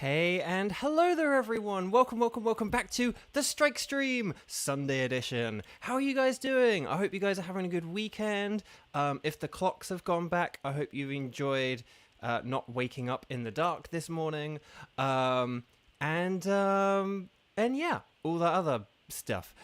Hey and hello there everyone! Welcome back to the Strike Stream Sunday edition. How are you guys doing? I hope you guys are having a good weekend. If the clocks have gone back, I hope you enjoyed not waking up in the dark this morning. And yeah, all that other stuff.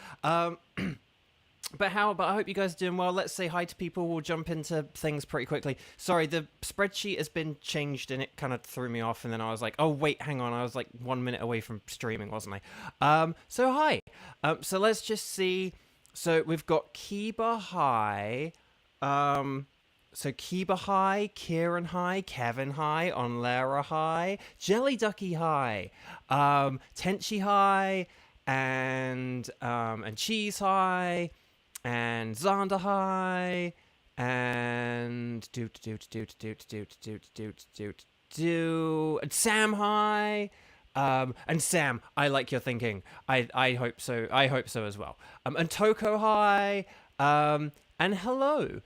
But I hope you guys are doing well. Let's say hi to people. We'll jump into things pretty quickly. Sorry, the spreadsheet has been changed and it kind of threw me off. And then I was like, oh, wait, hang on. I was like 1 minute away from streaming, wasn't I? So hi. So let's just see. So we've got Kiba High. So Kiba High, Kieran High, Kevin High, Onlera High, Jelly Ducky High, Tenchi High, and Cheese High. And Xander High, and and Sam High, and Sam, I like your thinking. I hope so. I hope so as well. And Toko High, and hello.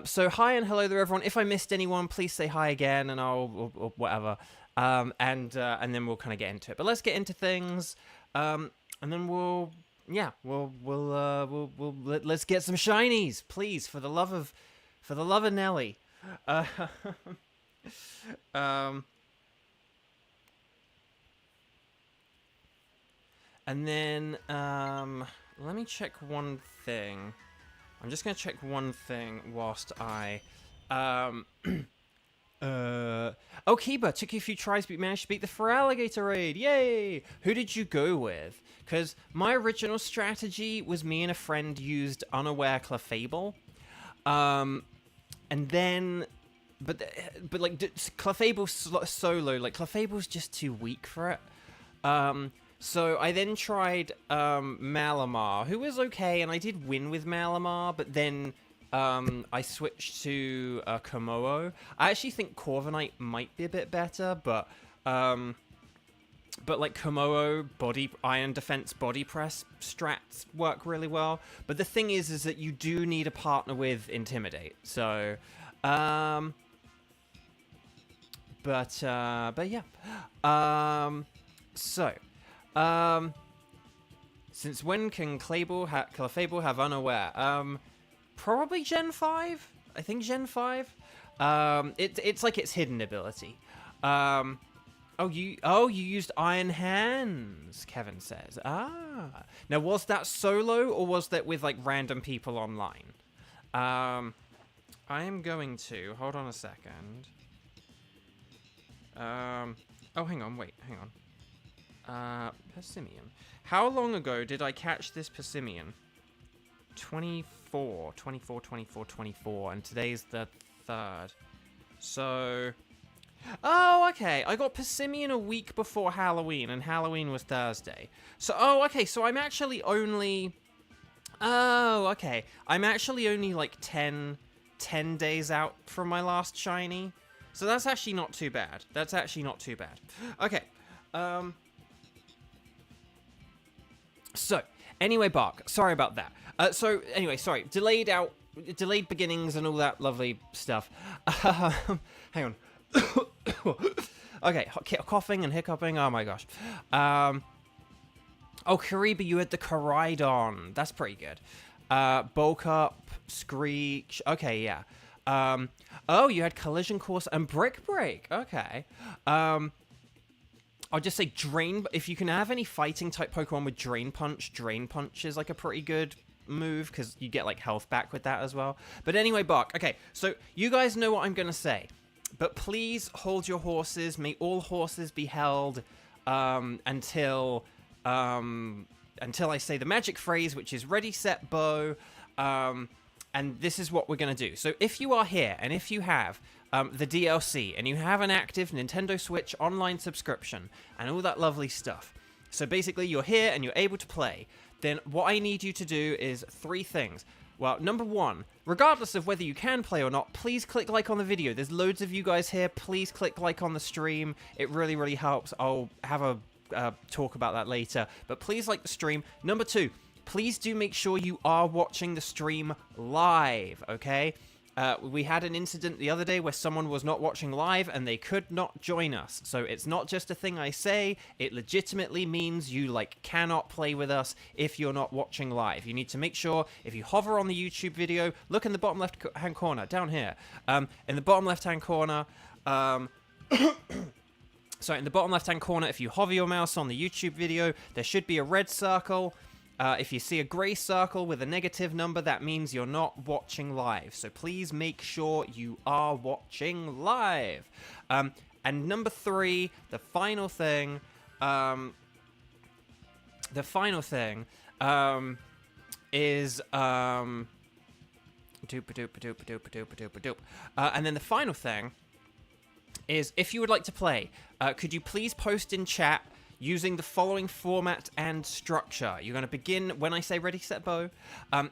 So hi and hello there, everyone. If I missed anyone, please say hi again, and I'll or whatever. And then we'll kind of get into it. But let's get into things. And then we'll let's get some shinies, please, for the love of Nelly. And then let me check one thing. I'm just gonna check one thing whilst I Oh, Kiba, took you a few tries, but you managed to beat the Feraligatr raid. Yay! Who did you go with? Because my original strategy was me and a friend used Unaware Clefable. And then... But like, Clefable solo, like, Clefable's just too weak for it. So I then tried Malamar, who was okay, and I did win with Malamar, but then... I switched to Komodo. I actually think Corviknight might be a bit better, but like Komodo Iron Defense Body Press strats work really well. But the thing is that you do need a partner with Intimidate. So, but yeah. Since when can Clefable have Unaware? Probably Gen 5. I think Gen 5. It's like its hidden ability. You used Iron Hands, Kevin says. Ah. Now, was that solo or was that with like random people online? I am going to hold on a second. Oh, hang on, Persimmon. How long ago did I catch this Persimmon? 24, and today's the 3rd. So, oh, okay. I got Persimmon a week before Halloween, and Halloween was Thursday. So, oh, okay. So I'm actually only, I'm actually only like 10 days out from my last shiny. So that's actually not too bad. Okay. So, anyway, Bark, sorry about that. So, anyway, sorry. Delayed beginnings and all that lovely stuff. Hang on. Okay, coughing and hiccuping. Oh, my gosh. Oh, Kariba, you had the Koraidon. That's pretty good. Bulk Up, Screech. Okay, yeah. Oh, you had Collision Course and Brick Break. Okay. I'll just say Drain. If you can have any fighting type Pokemon with Drain Punch is like a pretty good move because you get like health back with that as well. But anyway, Bark. Okay, so you guys know what I'm gonna say, but please hold your horses. May all horses be held until I say the magic phrase, which is ready, set, bow. And this is what we're gonna do. So if you are here and if you have the DLC, and you have an active Nintendo Switch online subscription, and all that lovely stuff. So basically, you're here and you're able to play. Then what I need you to do is 3 things. Well, number 1, regardless of whether you can play or not, please click like on the video. There's loads of you guys here. Please click like on the stream. It really, really helps. I'll have a talk about that later. But please like the stream. Number 2, please do make sure you are watching the stream live, okay? We had an incident the other day where someone was not watching live and they could not join us. So it's not just a thing I say. It legitimately means you like cannot play with us if you're not watching live. You need to make sure if you hover on the YouTube video, look in the bottom left hand corner down here. In the bottom left hand corner. So in the bottom left-hand corner, if you hover your mouse on the YouTube video, there should be a red circle. If you see a grey circle with a negative number, that means you're not watching live. So please make sure you are watching live. And number 3, the final thing is and then the final thing is if you would like to play, could you please post in chat using the following format and structure. You're going to begin, when I say ready, set, bow,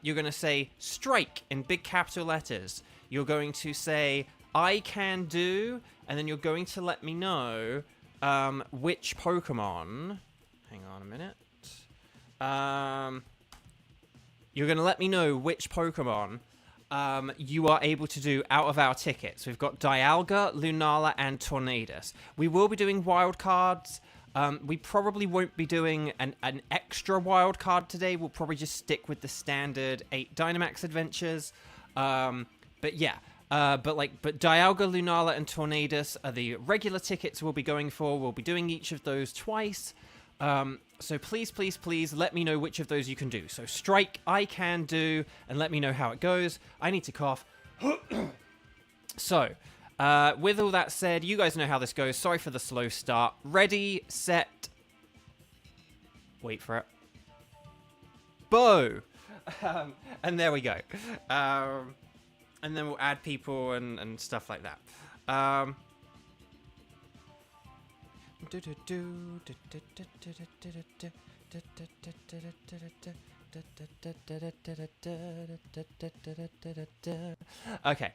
you're going to say strike in big capital letters. You're going to say I can do, and then you're going to let me know which Pokemon. Hang on a minute. You're going to let me know which Pokemon you are able to do out of our tickets. We've got Dialga, Lunala, and Tornadus. We will be doing wild cards. We probably won't be doing an extra wild card today. We'll probably just stick with the standard 8 Dynamax Adventures. But yeah. But Dialga, Lunala, and Tornadus are the regular tickets we'll be going for. We'll be doing each of those twice. So please, please, please let me know which of those you can do. So strike, I can do, and let me know how it goes. I need to cough. So, with all that said, you guys know how this goes. Sorry for the slow start. Ready, set, wait for it. Bow! And there we go. And then we'll add people and stuff like that. Okay.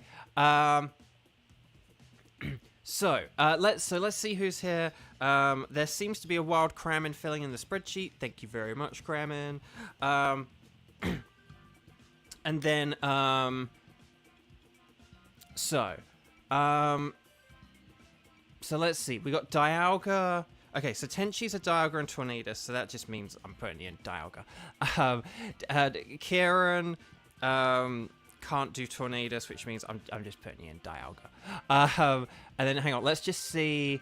So let's see who's here. There seems to be a wild Kramen filling in the spreadsheet. Thank you very much, Kramen. And then so let's see. We got Dialga. Okay, so Tenchi's a Dialga and Tornadus, so that just means I'm putting in Dialga. Kieran can't do Tornadus, which means I'm just putting in Dialga. And then hang on, let's just see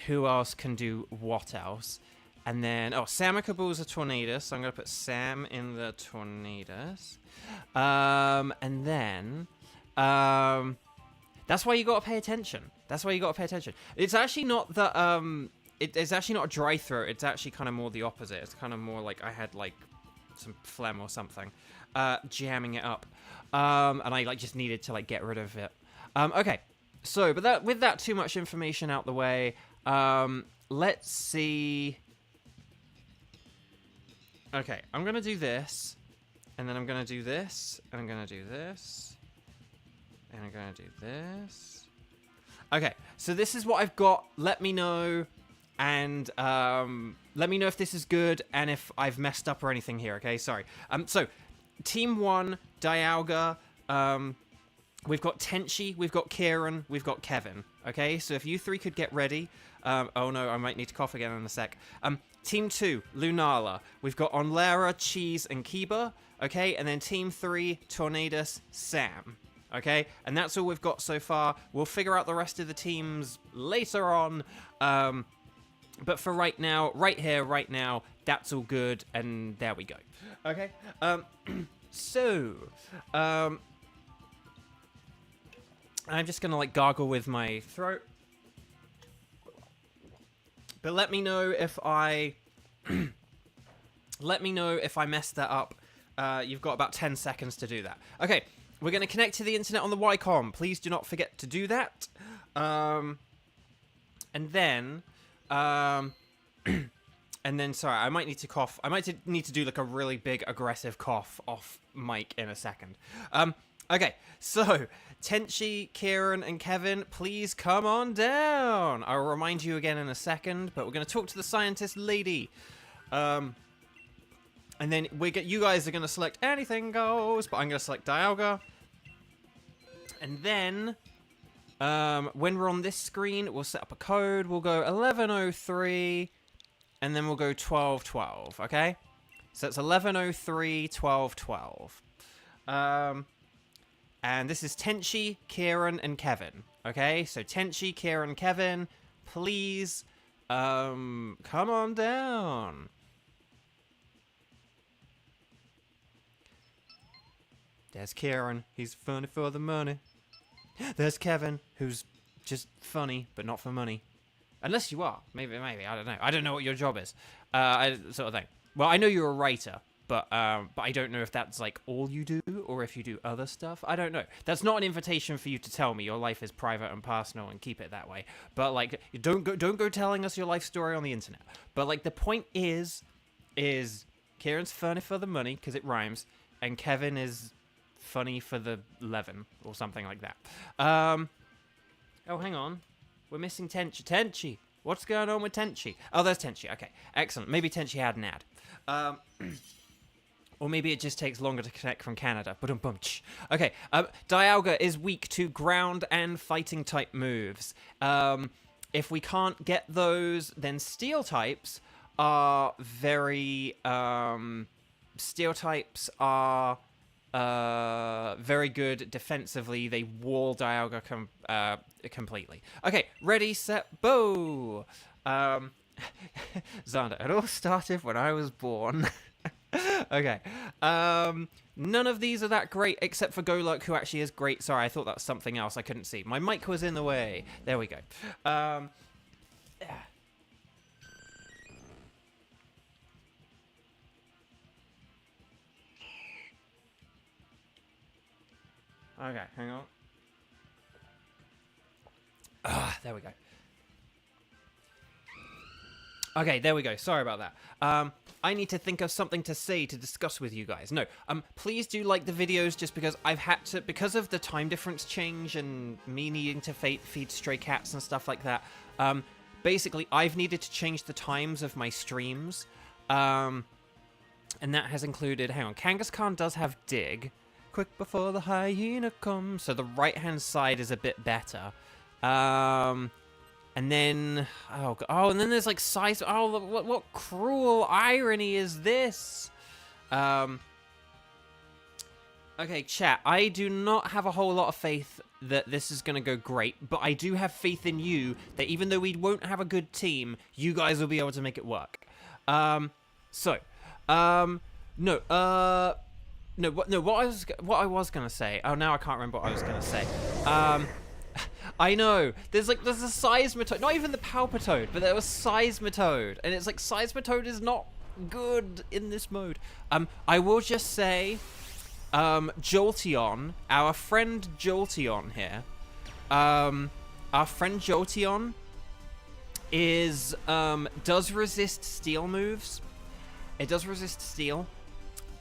who else can do what else. And then Samakabu's a Tornadus, so I'm gonna put Sam in the Tornadus. And then that's why you gotta pay attention. That's why you gotta pay attention. It's actually not that it's actually not a dry throat. It's actually kind of more the opposite. It's kind of more like I had like some phlegm or something, jamming it up, and I like just needed to like get rid of it. Okay, so but with that too much information out the way, let's see. Okay, I'm gonna do this, and then I'm gonna do this, and I'm gonna do this, and I'm gonna do this. Okay, so this is what I've got. Let me know, and let me know if this is good and if I've messed up or anything here. Okay, sorry. So Team 1, Dialga. We've got Tenchi, we've got Kieran, we've got Kevin. Okay, so if you three could get ready. Oh no, I might need to cough again in a sec. Team 2, Lunala. We've got Onlera, Cheese, and Kiba. Okay, and then Team 3, Tornadus, Sam. Okay, and that's all we've got so far. We'll figure out the rest of the teams later on. But for right now, right here, right now, that's all good, and there we go. Okay, so, I'm just gonna like gargle with my throat. But let me know if I messed that up. You've got about 10 seconds to do that. Okay, we're going to connect to the internet on the Wycom. Please do not forget to do that. And then, sorry, I might need to cough. I might need to do like a really big aggressive cough off mic in a second. Okay, so Tenchi, Kieran, and Kevin, please come on down. I'll remind you again in a second, but we're going to talk to the scientist lady. And then you guys are going to select anything goes, but I'm going to select Dialga. And then, when we're on this screen, we'll set up a code. We'll go 1103, and then we'll go 1212, okay? So it's 1103, 1212. And this is Tenchi, Kieran, and Kevin, okay? So Tenchi, Kieran, Kevin, please, come on down. There's Kieran, he's funny for the money. There's Kevin, who's just funny, but not for money. Unless you are. Maybe, I don't know. I don't know what your job is. Sort of thing. Well, I know you're a writer, but I don't know if that's, like, all you do, or if you do other stuff. I don't know. That's not an invitation for you to tell me. Your life is private and personal, and keep it that way. But, like, don't go telling us your life story on the internet. But, like, the point is Kieran's funny for the money, because it rhymes, and Kevin is funny for the 11 or something like that. Oh, hang on. We're missing Tenchi. Tenchi! What's going on with Tenchi? Oh, there's Tenchi. Okay, excellent. Maybe Tenchi had an ad. Or maybe it just takes longer to connect from Canada. Ba-dum-bum-ch. Okay, Dialga is weak to ground and fighting type moves. If we can't get those, then steel types are very... steel types are... very good defensively. They wall Dialga completely. Okay, ready, set, bow! Xander, it all started when I was born. Okay. None of these are that great, except for Golurk, who actually is great. Sorry, I thought that was something else I couldn't see. My mic was in the way. There we go. Okay, hang on. There we go. Okay, there we go. Sorry about that. I need to think of something to say to discuss with you guys. No, please do like the videos just because I've had to, because of the time difference change and me needing to feed stray cats and stuff like that. Basically, I've needed to change the times of my streams. And that has included, hang on, Kangaskhan does have dig. Quick before the hyena comes. So the right-hand side is a bit better. And then, and then there's like size. Oh, what cruel irony is this? Okay, chat. I do not have a whole lot of faith that this is gonna go great, but I do have faith in you that even though we won't have a good team, you guys will be able to make it work. No, what I was gonna say. Oh, now I can't remember what I was gonna say. I know. There's a Seismitoad, not even the Palpitoad, but there was Seismitoad, and it's like Seismitoad is not good in this mode. I will just say, Jolteon, our friend Jolteon here, our friend Jolteon is does resist steel moves. It does resist steel,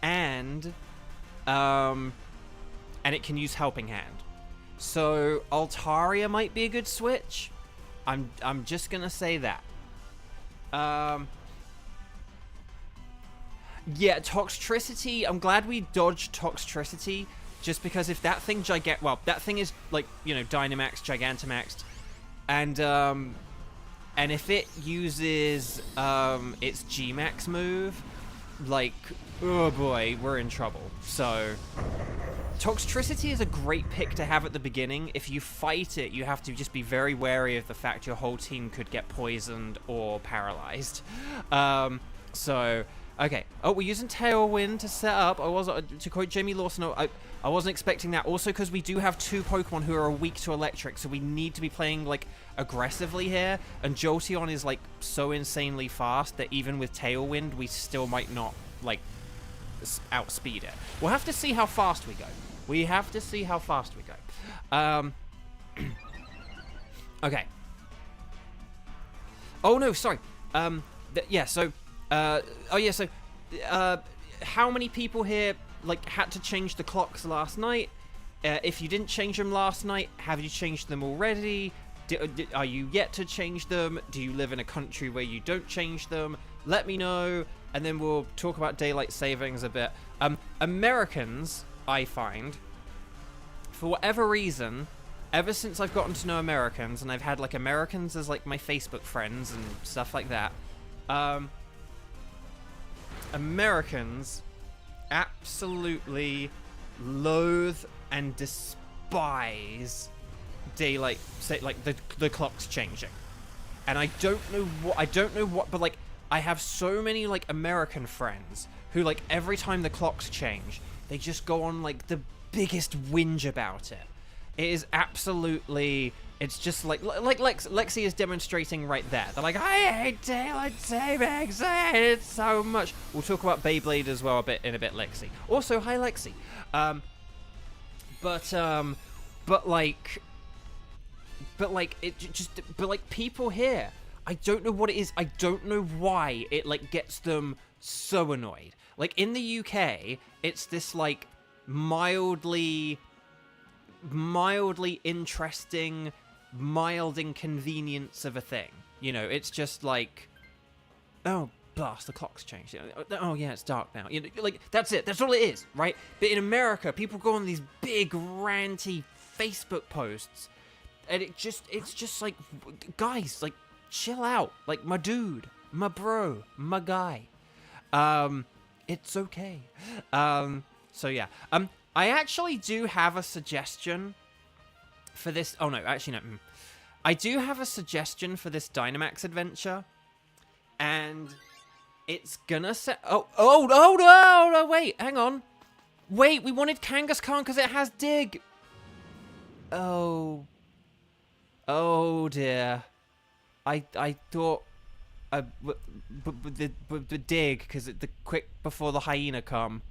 and it can use Helping Hand. So Altaria might be a good switch. I'm just gonna say that. Yeah, Toxtricity. I'm glad we dodged Toxtricity, just because if that thing that thing is like, you know, Dynamax, Gigantamaxed, and if it uses its G-Max move, like, oh boy, we're in trouble. So Toxtricity is a great pick to have at the beginning. If you fight it, you have to just be very wary of the fact your whole team could get poisoned or paralyzed. So, okay. Oh, we're using Tailwind to set up. To quote Jamie Lawson, I wasn't expecting that. Also, because we do have two Pokemon who are weak to Electric, so we need to be playing, like, aggressively here. And Jolteon is, like, so insanely fast that even with Tailwind, we still might not, like, outspeed it. We'll have to see how fast we go. We have to see how fast we go. Okay. Oh no, sorry. How many people here like had to change the clocks last night? If you didn't change them last night, have you changed them already? Are you yet to change them? Do you live in a country where you don't change them? Let me know, and then we'll talk about daylight savings a bit. Americans, I find for whatever reason, ever since I've gotten to know Americans, and I've had, like, Americans as, like, my Facebook friends and stuff like that, Americans absolutely loathe and despise daylight, say, like, the clock's changing. And I don't know what, but, like, I have so many, like, American friends who, like, every time the clocks change, they just go on, like, the biggest whinge about it. It is absolutely, it's just like Lexi is demonstrating right there. They're like, I hate daylight savings, I hate it so much. We'll talk about Beyblade as well in a bit, Lexi. Also, hi, Lexi. But like people here, I don't know what it is. I don't know why it, like, gets them so annoyed. Like, in the UK, it's this, like, mildly interesting, mild inconvenience of a thing. You know, it's just like, oh, blast, the clock's changed. Oh, yeah, it's dark now. You know, like, that's it. That's all it is, right? But in America, people go on these big, ranty Facebook posts, and it's just like, guys, like, chill out. Like, my dude, my bro, my guy. It's okay. So, yeah. I actually do have a suggestion for this. Oh, no, actually, no. I do have a suggestion for this Dynamax adventure. And it's gonna set... no, wait, hang on. Wait, we wanted Kangaskhan because it has Dig. Oh, dear. I thought... the Dig, because the quick before the hyena come.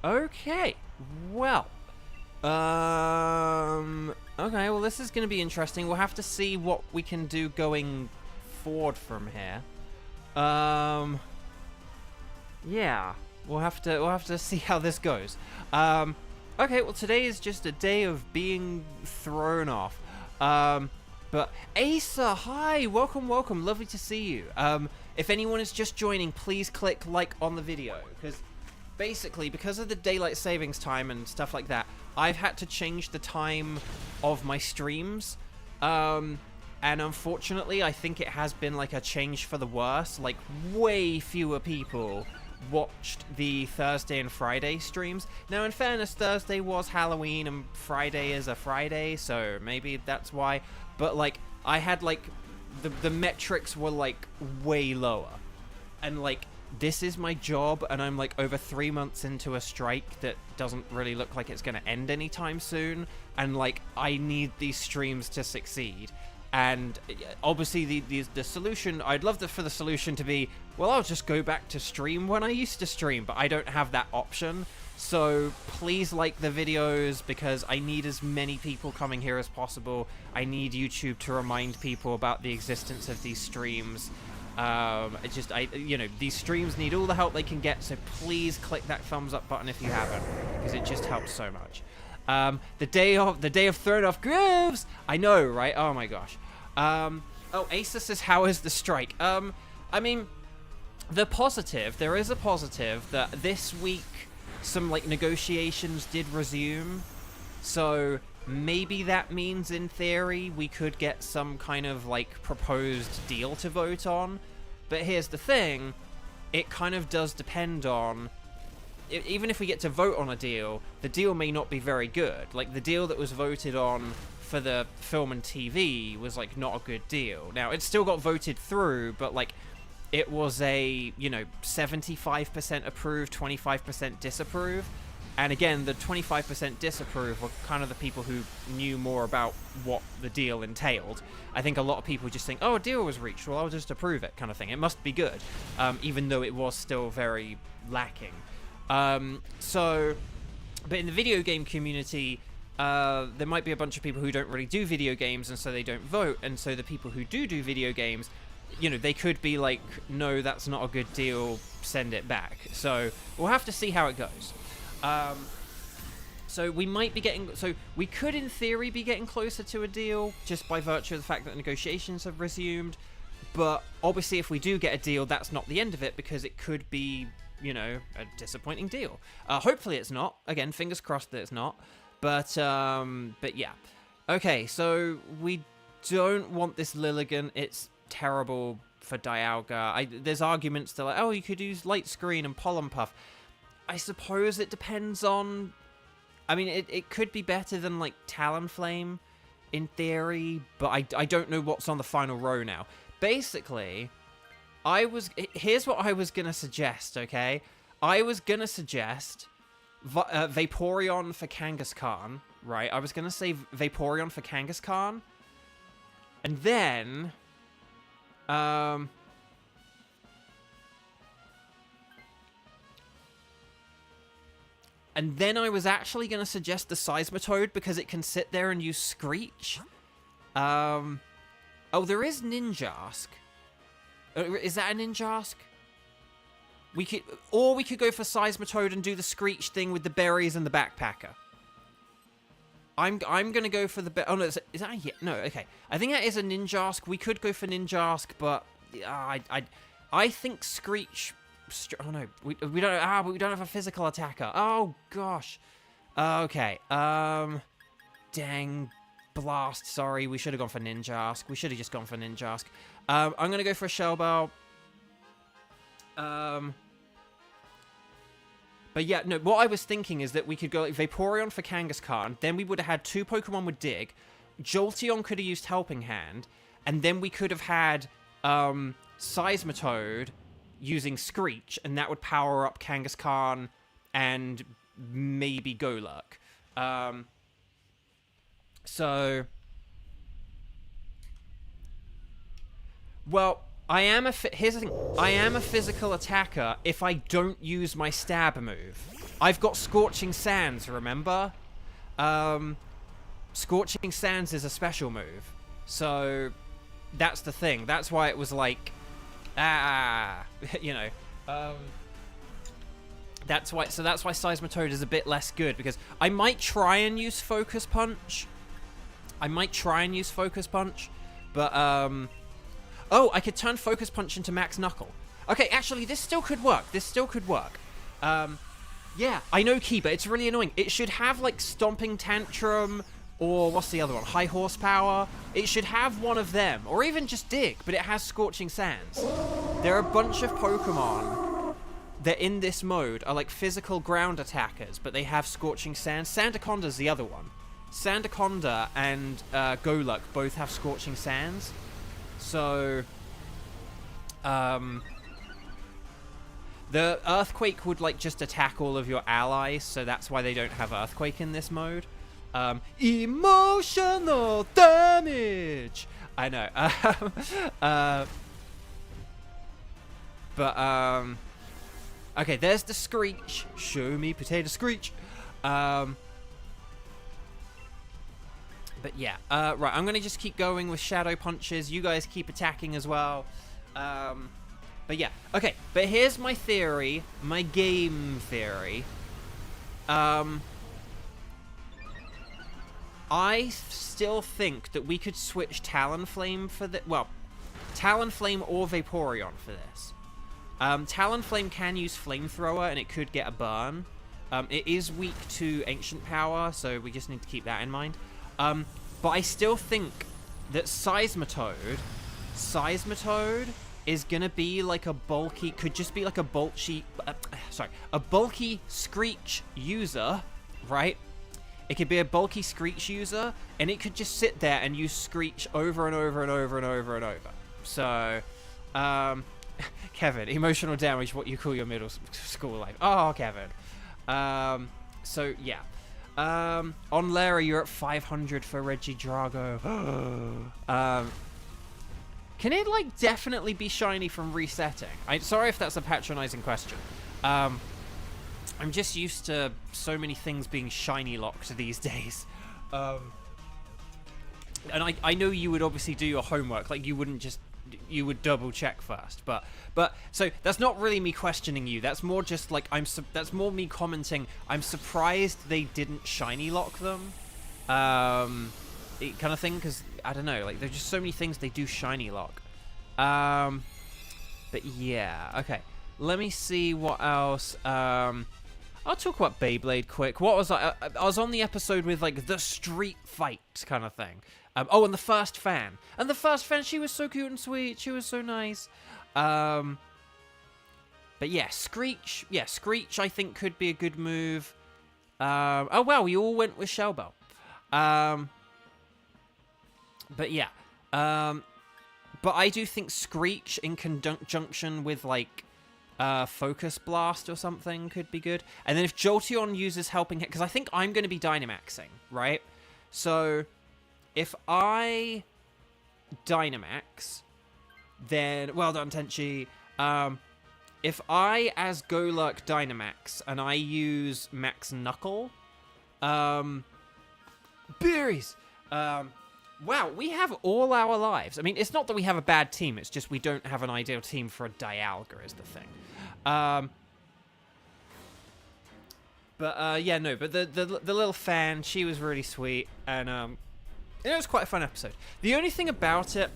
Okay, well, okay, well, this is going to be interesting. We'll have to see what we can do going forward from here. Yeah, we'll have to see how this goes. Okay, well, today is just a day of being thrown off. But Asa, hi, welcome, lovely to see you. If anyone is just joining, please click like on the video, because basically, because of the daylight savings time and stuff like that, I've had to change the time of my streams. And unfortunately, I think it has been like a change for the worse. Like, way fewer people watched the Thursday and Friday streams. Now, in fairness, Thursday was Halloween and Friday is a Friday, so maybe that's why. But, like, I had, like, the metrics were, like, way lower. And, like, this is my job, and I'm, like, over 3 months into a strike that doesn't really look like it's going to end anytime soon. And, like, I need these streams to succeed. And obviously the solution, I'd love for the solution to be, well, I'll just go back to stream when I used to stream, but I don't have that option. So please like the videos, because I need as many people coming here as possible. I need YouTube to remind people about the existence of these streams. You know, these streams need all the help they can get, so please click that thumbs up button if you haven't, because it just helps so much. The day of thrown off grooves. I know, right? Oh my gosh. Oh, Asa says, how is the strike? I mean, there is a positive that this week some, like, negotiations did resume. So maybe that means, in theory, we could get some kind of, like, proposed deal to vote on. But here's the thing, it kind of does depend on, even if we get to vote on a deal, the deal may not be very good. Like, the deal that was voted on for the film and TV was, like, not a good deal. Now, it still got voted through, but, like, it was a, you know, 75% approve, 25% disapprove. And again, the 25% disapprove were kind of the people who knew more about what the deal entailed. I think a lot of people just think, oh, a deal was reached, well, I'll just approve it, kind of thing. It must be good, even though it was still very lacking. But in the video game community, there might be a bunch of people who don't really do video games, and so they don't vote, and so the people who do video games, you know, they could be like, no, that's not a good deal, send it back. So we'll have to see how it goes. So we might be getting... So we could, in theory, be getting closer to a deal just by virtue of the fact that negotiations have resumed. But obviously, if we do get a deal, that's not the end of it, because it could be, you know, a disappointing deal. Hopefully it's not. Again, fingers crossed that it's not. But yeah. Okay, so we don't want this Lilligant. It's terrible for Dialga. There's arguments to like, oh, you could use Light Screen and Pollen Puff. I suppose it depends on... I mean, it could be better than, like, Talonflame, in theory, but I don't know what's on the final row now. Basically, here's what I was going to suggest, okay? I was going to suggest Vaporeon for Kangaskhan, right? I was going to say Vaporeon for Kangaskhan, and then... And then I was actually going to suggest the Seismitoad because it can sit there and use Screech. Oh, there is Ninjask. Is that a Ninjask? We could go for Seismitoad and do the Screech thing with the berries and the Backpacker. I'm going to go for the... Oh, no, is that... Yeah, no, okay. I think that is a Ninjask. We could go for Ninjask, but... I think Screech... Oh no, we don't. But we don't have a physical attacker. Oh gosh. Okay. Dang. Blast. Sorry, we should have gone for Ninjask. We should have just gone for Ninjask. I'm gonna go for a Shell Bell. But yeah, no. What I was thinking is that we could go like Vaporeon for Kangaskhan. Then we would have had 2 Pokemon with Dig. Jolteon could have used Helping Hand, and then we could have had Seismitoad using Screech, and that would power up Kangaskhan and maybe Golurk. So... Well, here's the thing. I am a physical attacker if I don't use my stab move. I've got Scorching Sands, remember? Scorching Sands is a special move. So, that's the thing. That's why it was like... you know, that's why Seismitoad is a bit less good, because I might try and use Focus Punch. But, oh, I could turn Focus Punch into Max Knuckle. Okay, actually, this still could work. Yeah, I know, Kiba, it's really annoying. It should have, like, Stomping Tantrum, or what's the other one? High Horsepower. It should have one of them, or even just Dig, but it has Scorching Sands. There are a bunch of Pokemon that in this mode are like physical ground attackers, but they have Scorching Sands. Sandaconda's the other one. Sandaconda and Golurk both have Scorching Sands. So, the Earthquake would like just attack all of your allies, so that's why they don't have Earthquake in this mode. Emotional damage! I know. Okay, there's the Screech. Show me Potato Screech. But yeah, right, I'm gonna just keep going with Shadow Punches. You guys keep attacking as well. But yeah, okay, but here's my theory, my game theory. I still think that we could switch Talonflame for the... Well, Talonflame or Vaporeon for this. Talonflame can use Flamethrower, and it could get a burn. It is weak to Ancient Power, so we just need to keep that in mind. But I still think that Seismitoad is gonna be like a bulky... Could just be like a bulky Screech user, right? It could be a bulky Screech user, and it could just sit there and use Screech over and over and over and over and over. So, Kevin, emotional damage, what you call your middle school life. Oh, Kevin. So, yeah. On Larry, you're at 500 for Regidrago. Can it, like, definitely be shiny from resetting? Sorry if that's a patronizing question. I'm just used to so many things being shiny locked these days. And I know you would obviously do your homework. Like, you wouldn't just you would double check first. But so that's not really me questioning you. That's more just like that's more me commenting. I'm surprised they didn't shiny lock them, kind of thing. Because I don't know, like there's just so many things they do shiny lock. But yeah, okay. Let me see what else. I'll talk about Beyblade quick. What was I was on the episode with like the street fight kind of thing. Oh, and the first fan. And the first fan, she was so cute and sweet. She was so nice. But yeah, Screech. Yeah, Screech I think could be a good move. Oh wow, we all went with Shellbell. But yeah. But I do think Screech in conjunction with like Focus Blast or something could be good. And then if Jolteon uses Helping Hand, because I think I'm going to be Dynamaxing, right? So if I Dynamax, then well done, Tenchi. If I as Golurk Dynamax and I use Max Knuckle, berries. Wow, we have all our lives. I mean, it's not that we have a bad team. It's just we don't have an ideal team for a Dialga is the thing. Yeah, no. But the little fan, she was really sweet, and it was quite a fun episode. The only thing about it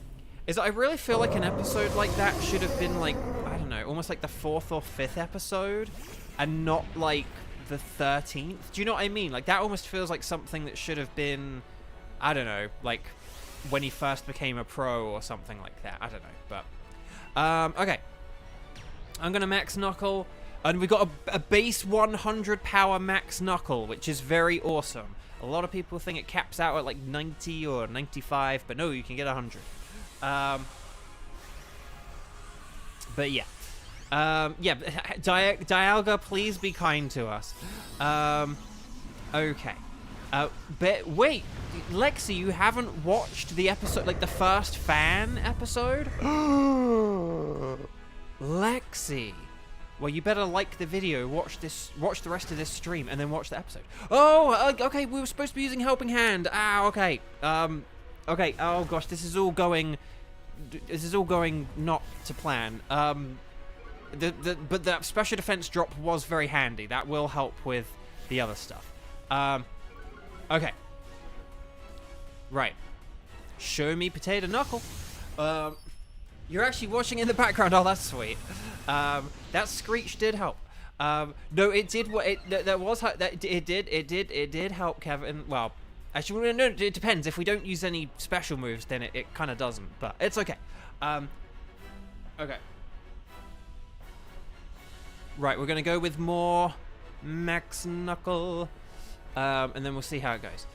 is that I really feel like an episode like that should have been like, I don't know, almost like the 4th or 5th episode, and not like the 13th. Do you know what I mean? Like that almost feels like something that should have been, I don't know, like when he first became a pro or something like that. I don't know, but okay. I'm gonna Max Knuckle, and we got a base 100 power Max Knuckle, which is very awesome. A lot of people think it caps out at like 90 or 95, but no, you can get 100. But yeah. Yeah, Dialga, please be kind to us. Okay. But wait, Lexi, you haven't watched the episode, like the first fan episode? Lexi. Well, you better like the video, watch the rest of this stream, and then watch the episode. Oh, okay, we were supposed to be using Helping Hand. Ah, okay. Okay, oh gosh, this is all going not to plan. But the special defense drop was very handy. That will help with the other stuff. Okay. Right. Show me Potato Knuckle. You're actually watching in the background. Oh, that's sweet. That Screech did help. No, it did. It did help, Kevin. Well, actually, no, it depends. If we don't use any special moves, then it kind of doesn't. But it's okay. Okay. Right, we're gonna go with more Max Knuckle, and then we'll see how it goes.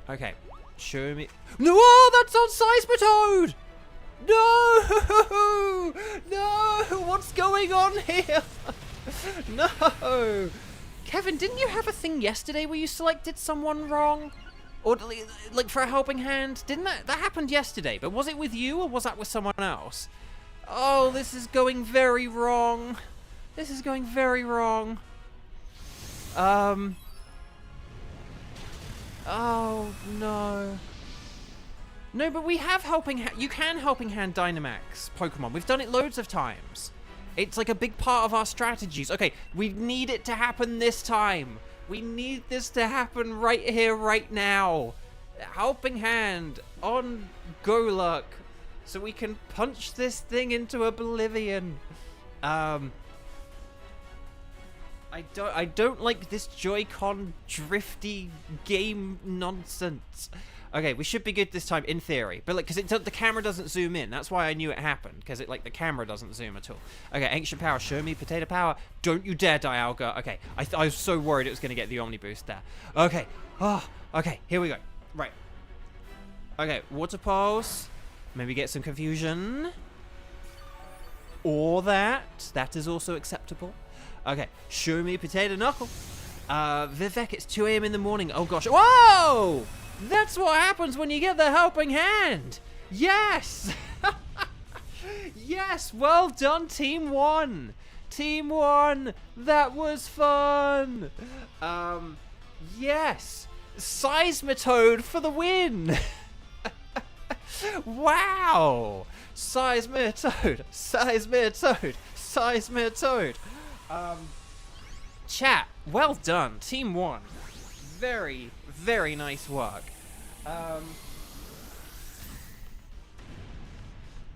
Okay, show me. No, that's on Seismitoad! No! No! What's going on here? No! Kevin, didn't you have a thing yesterday where you selected someone wrong? Or, like, for a Helping Hand? Didn't that happened yesterday? But was it with you, or was that with someone else? Oh, this is going very wrong. This is going very wrong. Oh, no. No, but we have Helping Hand. You can Helping Hand Dynamax Pokemon. We've done it loads of times. It's like a big part of our strategies. Okay, we need it to happen this time. We need this to happen right here, right now. Helping Hand on Golurk, so we can punch this thing into oblivion. I don't like this Joy-Con drifty game nonsense. Okay, we should be good this time in theory, but like, because the camera doesn't zoom in. That's why I knew it happened, because the camera doesn't zoom at all. Okay, Ancient Power, show me Potato Power. Don't you dare, Dialga. Okay, I was so worried it was going to get the Omni Boost there. Okay, okay, here we go. Right. Okay, Water Pulse. Maybe get some confusion. Or that. That is also acceptable. Okay, show me Potato Knuckle. Vivek, it's 2 a.m. in the morning. Oh gosh. Whoa! That's what happens when you get the Helping Hand. Yes! Yes, well done, Team 1. Team 1, that was fun. Yes, Seismitoad for the win. Wow! Sizemere Toad! Sizemere Toad! Sizemere Toad! Chat, well done. Team 1. Very, very nice work.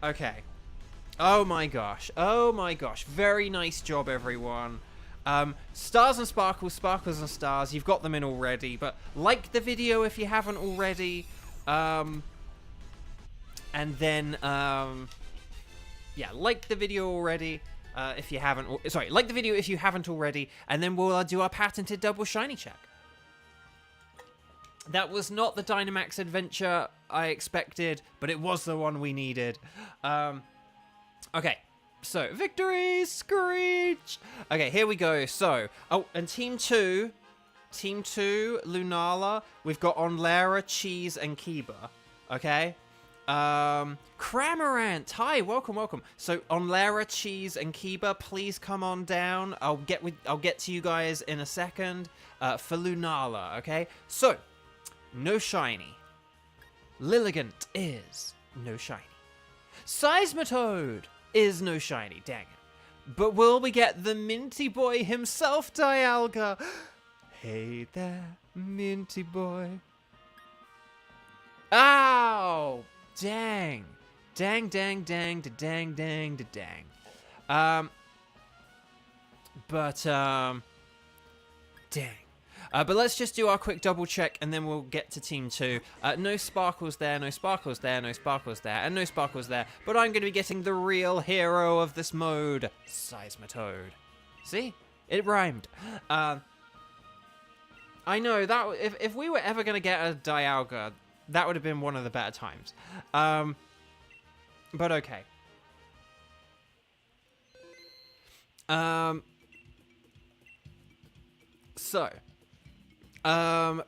Okay. Oh my gosh. Oh my gosh. Very nice job, everyone. Stars and sparkles, sparkles and stars. You've got them in already, but like the video if you haven't already. And then, yeah, like the video already if you haven't. Sorry, like the video if you haven't already, and then we'll do our patented double shiny check. That was not the Dynamax adventure I expected, but it was the one we needed. Okay, so victory, Screech. Okay, here we go. So, oh, and Team 2, Lunala, we've got Onlara, Cheese, and Kiba. Okay. Cramorant, hi, welcome. So Onlara, Cheese, and Kiba, please come on down. I'll get to you guys in a second. For Lunala, okay. So, no shiny. Lilligant is no shiny. Seismitoad is no shiny, dang it. But will we get the Minty Boy himself, Dialga? Hey there, Minty Boy. Ow! Dang. Dang. Dang. But let's just do our quick double check and then we'll get to Team 2. No sparkles there, no sparkles there, no sparkles there, and no sparkles there. But I'm going to be getting the real hero of this mode, Seismitoad. See? It rhymed. I know, that if we were ever going to get a Dialga, that would have been one of the better times. But okay. So,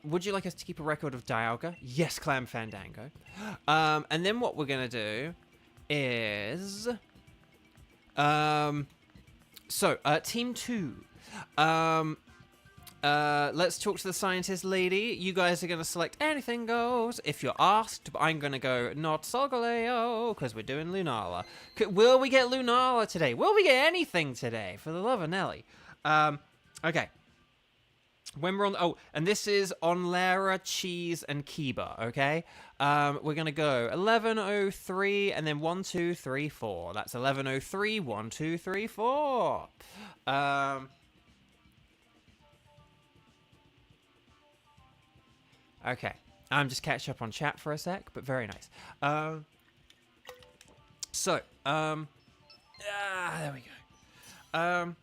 would you like us to keep a record of Dialga? Yes, Clam Fandango. And then what we're gonna do is, Team 2. Let's talk to the scientist lady. You guys are gonna select anything goes if you're asked, but I'm gonna go not Solgaleo because we're doing Lunala. Will we get Lunala today? Will we get anything today? For the love of Nelly. Okay. When we're on, oh, and this is Onlara, Cheese, and Kiba, okay? We're gonna go 1103 and then 1, 2, 3, 4. That's 1103, 1, 2, 3, 4. Okay, I'm just catching up on chat for a sec, but very nice. There we go.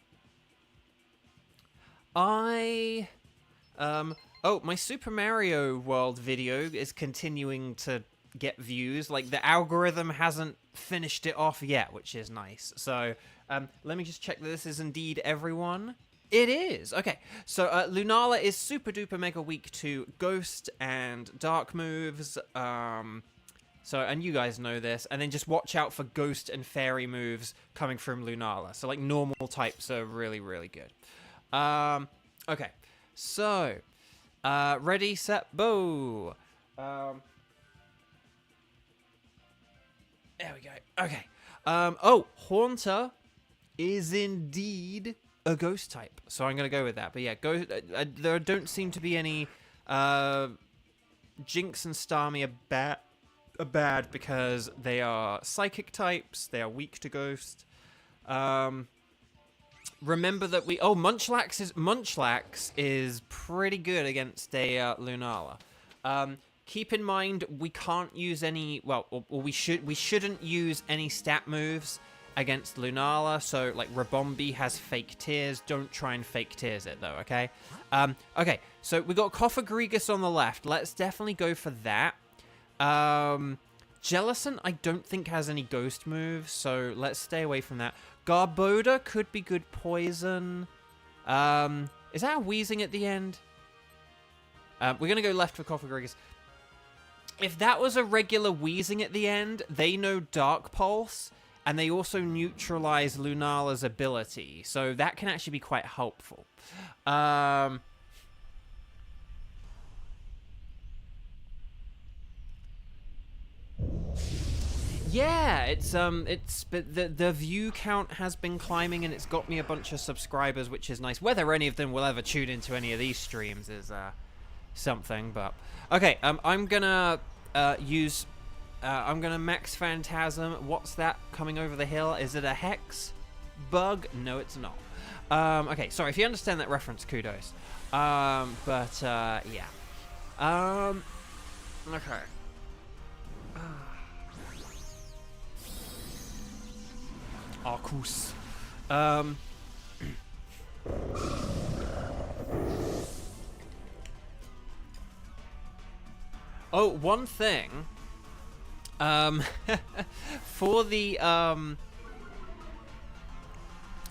My Super Mario World video is continuing to get views. Like, the algorithm hasn't finished it off yet, which is nice. So, let me just check that this is indeed everyone. It is! Okay, so Lunala is super duper mega weak to Ghost and Dark moves. And you guys know this. And then just watch out for Ghost and Fairy moves coming from Lunala. So, like, normal types are really, really good. Okay, so, ready, set, bow. There we go. Okay. Haunter is indeed a ghost type, so I'm gonna go with that. But yeah, there don't seem to be any. Jinx and Starmie are bad because they are psychic types. They are weak to ghost. Remember that Munchlax is pretty good against a Lunala. Keep in mind we can't use any. Well, or we shouldn't use any stat moves against Lunala, so, like, Rabombi has Fake Tears. Don't try and Fake Tears it, though, okay? Okay, so we got Koffagrigus on the left. Let's definitely go for that. Jellicent, I don't think has any ghost moves, so let's stay away from that. Garboda could be good poison. Is that a Wheezing at the end? We're going to go left for Koffagrigus. If that was a regular Wheezing at the end, they know Dark Pulse, and they also neutralize Lunala's ability, so that can actually be quite helpful. Yeah, but the view count has been climbing, and it's got me a bunch of subscribers, which is nice. Whether any of them will ever tune into any of these streams is something, but okay. I'm gonna I'm gonna max Phantasm. What's that coming over the hill? Is it a hex bug? No, it's not. Okay, sorry if you understand that reference. Kudos. But yeah. Okay. Arcus. Oh, one thing. For the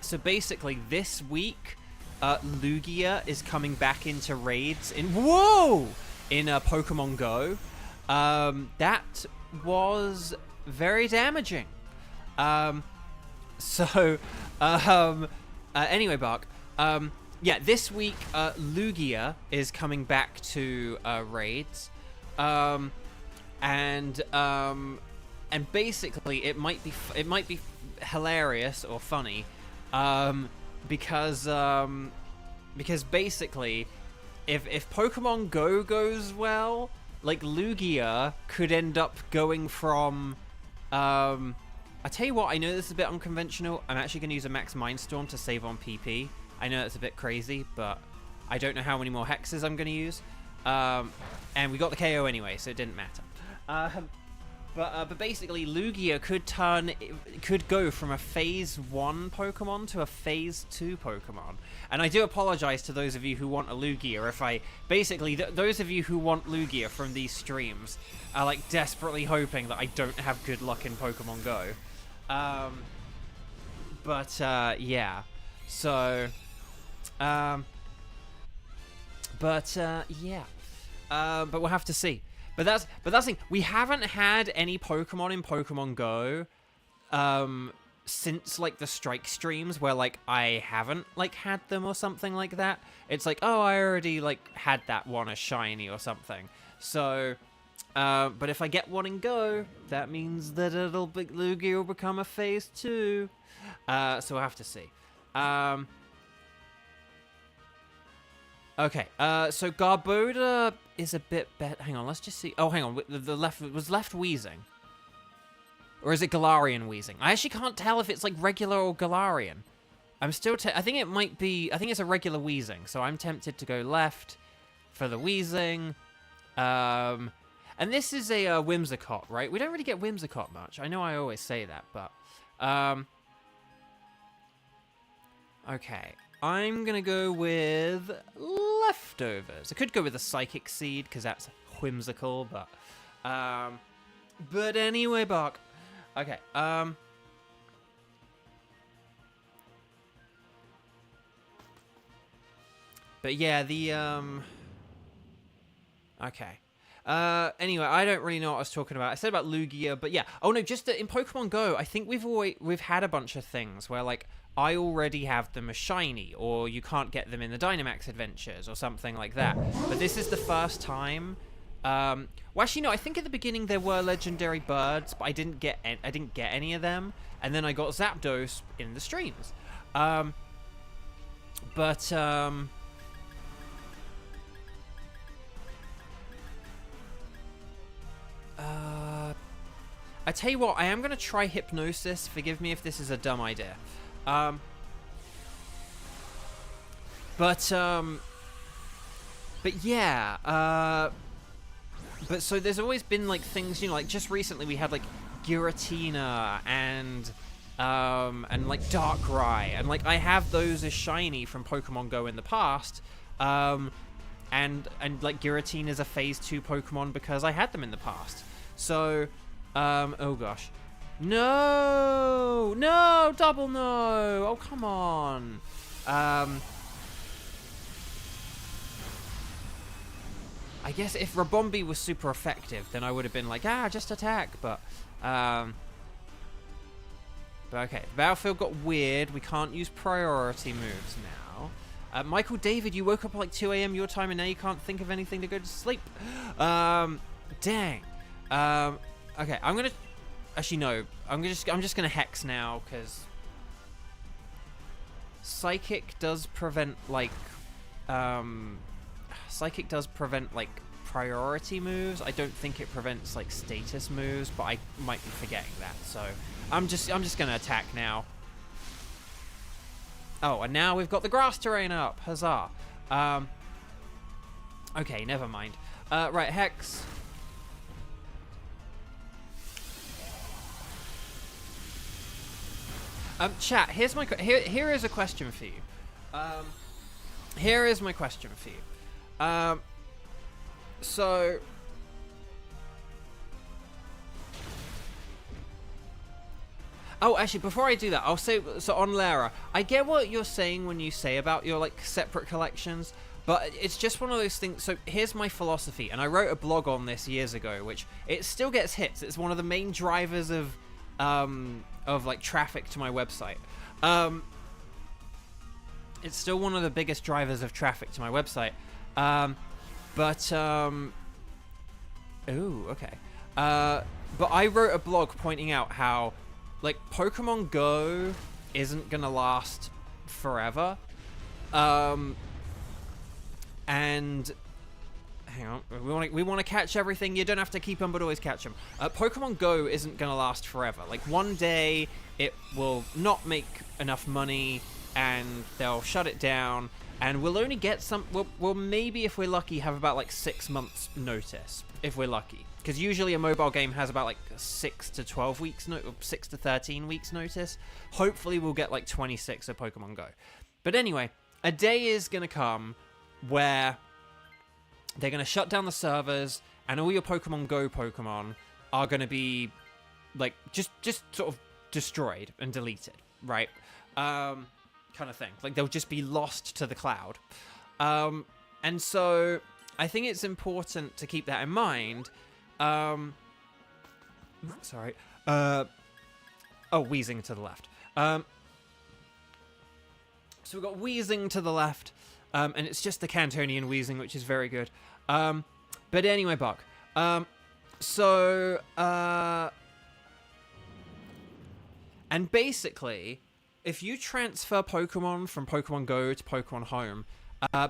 so basically this week, Lugia is coming back into raids in Pokemon Go. That was very damaging. Anyway, Bark. Yeah, this week Lugia is coming back to raids, and basically it might be hilarious or funny, because basically if Pokemon Go goes well, like Lugia could end up going from I tell you what, I know this is a bit unconventional. I'm actually going to use a Max Mindstorm to save on PP. I know that's a bit crazy, but I don't know how many more hexes I'm going to use. And we got the KO anyway, so it didn't matter. But basically, Lugia could go from a Phase 1 Pokemon to a Phase 2 Pokemon. And I do apologize to those of you who want a Lugia. If I... Basically, those of you who want Lugia from these streams are, like, desperately hoping that I don't have good luck in Pokemon Go. Yeah. So... yeah. But we'll have to see. But that's the thing. We haven't had any Pokemon in Pokemon Go since like the Strike streams where like I haven't like had them or something like that. It's like, oh, I already like had that one as shiny or something. So but if I get one in Go, that means that Lugia will become a Phase 2. So we'll have to see. Okay, so Garboda is a bit better. Hang on, let's just see. Oh, hang on. The left was left wheezing, or is it Galarian wheezing? I actually can't tell if it's like regular or Galarian. I'm still. I think it might be. I think it's a regular wheezing. So I'm tempted to go left for the wheezing. And this is a Whimsicott, right? We don't really get Whimsicott much. I know I always say that, but okay. I'm gonna go with Leftovers. I could go with a Psychic Seed because that's whimsical, but anyway, Bark. Okay. But yeah, the okay. Anyway, I don't really know what I was talking about. I said about Lugia, but yeah. Oh no, just that in Pokemon Go, I think we've had a bunch of things where like I already have them as shiny, or you can't get them in the Dynamax Adventures, or something like that. But this is the first time. Well, actually, no. I think at the beginning there were legendary birds, but I didn't get any of them. And then I got Zapdos in the streams. I tell you what, I am gonna try Hypnosis. Forgive me if this is a dumb idea. But yeah, but so there's always been like things, you know, like just recently we had like Giratina and like Darkrai, and like I have those as shiny from Pokemon Go in the past, and like Giratina is a Phase 2 Pokemon because I had them in the past. So, oh gosh. No! No! Double no! Oh, come on. I guess if Rabombi was super effective, then I would have been like, just attack, but okay. The battlefield got weird. We can't use priority moves now. Michael David, you woke up at like 2 a.m. your time and now you can't think of anything to go to sleep. Dang. Okay, I'm gonna... Actually, no. I'm just gonna Hex now, because Psychic does prevent, like, priority moves. I don't think it prevents, like, status moves, but I might be forgetting that. So I'm just gonna attack now. Oh, and now we've got the grass terrain up. Huzzah. Okay, never mind. Right, Hex. Chat, here is a question for you. Here is my question for you. So oh, actually, before I do that, I'll say, so on Lara, I get what you're saying when you say about your, like, separate collections, but it's just one of those things. So here's my philosophy, and I wrote a blog on this years ago, which it still gets hits. It's one of the main drivers of like traffic to my website. It's still one of the biggest drivers of traffic to my website. Ooh, okay. But I wrote a blog pointing out how, like, Pokemon Go isn't gonna last forever. And hang on, we want to catch everything. You don't have to keep them, but always catch them. Pokemon Go isn't gonna last forever. Like, one day it will not make enough money, and they'll shut it down, and we'll only get some. We'll maybe, if we're lucky, have about like 6 months notice if we're lucky. Because usually a mobile game has about like 6 to 12 weeks, 6 to 13 weeks notice. Hopefully we'll get like 26 of Pokemon Go. But anyway, a day is going to come where they're going to shut down the servers, and all your Pokemon Go Pokemon are going to be like just sort of destroyed and deleted, right? Kind of thing. Like, they'll just be lost to the cloud. And so I think it's important to keep that in mind. Sorry. Oh, Wheezing to the left. So we've got Wheezing to the left, and it's just the Cantonian Wheezing, which is very good. But anyway, Buck. And basically, if you transfer Pokemon from Pokemon Go to Pokemon Home,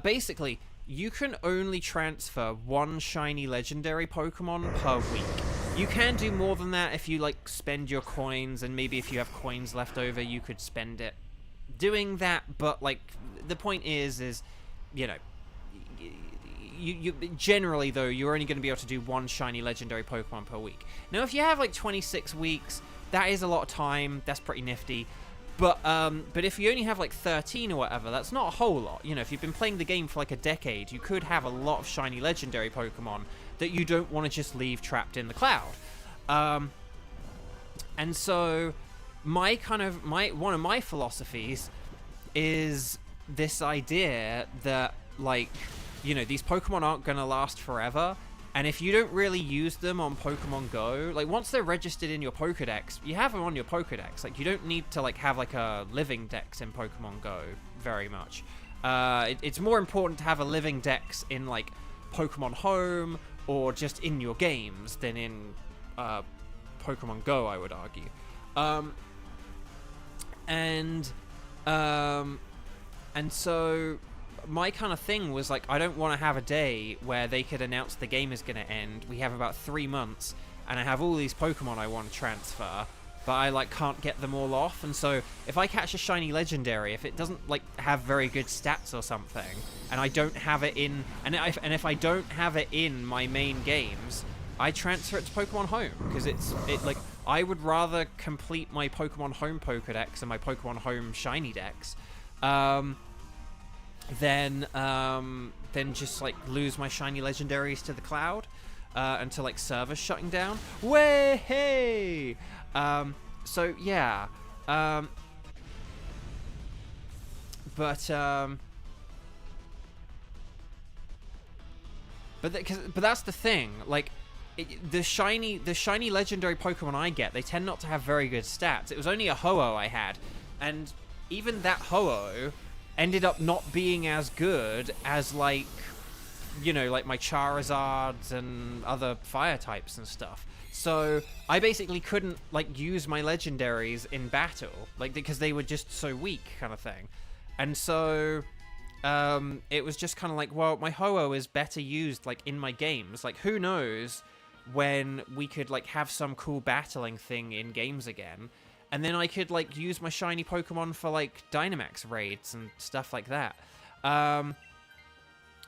basically, you can only transfer one shiny legendary Pokemon per week. You can do more than that if you, like, spend your coins, and maybe if you have coins left over, you could spend it doing that. But, like, the point is, you know, you generally, though, you're only going to be able to do one shiny legendary Pokemon per week. Now, if you have, like, 26 weeks, that is a lot of time. That's pretty nifty. But if you only have like 13 or whatever, that's not a whole lot. You know, if you've been playing the game for like a decade, you could have a lot of shiny legendary Pokemon that you don't want to just leave trapped in the cloud. And so one of my philosophies is this idea that, like, you know, these Pokemon aren't going to last forever. And if you don't really use them on Pokemon Go, like, once they're registered in your Pokedex, you have them on your Pokedex. Like, you don't need to, like, have, like, a living dex in Pokemon Go very much. It's more important to have a living dex in, like, Pokemon Home or just in your games than in Pokemon Go, I would argue. And so my kind of thing was, like, I don't want to have a day where they could announce the game is going to end. We have about 3 months, and I have all these Pokemon I want to transfer, but I, like, can't get them all off. And so if I catch a shiny legendary, if it doesn't, like, have very good stats or something, and I don't have it in, and if I don't have it in my main games, I transfer it to Pokemon Home, because like, I would rather complete my Pokemon Home Pokedex and my Pokemon Home shiny dex, then just, like, lose my shiny legendaries to the cloud until, like, servers shutting down. Way hey! So yeah, but that's the thing. Like, the shiny legendary Pokemon I get, they tend not to have very good stats. It was only a Ho-Oh I had, and even that Ho-Oh ended up not being as good as, like, you know, like my Charizards and other fire types and stuff. So I basically couldn't like use my legendaries in battle, like because they were just so weak, kind of thing. And so it was just kind of like, well, my Ho-Oh is better used like in my games. Like, who knows when we could like have some cool battling thing in games again, and then I could like use my shiny Pokemon for like Dynamax raids and stuff like that.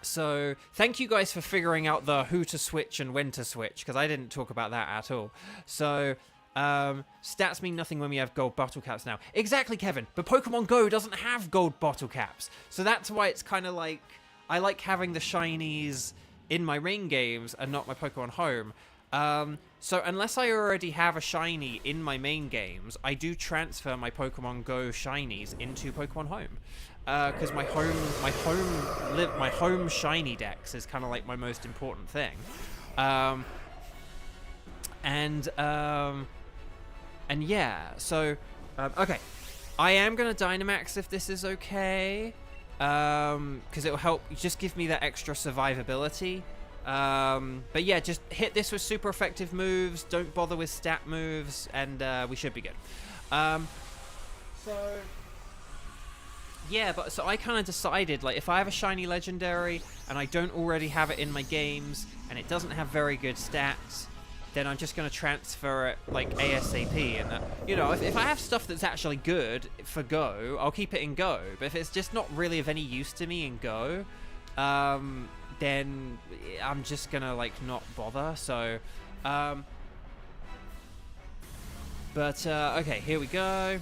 So thank you guys for figuring out the who to switch and when to switch, because I didn't talk about that at all. So stats mean nothing when we have gold bottle caps now. Exactly, Kevin, but Pokemon Go doesn't have gold bottle caps, so that's why it's kind of like I like having the shinies in my main games and not my Pokemon Home. So unless I already have a shiny in my main games, I do transfer my Pokemon Go shinies into Pokemon Home. Because my home shiny dex is kind of like my most important thing. And yeah, so okay, I am gonna Dynamax if this is okay, because it will help just give me that extra survivability. But yeah, just hit this with super effective moves, don't bother with stat moves, and we should be good. So yeah, but so I kind of decided, like, if I have a shiny legendary and I don't already have it in my games and it doesn't have very good stats, then I'm just going to transfer it like ASAP. And you know, if I have stuff that's actually good for Go, I'll keep it in Go. But if it's just not really of any use to me in Go, then I'm just gonna like not bother. So okay, here we go.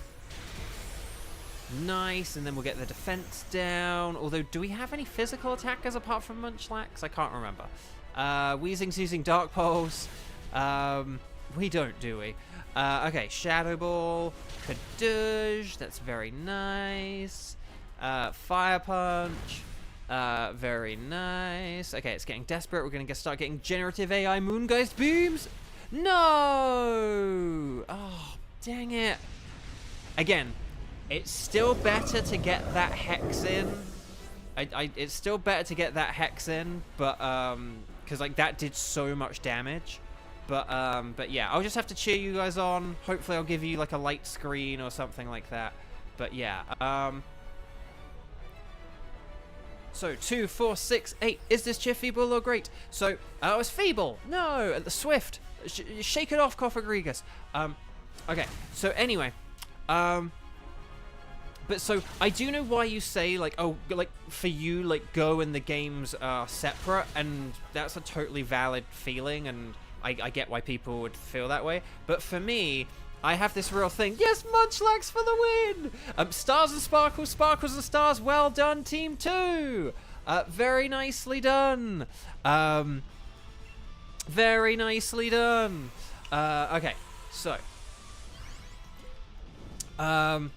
Nice, and then we'll get the defense down. Although, do we have any physical attackers apart from Munchlax? I can't remember. Weezing's using Dark Pulse. We don't, do we? Okay, Shadow Ball, Kadoosh, that's very nice. Fire Punch, very nice. Okay, it's getting desperate. We're gonna start getting generative AI Moongeist Beams. No! Oh, dang it. Again, it's still better to get that Hex in. It's still better to get that Hex in, but, because, like, that did so much damage. But yeah, I'll just have to cheer you guys on. Hopefully I'll give you, like, a light screen or something like that. But yeah, so, 2, 4, 6, 8. Is this cheer feeble or great? So, oh, it's feeble. No, the Swift. Shake it off, Cofagrigus. Okay, so anyway, but so, I do know why you say, like, oh, like, for you, like, Go and the games are separate, and that's a totally valid feeling, and I get why people would feel that way. But for me, I have this real thing. Yes, Munchlax for the win! Stars and Sparkles, Sparkles and Stars, well done, Team 2! Very nicely done. Very nicely done. Okay, so. But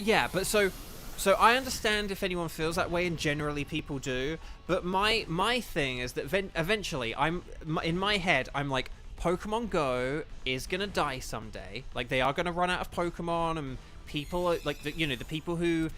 yeah, so I understand if anyone feels that way, and generally people do. But my thing is that eventually, in my head, I'm like, Pokemon Go is gonna die someday. Like, they are gonna run out of Pokemon, and people like the people who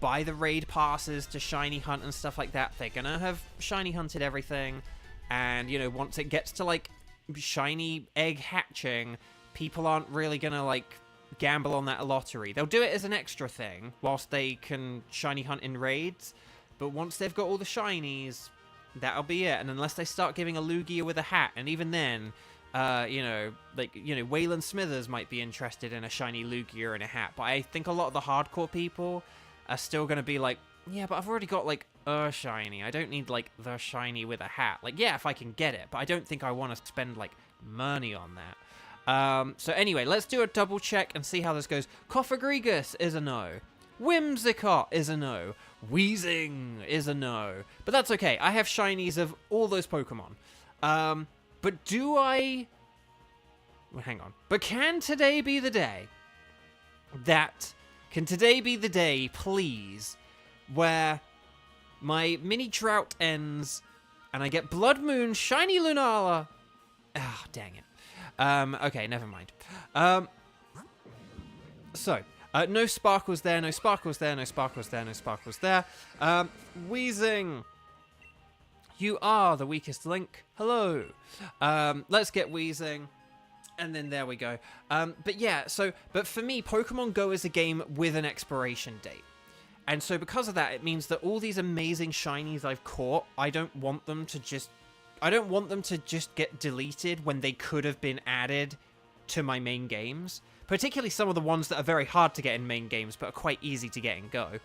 buy the raid passes to shiny hunt and stuff like that, they're gonna have shiny hunted everything, and once it gets to like shiny egg hatching, people aren't really gonna like gamble on that lottery. They'll do it as an extra thing whilst they can shiny hunt in raids, but once they've got all the shinies, that'll be it. And unless they start giving a Lugia with a hat, and even then, Waylon Smithers might be interested in a shiny Lugia and a hat, but I think a lot of the hardcore people are still gonna be like, yeah, but I've already got like a shiny. I don't need like the shiny with a hat. Like, yeah, if I can get it, but I don't think I want to spend like money on that. So anyway, let's do a double check and see how this goes. Cofagrigus is a no. Whimsicott is a no. Weezing is a no. But that's okay. I have shinies of all those Pokemon. But do I... Well, hang on. But can today be the day that... Can today be the day, please, where my mini drought ends and I get Blood Moon Shiny Lunala? Ah, dang it. Okay, never mind. No sparkles there, no sparkles there, no sparkles there, no sparkles there. Wheezing. You are the weakest link. Hello. Let's get Wheezing. And then there we go. But yeah, but for me, Pokemon Go is a game with an expiration date. And so because of that, it means that all these amazing shinies I've caught, I don't want them to just get deleted when they could have been added to my main games. Particularly some of the ones that are very hard to get in main games, but are quite easy to get in Go.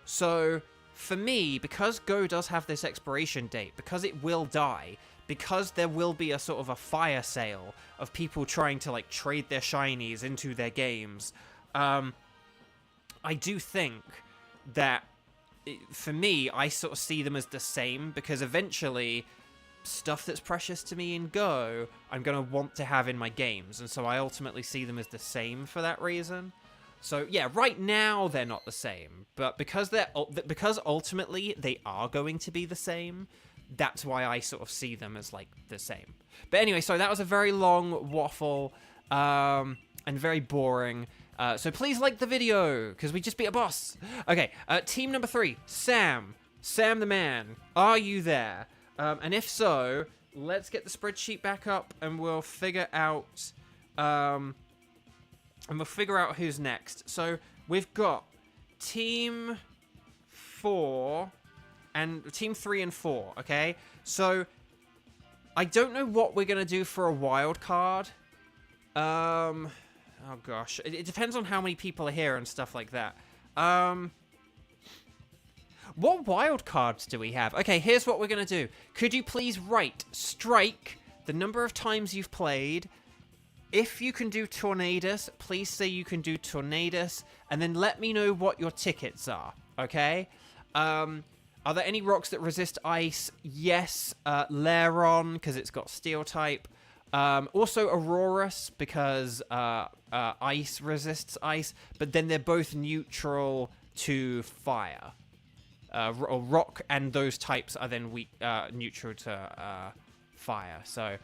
So for me, because Go does have this expiration date, because it will die, because there will be a sort of a fire sale of people trying to like trade their shinies into their games, I do think that for me, I sort of see them as the same, because eventually stuff that's precious to me in Go, I'm going to want to have in my games, and so I ultimately see them as the same for that reason. So yeah, right now they're not the same, but because ultimately they are going to be the same, that's why I sort of see them as like the same. But anyway, so that was a very long waffle, and very boring. So please like the video, because we just beat a boss. Okay, team number 3, Sam the man, are you there? And if so, let's get the spreadsheet back up, and we'll figure out, who's next. So we've got team 4 and team 3 and 4. Okay, so I don't know what we're gonna do for a wild card. Oh gosh, it depends on how many people are here and stuff like that. What wild cards do we have? Okay, here's what we're going to do. Could you please write strike the number of times you've played? If you can do Tornadus, please say you can do Tornadus, and then let me know what your tickets are, okay? Are there any rocks that resist ice? Yes, Lairon, because it's got steel type. Also Aurorus, because ice resists ice, but then they're both neutral to fire. Or rock and those types are then weak, neutral to fire. So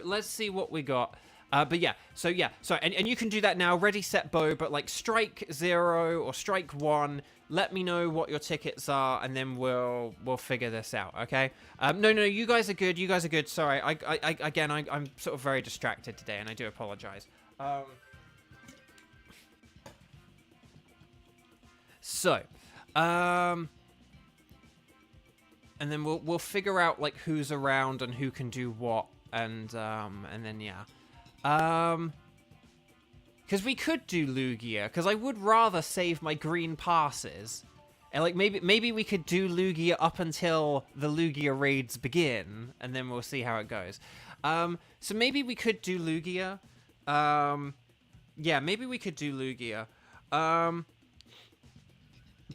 let's see what we got. But yeah, so and you can do that now. Ready, set, bow. But like strike 0 or strike 1. Let me know what your tickets are, and then we'll figure this out. Okay? No, you guys are good. You guys are good. Sorry, I'm sort of very distracted today, and I do apologize. And then we'll figure out like who's around and who can do what, and then yeah. Because we could do Lugia, because I would rather save my green passes. And like maybe we could do Lugia up until the Lugia raids begin, and then we'll see how it goes. So maybe we could do Lugia. Yeah, maybe we could do Lugia.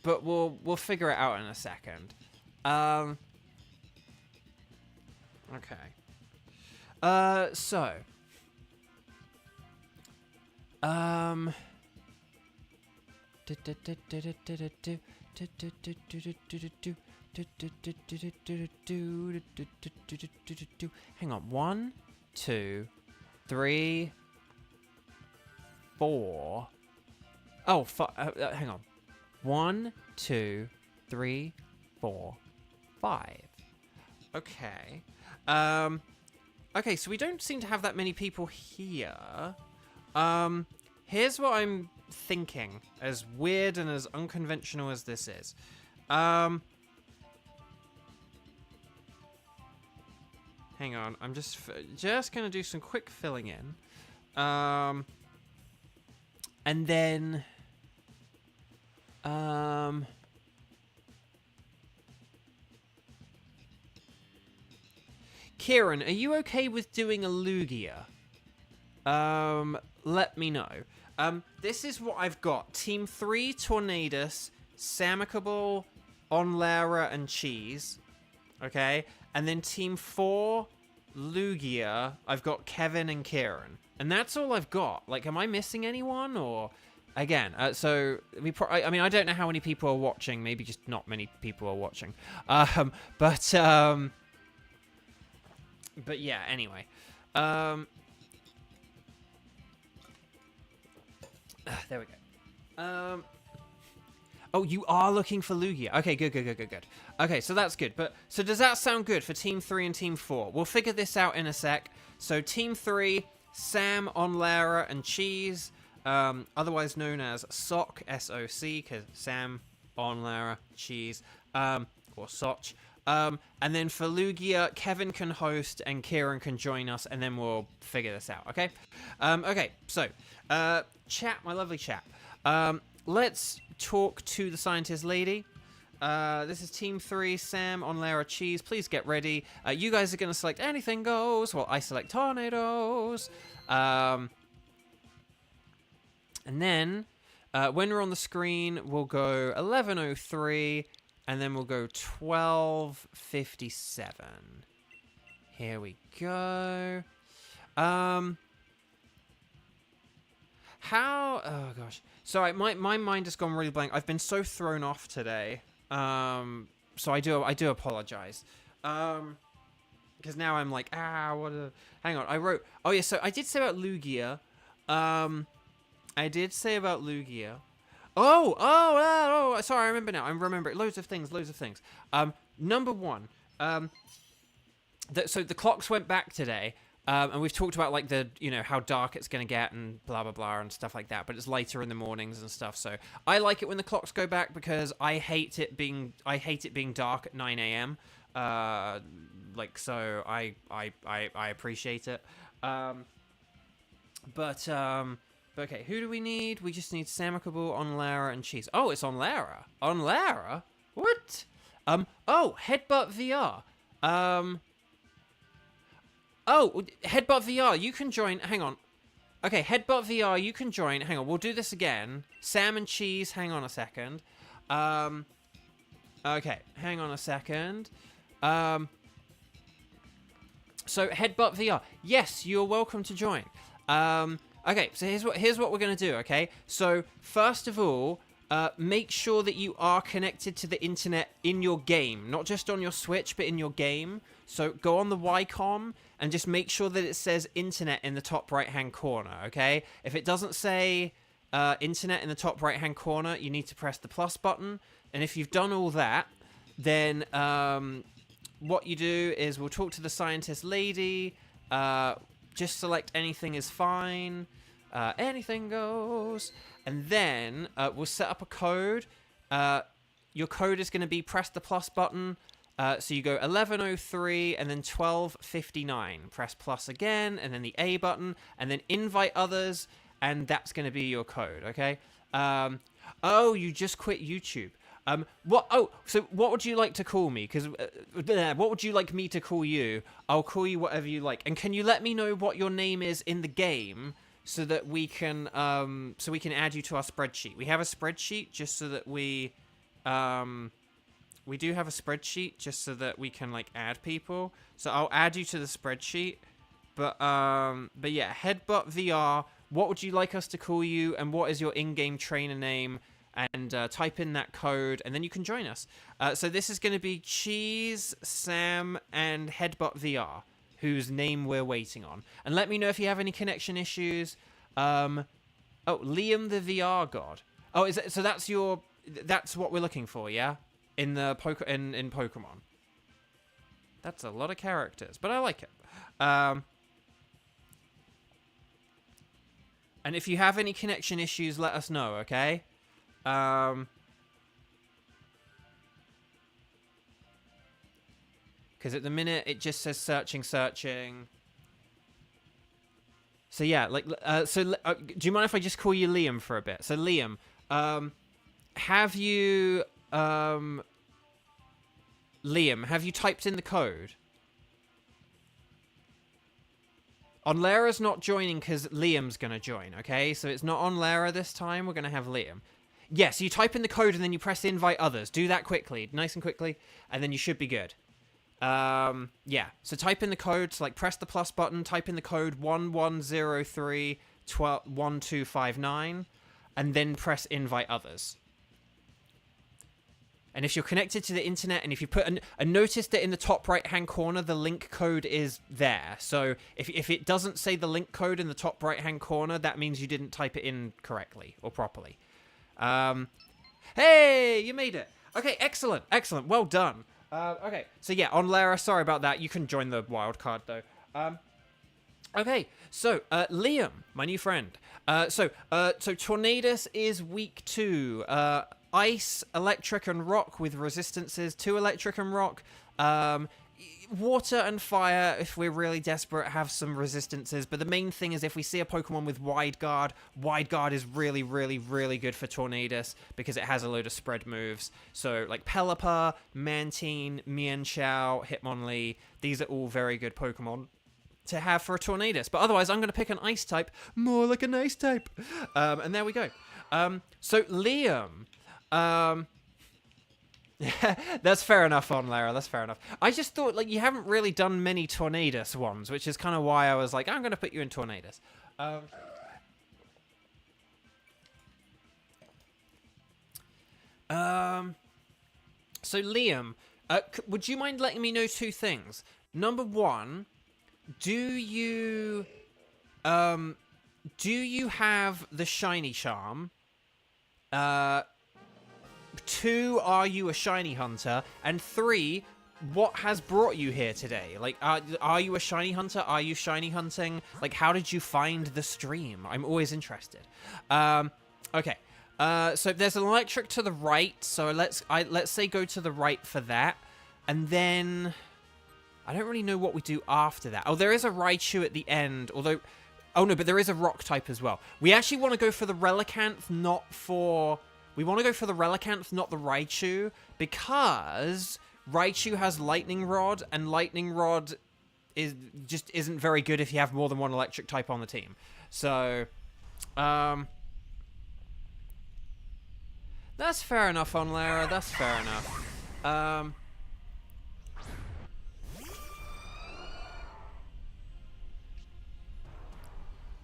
But we'll figure it out in a second. Okay. So. Hang on. 1, 2, 3, 4. Oh, hang on. 1, 2, 3, 4, 5. Okay. Okay, so we don't seem to have that many people here. Here's what I'm thinking, as weird and as unconventional as this is. Hang on, I'm just gonna do some quick filling in. And then... Kieran, are you okay with doing a Lugia? Let me know. This is what I've got. Team 3, Tornadus, Samicable, Onlara, and Cheese. Okay? And then Team 4, Lugia, I've got Kevin and Kieran. And that's all I've got. Like, am I missing anyone? Or... Again, so I mean, I don't know how many people are watching. Maybe just not many people are watching. But yeah. Anyway, There we go. Oh, you are looking for Lugia. Okay, good. Okay, so that's good. But so does that sound good for Team 3 and Team 4? We'll figure this out in a sec. So Team 3, Sam, Onlara, and Cheese, otherwise known as Sock, S-O-C, because Sam, Onlara, Cheese, or Soch. And then for Lugia, Kevin can host and Kieran can join us, and then we'll figure this out, okay? Okay, so, chat, my lovely chat. Let's talk to the scientist lady. This is Team 3, Sam, Onlara, Cheese. Please get ready. You guys are going to select anything goes, while I select tornadoes. And then, when we're on the screen, we'll go 11:03, and then we'll go 12:57. Here we go. Oh gosh. Sorry, my mind has gone really blank. I've been so thrown off today. So I do apologize. Because now I'm like, hang on, I wrote, oh yeah, so I did say about Lugia. Oh, sorry, I remember now. I remember loads of things. Number one, so the clocks went back today. And we've talked about like how dark it's going to get and blah, blah, blah and stuff like that. But it's later in the mornings and stuff. So I like it when the clocks go back because I hate it being dark at 9 a.m. So I appreciate it. But okay, who do we need? We just need Samicable, Onlara, and Cheese. Oh, it's Onlara. Onlara? What? Oh, Headbutt VR. Oh, Headbutt VR, you can join. Hang on. Okay, Headbutt VR, you can join. Hang on, we'll do this again. Sam and Cheese, hang on a second. Okay, hang on a second. So, Headbutt VR. Yes, you're welcome to join. Okay, so here's what we're going to do, okay? So, first of all, make sure that you are connected to the internet in your game. Not just on your Switch, but in your game. So go on the Ycom and just make sure that it says internet in the top right-hand corner, okay? If it doesn't say internet in the top right-hand corner, you need to press the plus button. And if you've done all that, then what you do is we'll talk to the scientist lady. Just select anything is fine. Anything goes. And then we'll set up a code. Your code is going to be press the plus button. So you go 11:03 and then 12:59. Press plus again, and then the A button, and then invite others, and that's going to be your code, okay? Oh, you just quit YouTube. What? Oh, so what would you like to call me? Because what would you like me to call you? I'll call you whatever you like. And can you let me know what your name is in the game so that we can add you to our spreadsheet? We have a spreadsheet just so that we do have a spreadsheet just so that we can like add people. So I'll add you to the spreadsheet. But yeah, Headbutt VR. What would you like us to call you? And what is your in-game trainer name? And type in that code, and then you can join us. So this is going to be Cheese, Sam, and Headbutt VR, whose name we're waiting on. And let me know if you have any connection issues. Oh, Liam the VR God. Oh, is it, so that's what we're looking for, yeah? In the in Pokemon. That's a lot of characters, but I like it. And if you have any connection issues, let us know, okay? Because at the minute it just says searching. So yeah, like do you mind if I just call you Liam for a bit? So Liam, have you typed in the code? Onlara's not joining because Liam's gonna join. Okay, so it's not Onlara this time. We're gonna have Liam. Yes, you type in the code and then you press invite others. Do that quickly, nice and quickly, and then you should be good. Yeah, so type in the code, so like press the plus button, type in the code 11031259, and then press invite others. And if you're connected to the internet, and if you put and notice that in the top right-hand corner, the link code is there. So if it doesn't say the link code in the top right-hand corner, that means you didn't type it in correctly or properly. Hey, you made it. Okay, excellent, excellent. Well done. Okay, so yeah, on Lara, sorry about that. You can join the wild card, though. Okay, so, Liam, my new friend. So Tornadus is week 2. Ice, electric, and rock with resistances to electric and rock. Water and fire, if we're really desperate, have some resistances. But the main thing is if we see a Pokemon with wide guard is really, really, really good for Tornadus because it has a load of spread moves. So, like Pelipper, Mantine, Mienshao, Hitmonlee, these are all very good Pokemon to have for a Tornadus. But otherwise, I'm going to pick an Ice type, more like an Ice type. And there we go. So, Liam... that's fair enough on Lara, that's fair enough. I just thought, like, you haven't really done many Tornadus ones, which is kind of why I was like, I'm going to put you in Tornadus. So Liam, would you mind letting me know 2 things? Number 1, do you have the shiny charm? 2, are you a shiny hunter? And 3, what has brought you here today? Like, are you a shiny hunter? Are you shiny hunting? Like, how did you find the stream? I'm always interested. Okay. So there's an electric to the right. So let's say go to the right for that. And then I don't really know what we do after that. Oh, there is a Raichu at the end. Although, oh no, but there is a rock type as well. We actually want to go for the Relicanth, not for... We want to go for the Relicanth, not the Raichu, because Raichu has Lightning Rod, and Lightning Rod isn't very good if you have more than one electric type on the team. So, that's fair enough on Lara, that's fair enough.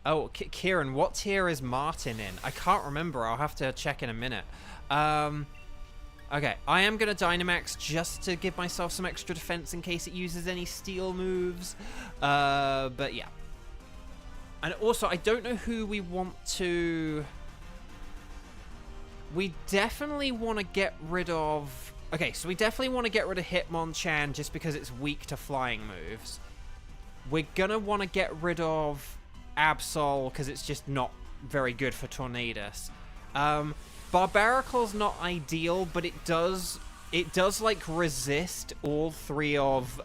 Oh, Kieran, what tier is Martin in? I can't remember. I'll have to check in a minute. Okay, I am going to Dynamax just to give myself some extra defense in case it uses any steel moves. But yeah. And also, I don't know who we want to... We definitely want to get rid of... Okay, so we definitely want to get rid of Hitmonchan just because it's weak to flying moves. We're going to want to get rid of Absol because it's just not very good for Tornadus. Barbaricle's not ideal, but it does like resist all 3 of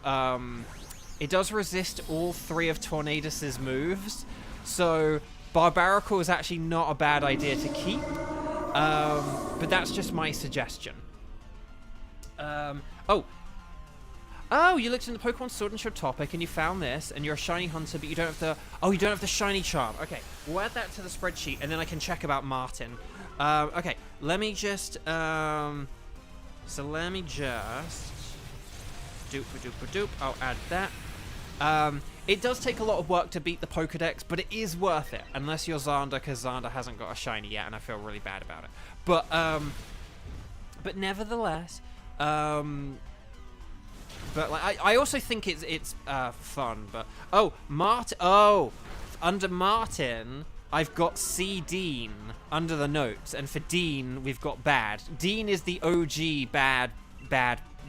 it does resist all 3 of Tornadus's moves. So Barbaricle is actually not a bad idea to keep. But that's just my suggestion. Oh, you looked in the Pokemon Sword and Shield topic and you found this, and you're a shiny hunter, but you don't have the... Oh, you don't have the shiny charm. Okay, we'll add that to the spreadsheet, and then I can check about Martin. Okay, let me just... So let me just... Doop-a-doop-a-doop. I'll add that. It does take a lot of work to beat the Pokedex, but it is worth it, unless you're Xander, because Xander hasn't got a shiny yet, and I feel really bad about it. But nevertheless... But like, I also think it's fun. But under Martin, I've got C Dean under the notes, and for Dean we've got bad. Dean is the OG bad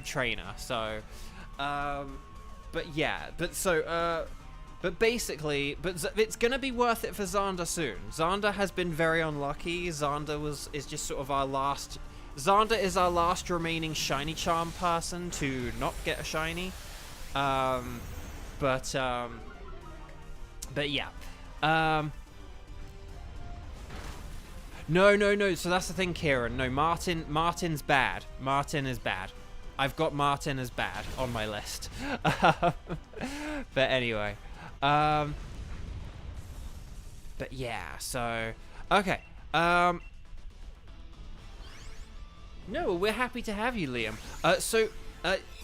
trainer. So, but yeah, but basically, it's gonna be worth it for Xander soon. Xander has been very unlucky. Xander is just sort of our last. Xander is our last remaining shiny charm person to not get a shiny. But yeah. No. So that's the thing, Kieran. No, Martin's bad. Martin is bad. I've got Martin as bad on my list. But anyway. But yeah, so... Okay. No, we're happy to have you, Liam.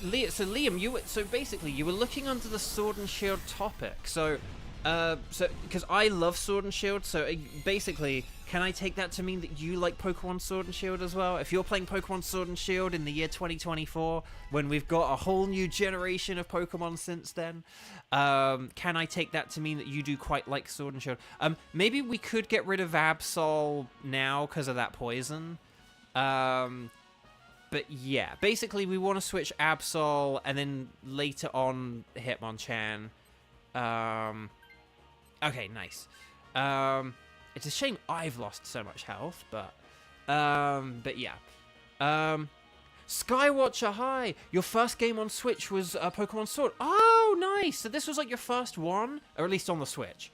Liam, basically, you were looking under the Sword and Shield topic. So, So, because I love Sword and Shield, so basically, can I take that to mean that you like Pokemon Sword and Shield as well? If you're playing Pokemon Sword and Shield in the year 2024, when we've got a whole new generation of Pokemon since then, can I take that to mean that you do quite like Sword and Shield? Maybe we could get rid of Absol now because of that poison. But yeah, basically we want to switch Absol and then later on Hitmonchan. Okay, nice. It's a shame I've lost so much health, but yeah. Skywatcher, hi! Your first game on Switch was Pokemon Sword. Oh, nice! So this was like your first one? Or at least on the Switch.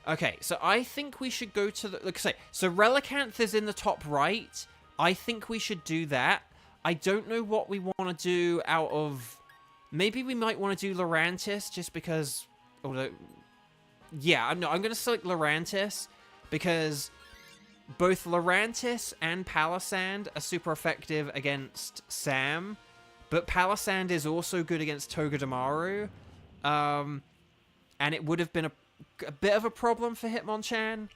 Okay, so I think we should go to the... Like I say, so Relicanth is in the top right. I think we should do that. I don't know what we want to do out of... Maybe we might want to do Lurantis, just because... Although... Yeah, no, I'm going to select Lurantis, because both Lurantis and Palisand are super effective against Sam, but Palisand is also good against Togedemaru, and it would have been a bit of a problem for Hitmonchan.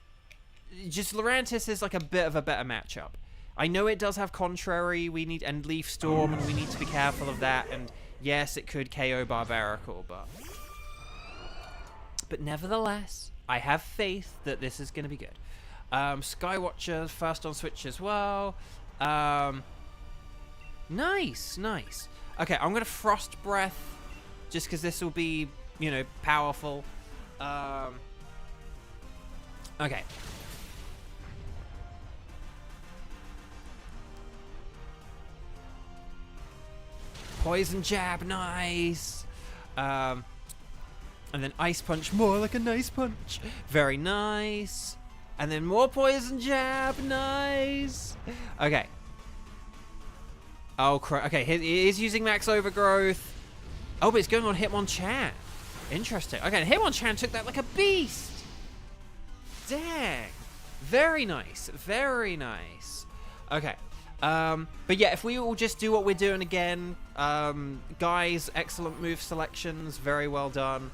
Just Lurantis is like a bit of a better matchup. I know it does have Contrary, and Leaf Storm, and we need to be careful of that, and yes, it could KO Barbaracle, but nevertheless, I have faith that this is going to be good. Skywatcher first on Switch as well. Nice. Okay, I'm going to Frost Breath, just because this will be, you know, powerful. Okay. Poison Jab, nice. And then Ice Punch, more like a nice punch. Very nice. And then more Poison Jab, nice. Okay. Oh, crap. Okay, he is using Max Overgrowth. Oh, but it's going on Hitmonchan. Interesting. Okay, Hitmonchan took that like a beast. Dang. Very nice. Very nice. Okay. But yeah, if we all just do what we're doing again, guys, excellent move selections, very well done.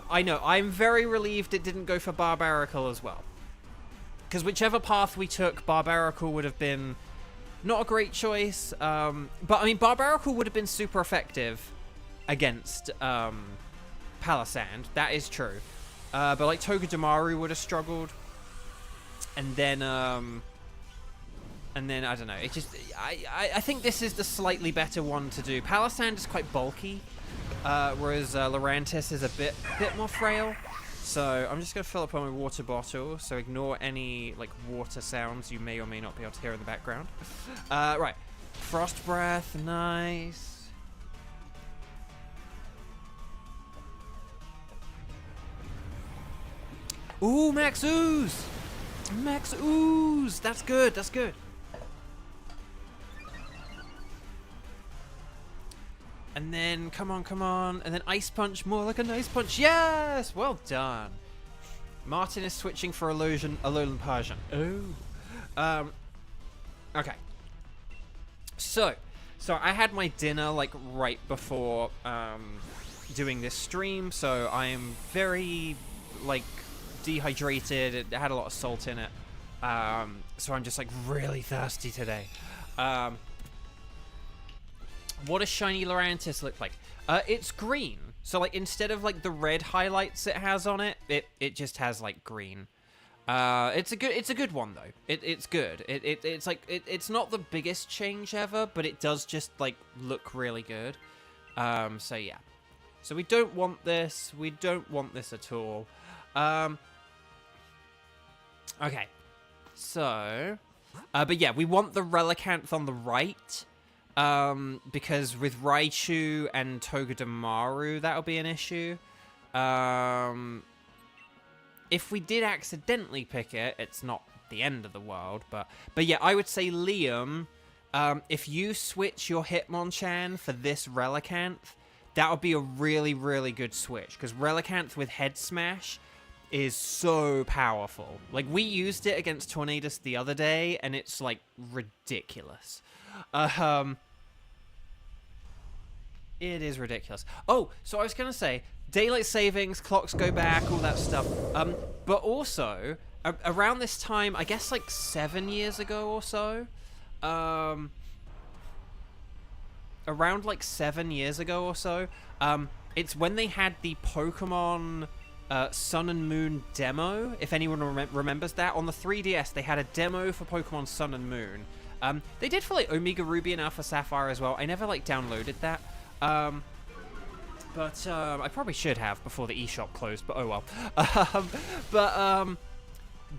I know, I'm very relieved it didn't go for Barbaracle as well. Because whichever path we took, Barbaracle would have been not a great choice. But I mean, Barbaracle would have been super effective against Palisand. That is true. But like Togedemaru would have struggled. And then I don't know. It just I think this is the slightly better one to do. Palisand is quite bulky, whereas Lurantis is a bit more frail. So I'm just gonna fill up on my water bottle. So ignore any like water sounds you may or may not be able to hear in the background. Right, Frost Breath, nice. Ooh, Max Ooze! Max Ooze! That's good, that's good. And then, come on. And then Ice Punch, more like a nice punch. Yes! Well done. Martin is switching for Alolan Persian. Oh. Okay. So I had my dinner, like, right before, doing this stream. So I am very, like, dehydrated. It had a lot of salt in it. So I'm just, like, really thirsty today. What does shiny Lurantis look like? It's green. So like instead of like the red highlights it has on it, it just has like green. It's a good one though. It's good. It's like it's not the biggest change ever, but it does just like look really good. So yeah. So we don't want this. We don't want this at all. Okay. So, but yeah, we want the Relicanth on the right. Because with Raichu and Togedemaru, that'll be an issue. If we did accidentally pick it, it's not the end of the world, but yeah, I would say Liam, if you switch your Hitmonchan for this Relicanth, that would be a really, really good switch, because Relicanth with Head Smash is so powerful. Like, we used it against Tornadus the other day, and it's, like, ridiculous. It is ridiculous. Oh, so I was going to say, daylight savings, clocks go back, all that stuff. But also, around this time, I guess like 7 years ago or so, around like 7 years ago or so, it's when they had the Pokemon Sun and Moon demo, if anyone remembers that. On the 3DS, they had a demo for Pokemon Sun and Moon. They did for like Omega Ruby and Alpha Sapphire as well. I never like downloaded that. But I probably should have before the eShop closed, but oh well.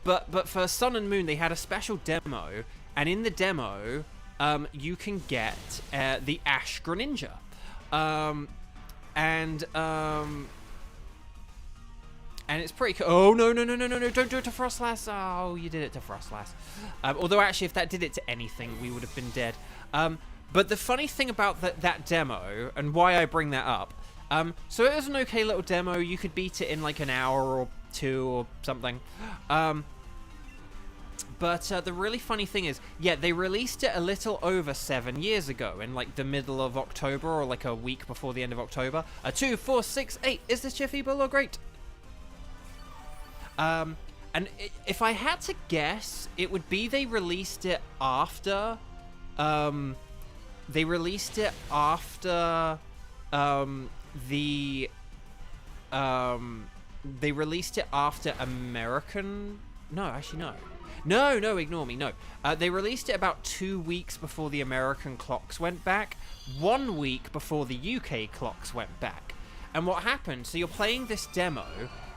But for Sun and Moon, they had a special demo, and in the demo, you can get the Ash Greninja. And it's pretty cool. Oh, no, don't do it to Frostlass. Oh, you did it to Frostlass. Although, actually, if that did it to anything, we would have been dead. But the funny thing about that demo, and why I bring that up, so it was an okay little demo. You could beat it in like an hour or two or something. But the really funny thing is, yeah, they released it a little over 7 years ago, in like the middle of October, or like a week before the end of October. 2, 4, 6, 8. Is this Chiffy-Bull or great? And if I had to guess, it would be they released it after. They released it after they released it after American. No, actually no. No, ignore me. No, they released it about 2 weeks before the American clocks went back. 1 week before the UK clocks went back. And what happened? So you're playing this demo.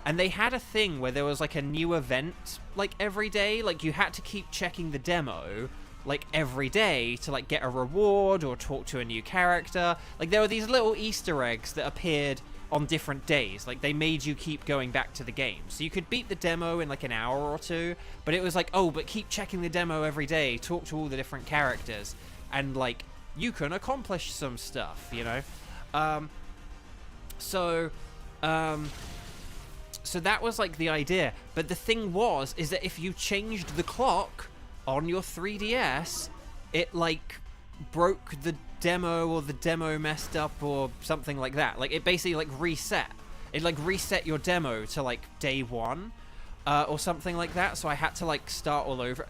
And they had a thing where there was like a new event like every day. Like you had to keep checking the demo like every day to like get a reward or talk to a new character. Like there were these little Easter eggs that appeared on different days. Like they made you keep going back to the game. So you could beat the demo in like an hour or two, but it was like, oh, but keep checking the demo every day, talk to all the different characters, and like you can accomplish some stuff, you know? So that was like the idea, but the thing is that if you changed the clock on your 3DS, it like broke the demo, or the demo messed up or something like that. Like it basically like reset. It like reset your demo to like day 1 or something like that. So I had to like start all over,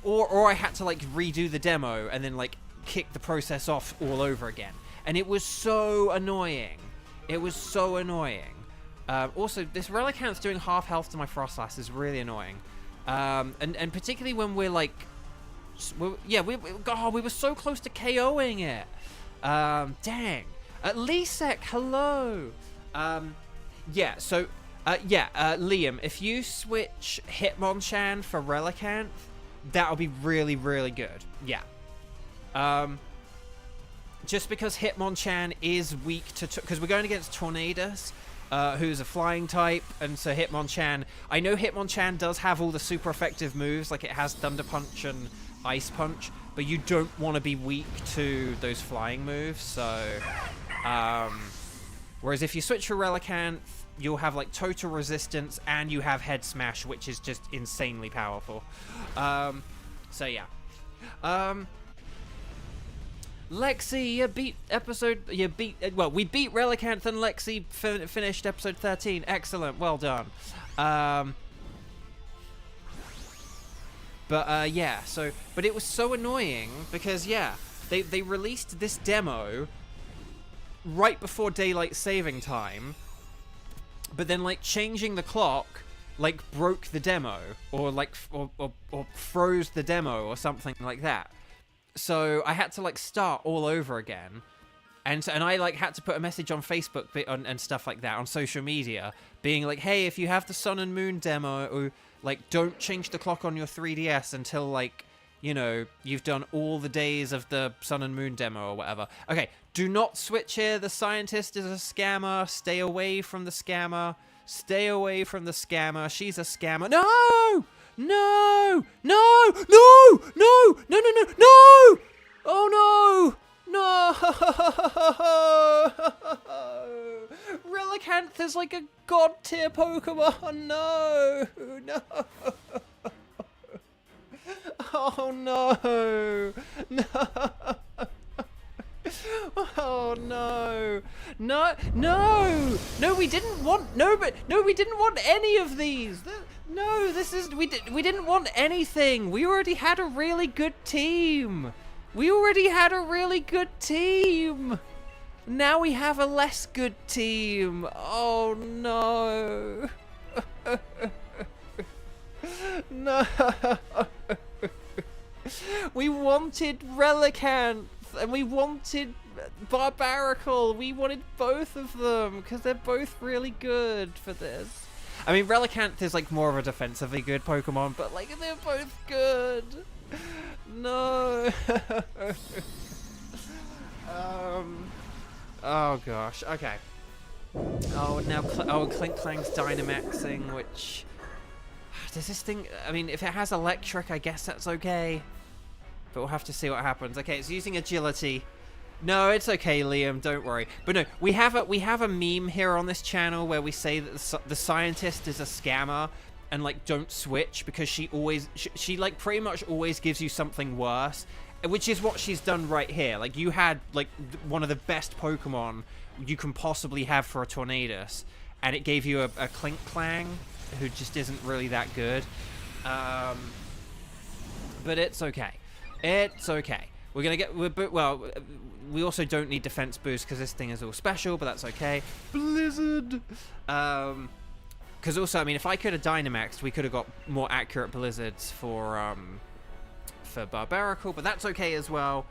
or I had to like redo the demo and then like kick the process off all over again. And it was so annoying. It was so annoying. Also, this Relicanth's doing half health to my Frostlass is really annoying. And particularly when we're like... we were so close to KOing it. Dang. Lisek, hello. Liam, if you switch Hitmonchan for Relicanth, that'll be really, really good. Yeah. Just because Hitmonchan is weak to... Because we're going against Tornadus, who's a flying type, and so Hitmonchan... I know Hitmonchan does have all the super effective moves, like it has Thunder Punch and Ice Punch, but you don't want to be weak to those flying moves, so... whereas if you switch for Relicanth, you'll have like total resistance, and you have Head Smash, which is just insanely powerful. So yeah. Lexi, we beat Relicanth, and Lexi finished episode 13. Excellent, well done. But it was so annoying because, yeah, they released this demo right before daylight saving time, but then, like, changing the clock, like, broke the demo, or, like, or froze the demo, or something like that. So I had to like start all over again, and I like had to put a message on Facebook and stuff like that on social media, being like, hey, if you have the Sun and Moon demo, or like don't change the clock on your 3DS until like, you know, you've done all the days of the Sun and Moon demo or whatever. Okay, do not switch here. The scientist is a scammer. Stay away from the scammer. Stay away from the scammer. She's a scammer. No! No! No! No! No! No! No! No! No! Oh no! No! Relicanth is like a god tier Pokemon. No! No! Oh no! No! Oh no. No, we didn't want we didn't want any of these. No, we didn't want anything. We already had a really good team. Now we have a less good team. Oh no. No. We wanted Relicanth and we wanted Barbaracle. We wanted both of them because they're both really good for this. I mean, Relicanth is like more of a defensively good Pokemon, but like they're both good. No. Oh gosh. Okay. Oh, now Clinklang's Dynamaxing, which does this thing? I mean, if it has Electric, I guess that's okay. But we'll have to see what happens. Okay, it's using Agility. No, it's okay, Liam. Don't worry. But no, we have a meme here on this channel where we say that the scientist is a scammer and like don't switch because she like pretty much always gives you something worse, which is what she's done right here. Like you had like one of the best Pokemon you can possibly have for a Tornadus, and it gave you a Klinklang who just isn't really that good. But it's okay. It's okay. We're gonna get well. We also don't need defense boost because this thing is all special, but that's okay. Blizzard. Because also, I mean, if I could have Dynamaxed, we could have got more accurate Blizzards for Barbaracle, but that's okay as well.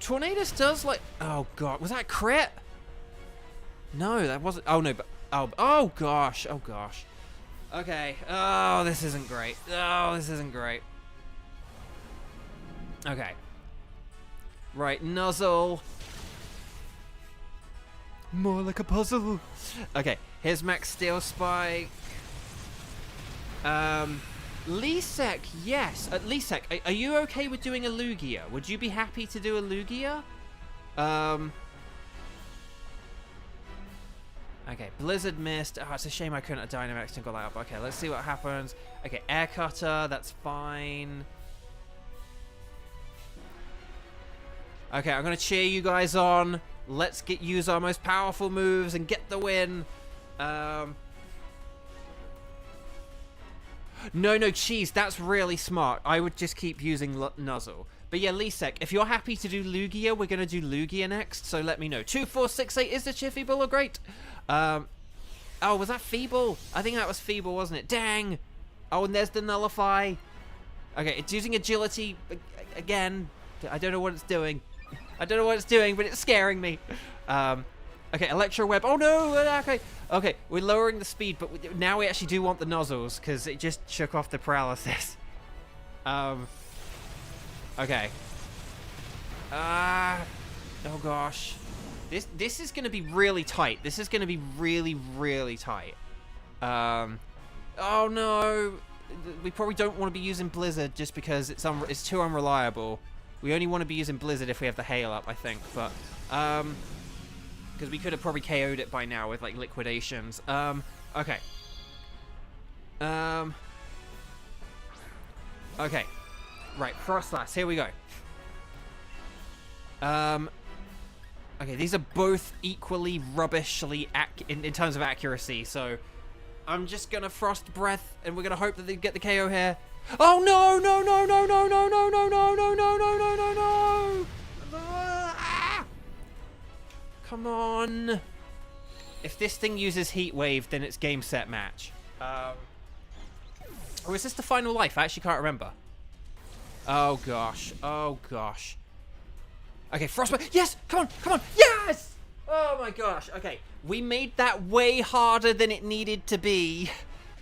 Tornadus does like. Oh god, was that a crit? No, that wasn't. Oh no, but oh gosh, oh gosh. Okay. Oh, this isn't great. Okay. Right, Nuzzle. More like a puzzle. Okay, here's Max Steel Spike. Lisek, yes. Lisek, are you okay with doing a Lugia? Would you be happy to do a Lugia? Okay, Blizzard missed. Oh, it's a shame I couldn't have Dynamaxed and got that up. Okay, let's see what happens. Okay, Air Cutter, that's fine. Okay, I'm gonna cheer you guys on. Let's use our most powerful moves and get the win. No, cheese. That's really smart. I would just keep using Nuzzle. But yeah, Lisek, if you're happy to do Lugia, we're gonna do Lugia next. So let me know. 2468 is the Chiffy Buller great. Oh, was that Feeble? I think that was Feeble, wasn't it? Dang. Oh, and there's the Nullify. Okay, it's using Agility again. I don't know what it's doing. But it's scaring me. Okay, Electro Web. Oh no! Okay, we're lowering the speed, but now we actually do want the nozzles because it just shook off the paralysis. Okay. Oh gosh. This is gonna be really tight. This is gonna be really tight. Oh no! We probably don't want to be using Blizzard just because it's too unreliable. We only want to be using Blizzard if we have the hail up, I think. But because we could have probably KO'd it by now with like liquidations. Okay. Okay. Right, Frostlass. Here we go. Okay, these are both equally rubbishly in terms of accuracy, so I'm just gonna Frost Breath, and we're gonna hope that they get the KO here. Oh no! Ah! Come on! If this thing uses Heat Wave, then it's game, set, match. Or is this the final life? I actually can't remember. Oh gosh. Okay, Frostbite. Yes! Come on! Yes! Oh my gosh. Okay, we made that way harder than it needed to be.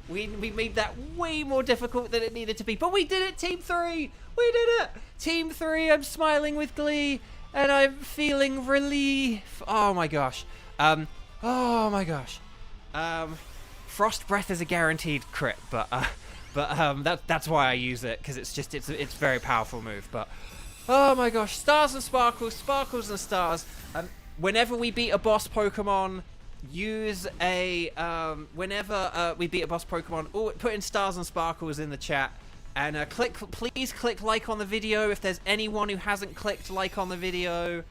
We made that way more difficult than it needed to be. But we did it, Team 3! We did it! Team 3, I'm smiling with glee. And I'm feeling relief. Oh my gosh. Frost Breath is a guaranteed crit, but that's why I use it, because it's a very powerful move. But oh my gosh, Stars and Sparkles, Sparkles and Stars. Whenever we beat a boss Pokemon, use a put in Stars and Sparkles in the chat, And please click like on the video if there's anyone who hasn't clicked like on the video.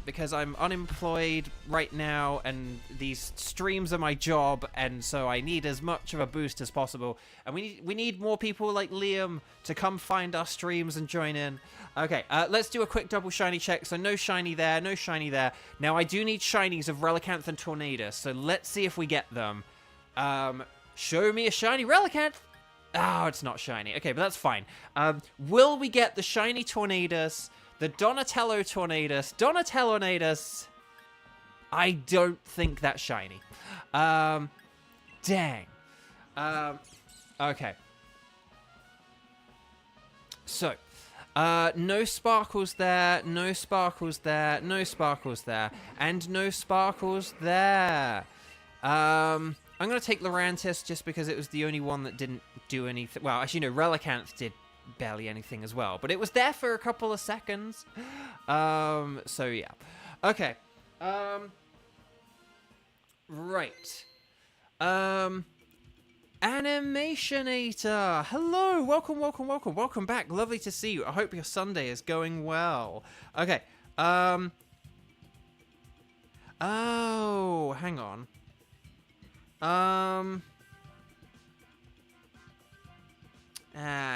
Because I'm unemployed right now, and these streams are my job, and so I need as much of a boost as possible. And we need more people like Liam to come find our streams and join in. Okay, let's do a quick double shiny check. So no shiny there, no shiny there. Now I do need shinies of Relicanth and Tornadus, so let's see if we get them. Show me a shiny Relicanth. Oh, it's not shiny. Okay, but that's fine. Will we get the shiny Tornadus? The Donatello Tornadus. Donatello-nadus. I don't think that's shiny. Dang. Okay. So, no sparkles there, no sparkles there, no sparkles there, and no sparkles there. I'm going to take Lurantis just because it was the only one that didn't do anything. Well, actually, no, Relicanth did barely anything as well, but it was there for a couple of seconds. So yeah. Okay. Right. Animationator. Hello. Welcome back. Lovely to see you. I hope your Sunday is going well. Okay. Oh, hang on.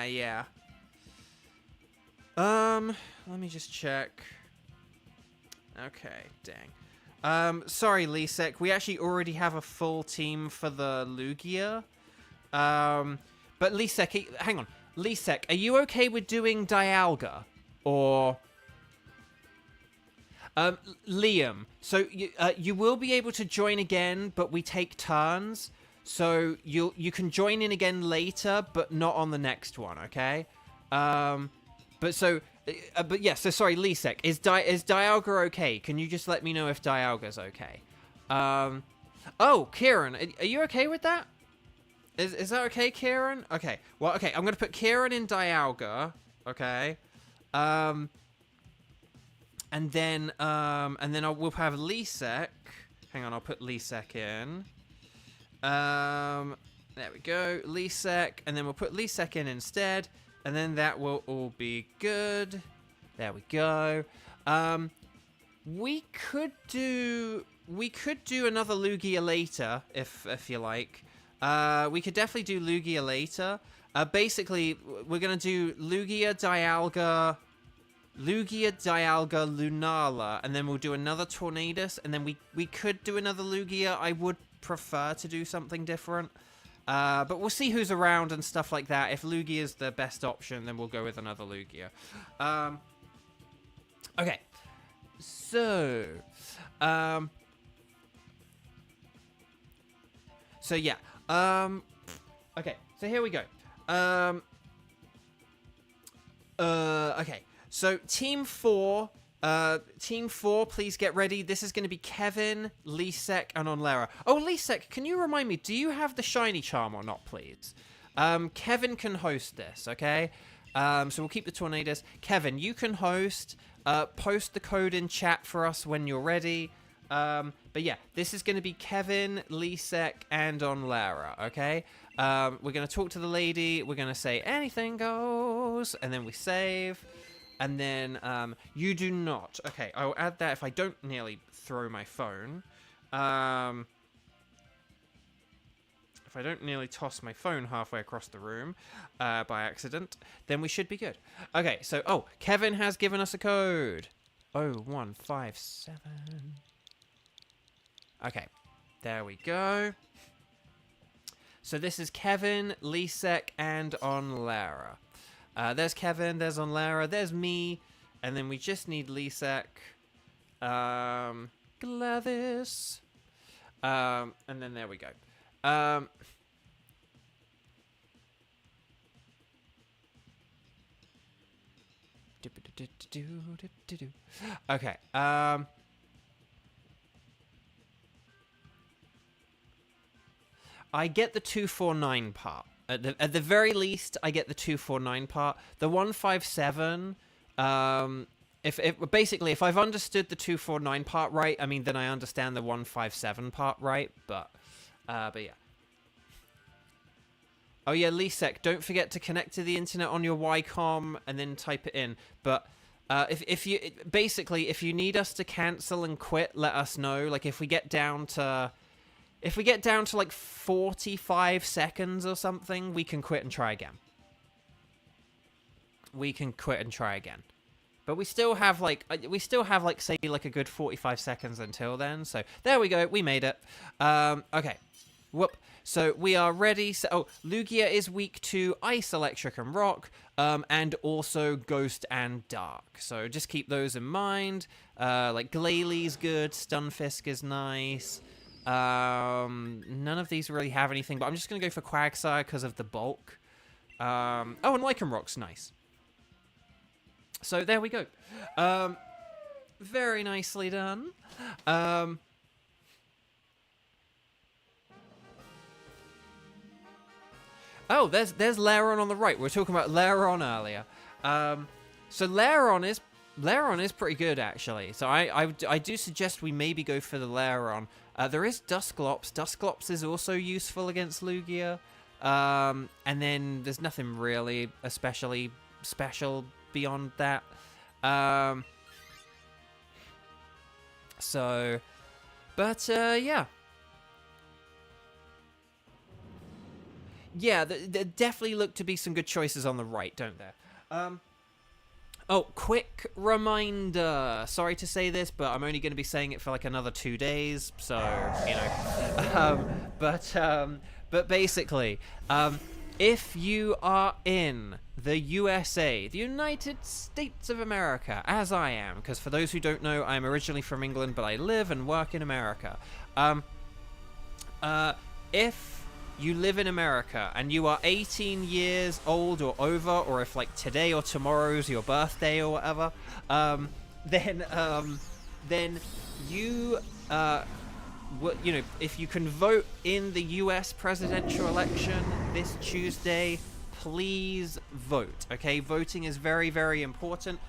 Yeah. Let me just check. Okay, dang. Sorry, Lisek. We actually already have a full team for the Lugia. But Lisek, hang on. Lisek, are you okay with doing Dialga? Or... Liam, so you will be able to join again, but we take turns. So you can join in again later, but not on the next one, okay? But yeah, so sorry, Lisek, is Dialga okay? Can you just let me know if Dialga's okay? Oh, Kieran, are you okay with that? Is that okay, Kieran? Okay, well, okay, I'm gonna put Kieran in Dialga, okay? And then we'll have Lisek. Hang on, I'll put Lisek in. There we go, Lisek, and then we'll put Lisek in instead, and then that will all be good. There we go. We could do another Lugia later, if you like. We could definitely do Lugia later. Basically, we're gonna do Lugia, Dialga, Lunala, and then we'll do another Tornadus, and then we could do another Lugia. I would prefer to do something different, but we'll see who's around and stuff like that. If Lugia is the best option, then we'll go with another Lugia. Okay, so yeah, okay, so here we go. Okay, so Team 4, please get ready. This is going to be Kevin, Lisek, and Onlera. Oh, Lisek, can you remind me, do you have the shiny charm or not, please? Kevin can host this, okay? So we'll keep the Tornadus. Kevin, you can host. Post the code in chat for us when you're ready. But yeah, this is going to be Kevin, Lisek, and Onlera, okay? We're going to talk to the lady. We're going to say, anything goes, and then we save. And then you do not. Okay, I'll add that if I don't nearly throw my phone. If I don't nearly toss my phone halfway across the room by accident, then we should be good. Okay, so, oh, Kevin has given us a code. 0157. Okay, there we go. So this is Kevin, Lisek, and Onlera. There's Kevin, there's Onlera, there's me, and then we just need Lisek, Gladys, and then there we go. Okay, I get the 249 part. At the very least, I get the 249 part. The 157, if I've understood the 249 part right, I mean, then I understand the 157 part right, but yeah. Oh yeah, Lisek, don't forget to connect to the internet on your Ycom and then type it in. But if you basically if you need us to cancel and quit, let us know. Like if we get down to like 45 seconds or something, we can quit and try again. We can quit and try again. But we still have like say like a good 45 seconds until then. So there we go, we made it. Okay. Whoop. So we are ready. So, Lugia is weak to Ice, Electric, and Rock, and also Ghost and Dark. So just keep those in mind. Like Glalie good, Stunfisk is nice. None of these really have anything, but I'm just going to go for Quagsire because of the bulk. Oh, and Lycanrock's nice. So there we go. Very nicely done. Oh, there's Lairon on the right. We were talking about Lairon earlier. So Lairon is pretty good, actually. So I do suggest we maybe go for the Lairon. There is Dusclops. Dusclops is also useful against Lugia. And then there's nothing really especially special beyond that. Yeah. Yeah, there definitely look to be some good choices on the right, don't there? Oh, quick reminder. Sorry to say this, but I'm only going to be saying it for like another 2 days, so, you know. But basically, if you are in the USA, the United States of America, as I am, because for those who don't know, I'm originally from England, but I live and work in America. If you live in America and you are 18 years old or over, or if like today or tomorrow's your birthday or whatever, then you you know, if you can vote in the US presidential election this Tuesday, please vote. Okay, voting is very, very important.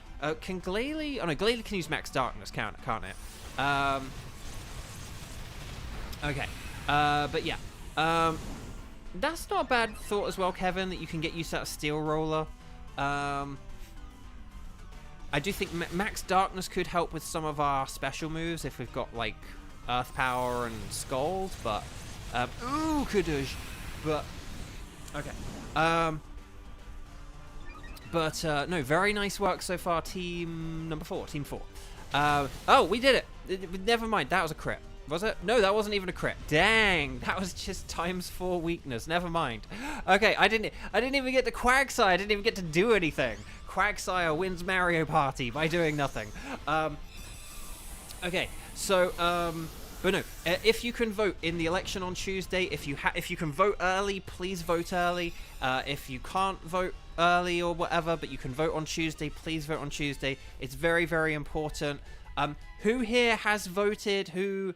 Can Glalie? Oh no, Glalie can use Max Darkness, can't it? Okay, but yeah. That's not a bad thought as well, Kevin, that you can get used to that Steel Roller. I do think Max Darkness could help with some of our special moves if we've got, like, Earth Power and Scald, but... ooh, Kudush! But... Okay. No, very nice work so far, team number 4, team 4. Oh, we did it! Never mind, that was a crit. Was it? No, that wasn't even a crit. Dang, that was just ×4 weakness. Never mind. Okay, I didn't even get the Quagsire. I didn't even get to do anything. Quagsire wins Mario Party by doing nothing. Okay, so but no, if you can vote in the election on Tuesday, if you can vote early, please vote early. If you can't vote early or whatever, but you can vote on Tuesday, please vote on Tuesday. It's very, very important. Who here has voted? Who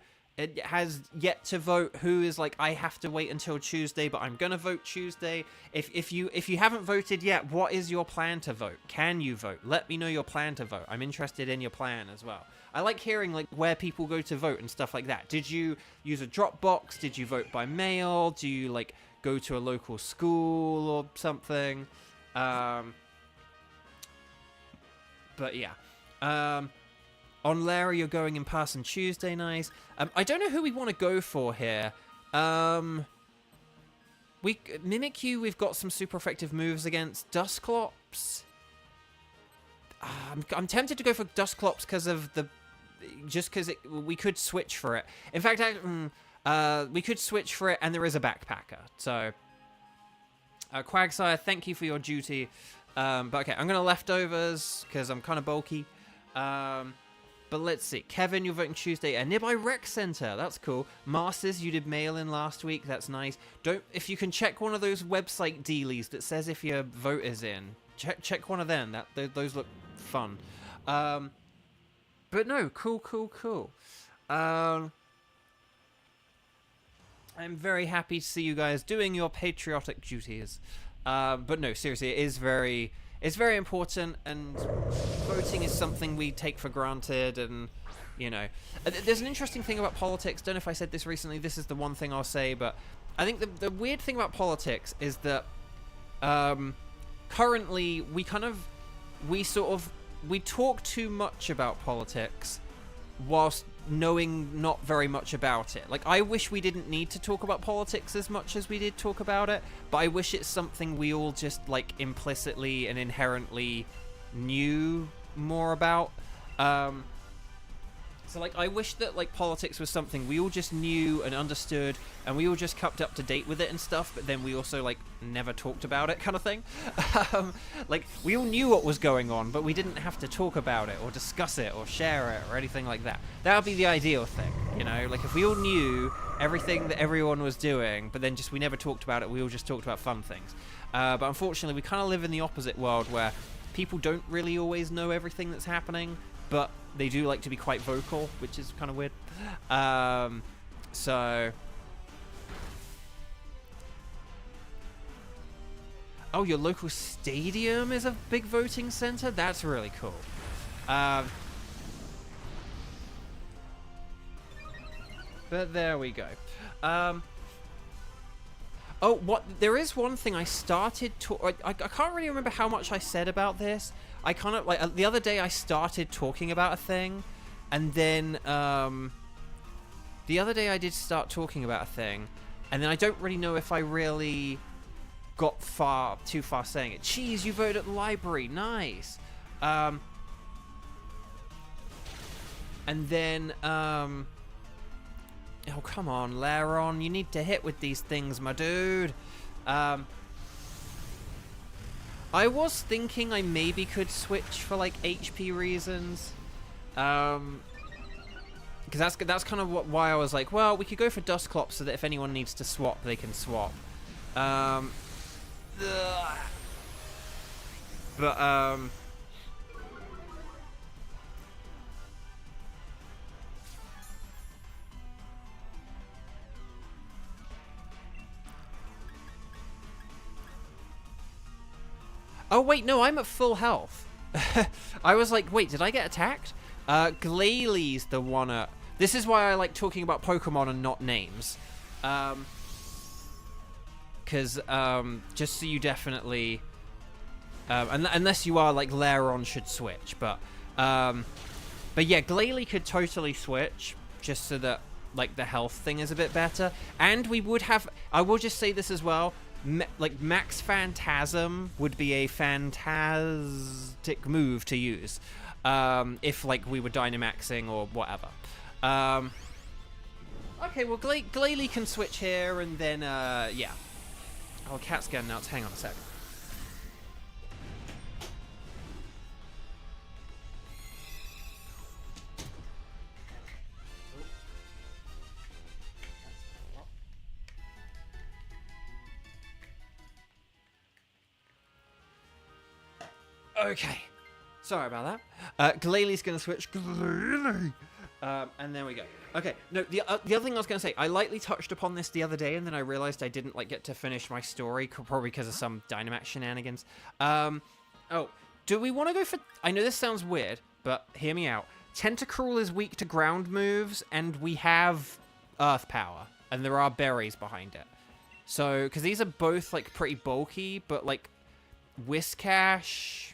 has yet to vote? Who is like, I have to wait until Tuesday, but I'm gonna vote Tuesday? If you haven't voted yet, what is your plan to vote? Can you vote? Let me know your plan to vote. I'm interested in your plan as well. I like hearing like where people go to vote and stuff like that. Did you use a drop box? Did you vote by mail? Do you like go to a local school or something? But yeah. On Larry, you're going in person Tuesday, nice. I don't know who we want to go for here. Mimikyu, we've got some super effective moves against. Dusclops. I'm tempted to go for Dusclops because of the... Just because we could switch for it. In fact, we could switch for it, and there is a backpacker. So, Quagsire, thank you for your duty. But okay, I'm going to leftovers because I'm kind of bulky. But let's see. Kevin, you're voting Tuesday. A nearby rec center. That's cool. Masters, you did mail-in last week. That's nice. If you can check one of those website dealies that says if your vote is in. Check one of them. Those look fun. But no, cool. I'm very happy to see you guys doing your patriotic duties. But no, seriously, it's very important, and voting is something we take for granted, and, you know. There's an interesting thing about politics. Don't know if I said this recently. This is the one thing I'll say, but I think the weird thing about politics is that currently we talk too much about politics whilst knowing not very much about it. Like, I wish we didn't need to talk about politics as much as we did talk about it, but I wish it's something we all just, like, implicitly and inherently knew more about. So, like, I wish that, like, politics was something we all just knew and understood, and we all just kept up to date with it and stuff, but then we also, like, never talked about it kind of thing. Like, we all knew what was going on, but we didn't have to talk about it or discuss it or share it or anything like that. That would be the ideal thing, you know? Like, if we all knew everything that everyone was doing, but then just we never talked about it, we all just talked about fun things. But unfortunately, we kind of live in the opposite world where people don't really always know everything that's happening, but they do like to be quite vocal, which is kind of weird. So... Oh, your local stadium is a big voting center? That's really cool. But there we go. Oh, what? There is one thing I started to... I can't really remember how much I said about this. I kind of... Like, the other day I started talking about a thing, and then... The other day I did start talking about a thing, and then I don't really know if I really got too far saying it. Jeez, you voted at the library. Nice. And then... Oh, come on, Laron. You need to hit with these things, my dude. I was thinking I maybe could switch for, like, HP reasons. Because that's kind of why I was like, well, we could go for Dustclops so that if anyone needs to swap, they can swap. Oh, wait, no, I'm at full health. I was like, wait, did I get attacked? Glalie the one at... This is why I like talking about Pokemon and not names. Because, just so you definitely... unless you are, like, Laron should switch, but yeah, Glalie could totally switch, just so that, like, the health thing is a bit better. And we would have... I will just say this as well. Like, Max Phantasm would be a fantastic move to use if, like, we were Dynamaxing or whatever. Okay, well, Glalie can switch here, and then, yeah. Oh, cat's getting nuts. Hang on a second. Okay, sorry about that. Glalie's gonna switch. Glalie! And there we go. Okay, no, the other thing I was gonna say, I lightly touched upon this the other day, and then I realized I didn't, like, get to finish my story, probably because of some Dynamax shenanigans. Oh, do we want to go for... I know this sounds weird, but hear me out. Tentacruel is weak to ground moves, and we have Earth Power, and there are berries behind it. So, because these are both, like, pretty bulky, but, like, Whiscash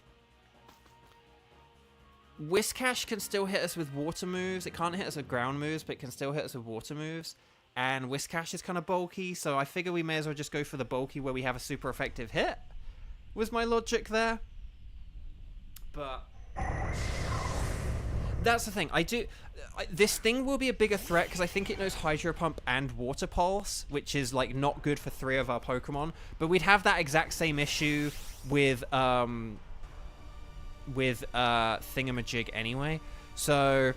can still hit us with water moves. It can't hit us with ground moves, but it can still hit us with water moves. And Whiscash is kind of bulky, so I figure we may as well just go for the bulky where we have a super effective hit. Was my logic there? But that's the thing. This thing will be a bigger threat because I think it knows Hydro Pump and Water Pulse, which is, like, not good for 3 of our Pokemon. But we'd have that exact same issue with Thingamajig anyway. So,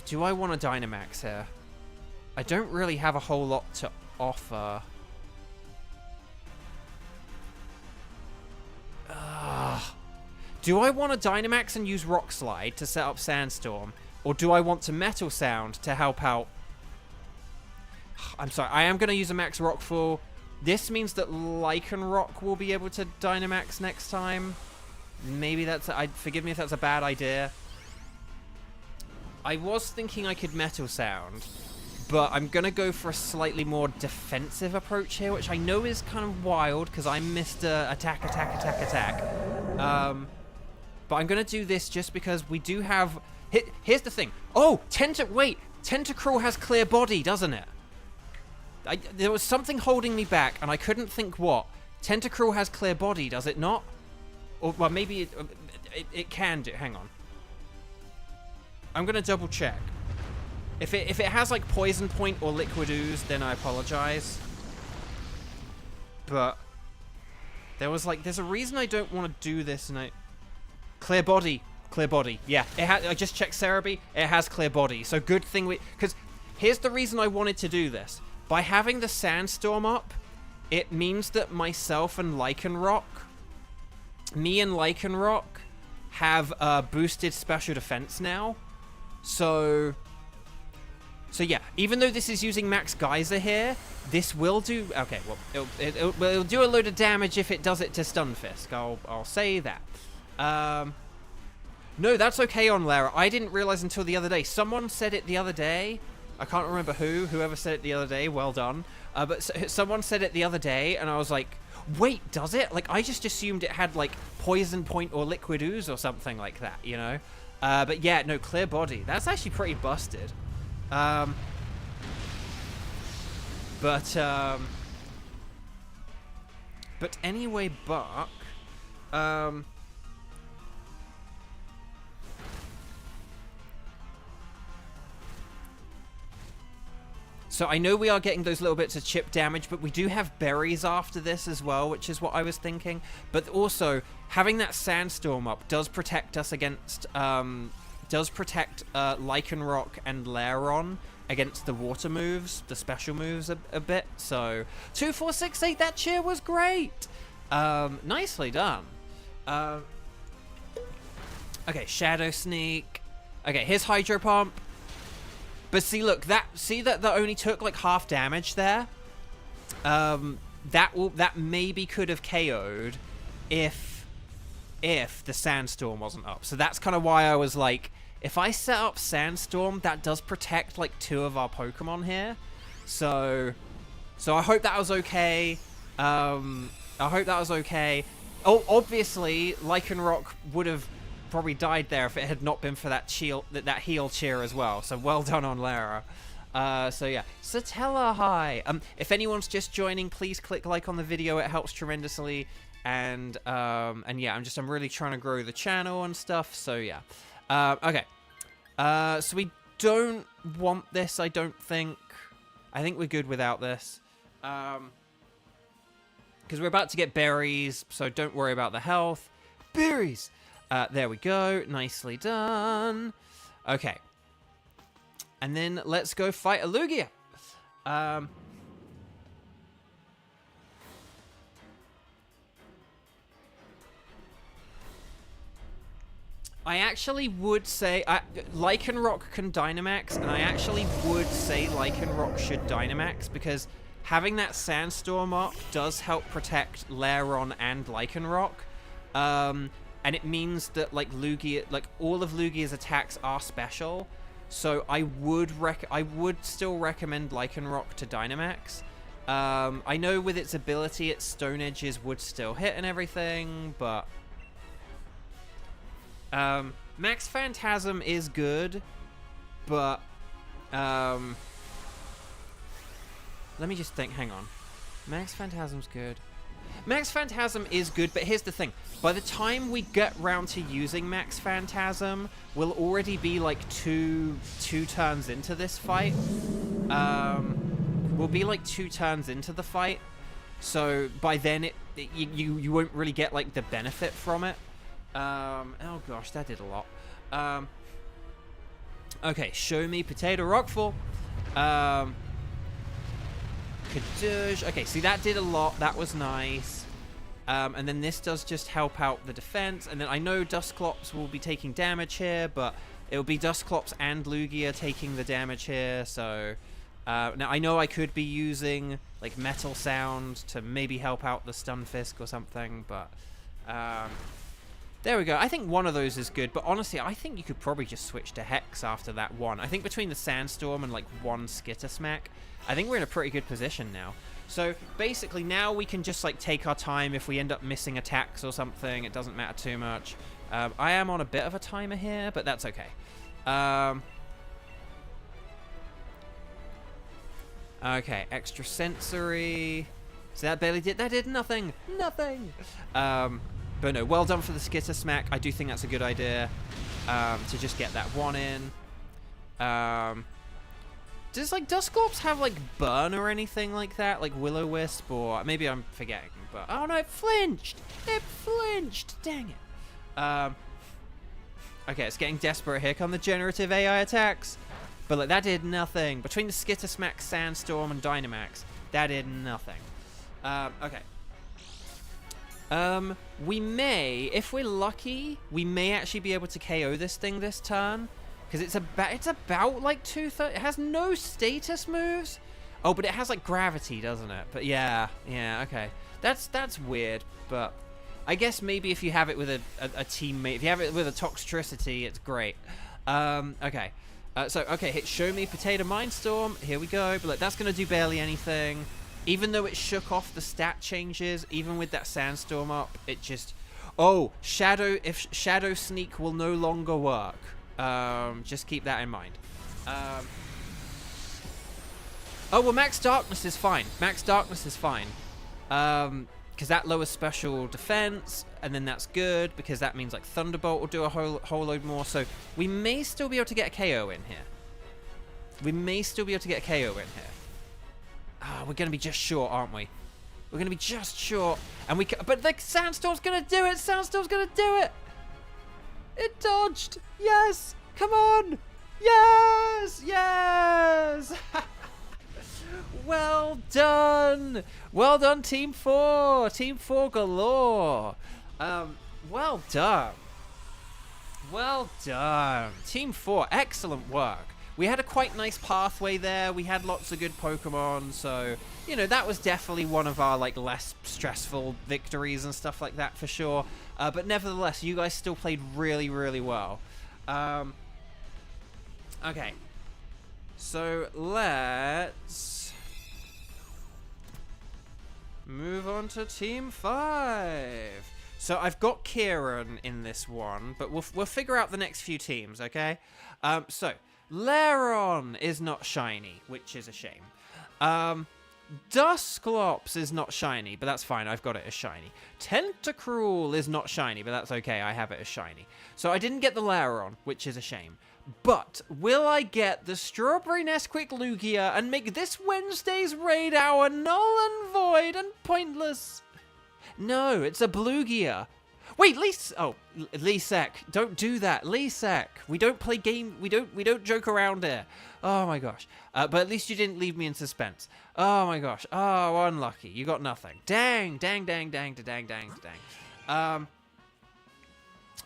do I want a Dynamax here? I don't really have a whole lot to offer. Do I want a Dynamax and use Rock Slide to set up Sandstorm? Or do I want to Metal Sound to help out? I'm sorry, I am going to use a Max Rockfall. This means that Lycanroc will be able to Dynamax next time. Maybe that's... forgive me if that's a bad idea. I was thinking I could Metal Sound, but I'm going to go for a slightly more defensive approach here, which I know is kind of wild because I'm Mr. Attack, attack, attack, attack. But I'm going to do this just because we do have... Here's the thing. Oh, wait, Tentacruel has clear body, doesn't it? There was something holding me back, and I couldn't think what. Tentacruel has clear body, does it not? Or, well, maybe it can do. Hang on. I'm going to double check. If it has, like, Poison Point or Liquid Ooze, then I apologize. But there's a reason I don't want to do this, and Clear body. Clear body. Yeah, I just checked Cerebi. It has clear body. So good thing because here's the reason I wanted to do this. By having the Sandstorm up, it means that myself and Lycanroc, have boosted special defense now. So yeah, even though this is using Max Geyser here, this will do... Okay, well, it'll do a load of damage if it does it to Stunfisk. I'll say that. No, that's okay on Lara. I didn't realize until the other day. Someone said it the other day. I can't remember whoever said it the other day. Well done. But someone said it the other day, and I was like, wait, does it? Like, I just assumed it had, like, Poison Point or Liquid Ooze or something like that, you know? But yeah, no, clear body. That's actually pretty busted. But anyway, Buck, so I know we are getting those little bits of chip damage, but we do have berries after this as well, which is what I was thinking. But also, having that Sandstorm up does protect us against, Lycanroc and Lairon against the water moves, the special moves a bit. So, 2, 4, 6, 8, that cheer was great! Nicely done. Okay, Shadow Sneak. Okay, here's Hydro Pump. But see, look, that only took like half damage there. That maybe could have KO'd if the Sandstorm wasn't up. So that's kind of why I was like, if I set up Sandstorm, that does protect like 2 of our Pokemon here. So I hope that was okay. I hope that was okay. Oh, obviously, Lycanroc would have probably died there if it had not been for that heal cheer as well. So well done on Lara. So yeah, Satella, hi. If anyone's just joining, please click like on the video. It helps tremendously. And yeah, I'm really trying to grow the channel and stuff. So yeah. Okay. So we don't want this, I don't think. I think we're good without this. Because we're about to get berries, so don't worry about the health. Berries! There we go. Nicely done. Okay. And then let's go fight a Lugia. I actually would say... Lycanroc can Dynamax, and I actually would say Lycanroc should Dynamax, because having that Sandstorm up does help protect Lairon and Lycanroc. And it means that, like, Lugia... Like, all of Lugia's attacks are special. So I would still recommend Lycanroc to Dynamax. I know with its ability, its Stone Edges would still hit and everything, but... Max Phantasm is good, but, let me just think, hang on. Max Phantasm's good. Max Phantasm is good, but here's the thing. By the time we get round to using Max Phantasm, we'll already be, like, two turns into this fight. We'll be, like, 2 turns into the fight. So, by then, you won't really get, like, the benefit from it. Oh gosh, that did a lot. Okay, show me Potato Rockfall. Kadoosh. Okay, see, that did a lot. That was nice. And then this does just help out the defense. And then I know Dusclops will be taking damage here, but it'll be Dusclops and Lugia taking the damage here. So, now I know I could be using, like, Metal Sound to maybe help out the Stunfisk or something, but, There we go. I think one of those is good, but honestly, I think you could probably just switch to Hex after that one. I think between the Sandstorm and like one Skitter Smack, I think we're in a pretty good position now. So basically now we can just like take our time. If we end up missing attacks or something, it doesn't matter too much. I am on a bit of a timer here, but that's okay. Okay, extra sensory. So that barely did. That did nothing. Nothing. But no, well done for the Skitter Smack. I do think that's a good idea to just get that one in. Does like Dusclops have like burn or anything like that, like Will-O-Wisp, or maybe I'm forgetting? But oh no, it flinched. It flinched. Dang it. Okay, it's getting desperate. Here come the generative AI attacks. But like that did nothing. Between the Skitter Smack, Sandstorm, and Dynamax, that did nothing. Okay. We may, if we're lucky, we may actually be able to KO this thing this turn. Because it's about like 2/3. It has no status moves. Oh, but it has like gravity, doesn't it? But yeah, okay. That's weird, but I guess maybe if you have it with a teammate, if you have it with a Toxtricity, it's great. Okay. Okay, show me Potato Mindstorm. Here we go. But like, that's going to do barely anything. Even though it shook off the stat changes, even with that Sandstorm up, it just... Oh, Shadow Sneak will no longer work. Just keep that in mind. Oh, well, Max Darkness is fine. Max Darkness is fine. Because that lowers special defense, and then that's good, because that means, like, Thunderbolt will do a whole load more, so we may still be able to get a KO in here. We may still be able to get a KO in here. Ah, we're going to be just short, aren't we? We're going to be just short. And but the Sandstorm's going to do it! Sandstorm's going to do it! It dodged! Yes! Come on! Yes! Yes! Well done! Well done, Team 4! Team 4 galore! Well done. Well done. Team 4, excellent work. We had a quite nice pathway there. We had lots of good Pokemon, so, you know, that was definitely one of our, like, less stressful victories and stuff like that for sure. But nevertheless, you guys still played really, really well. Okay. So, let's move on to Team 5. So, I've got Kieran in this one, but we'll figure out the next few teams, okay? So, Lairon is not shiny, which is a shame. Dusclops is not shiny, but that's fine. I've got it as shiny. Tentacruel is not shiny, but that's okay. I have it as shiny. So I didn't get the Lairon, which is a shame. But will I get the Strawberry Nesquik Lugia and make this Wednesday's raid hour null and void and pointless? No, it's a Bluegia. Wait, Lisek, don't do that. Lisek, we don't play game, we don't joke around here. Oh my gosh. But at least you didn't leave me in suspense. Oh my gosh. Oh, unlucky. You got nothing. Dang.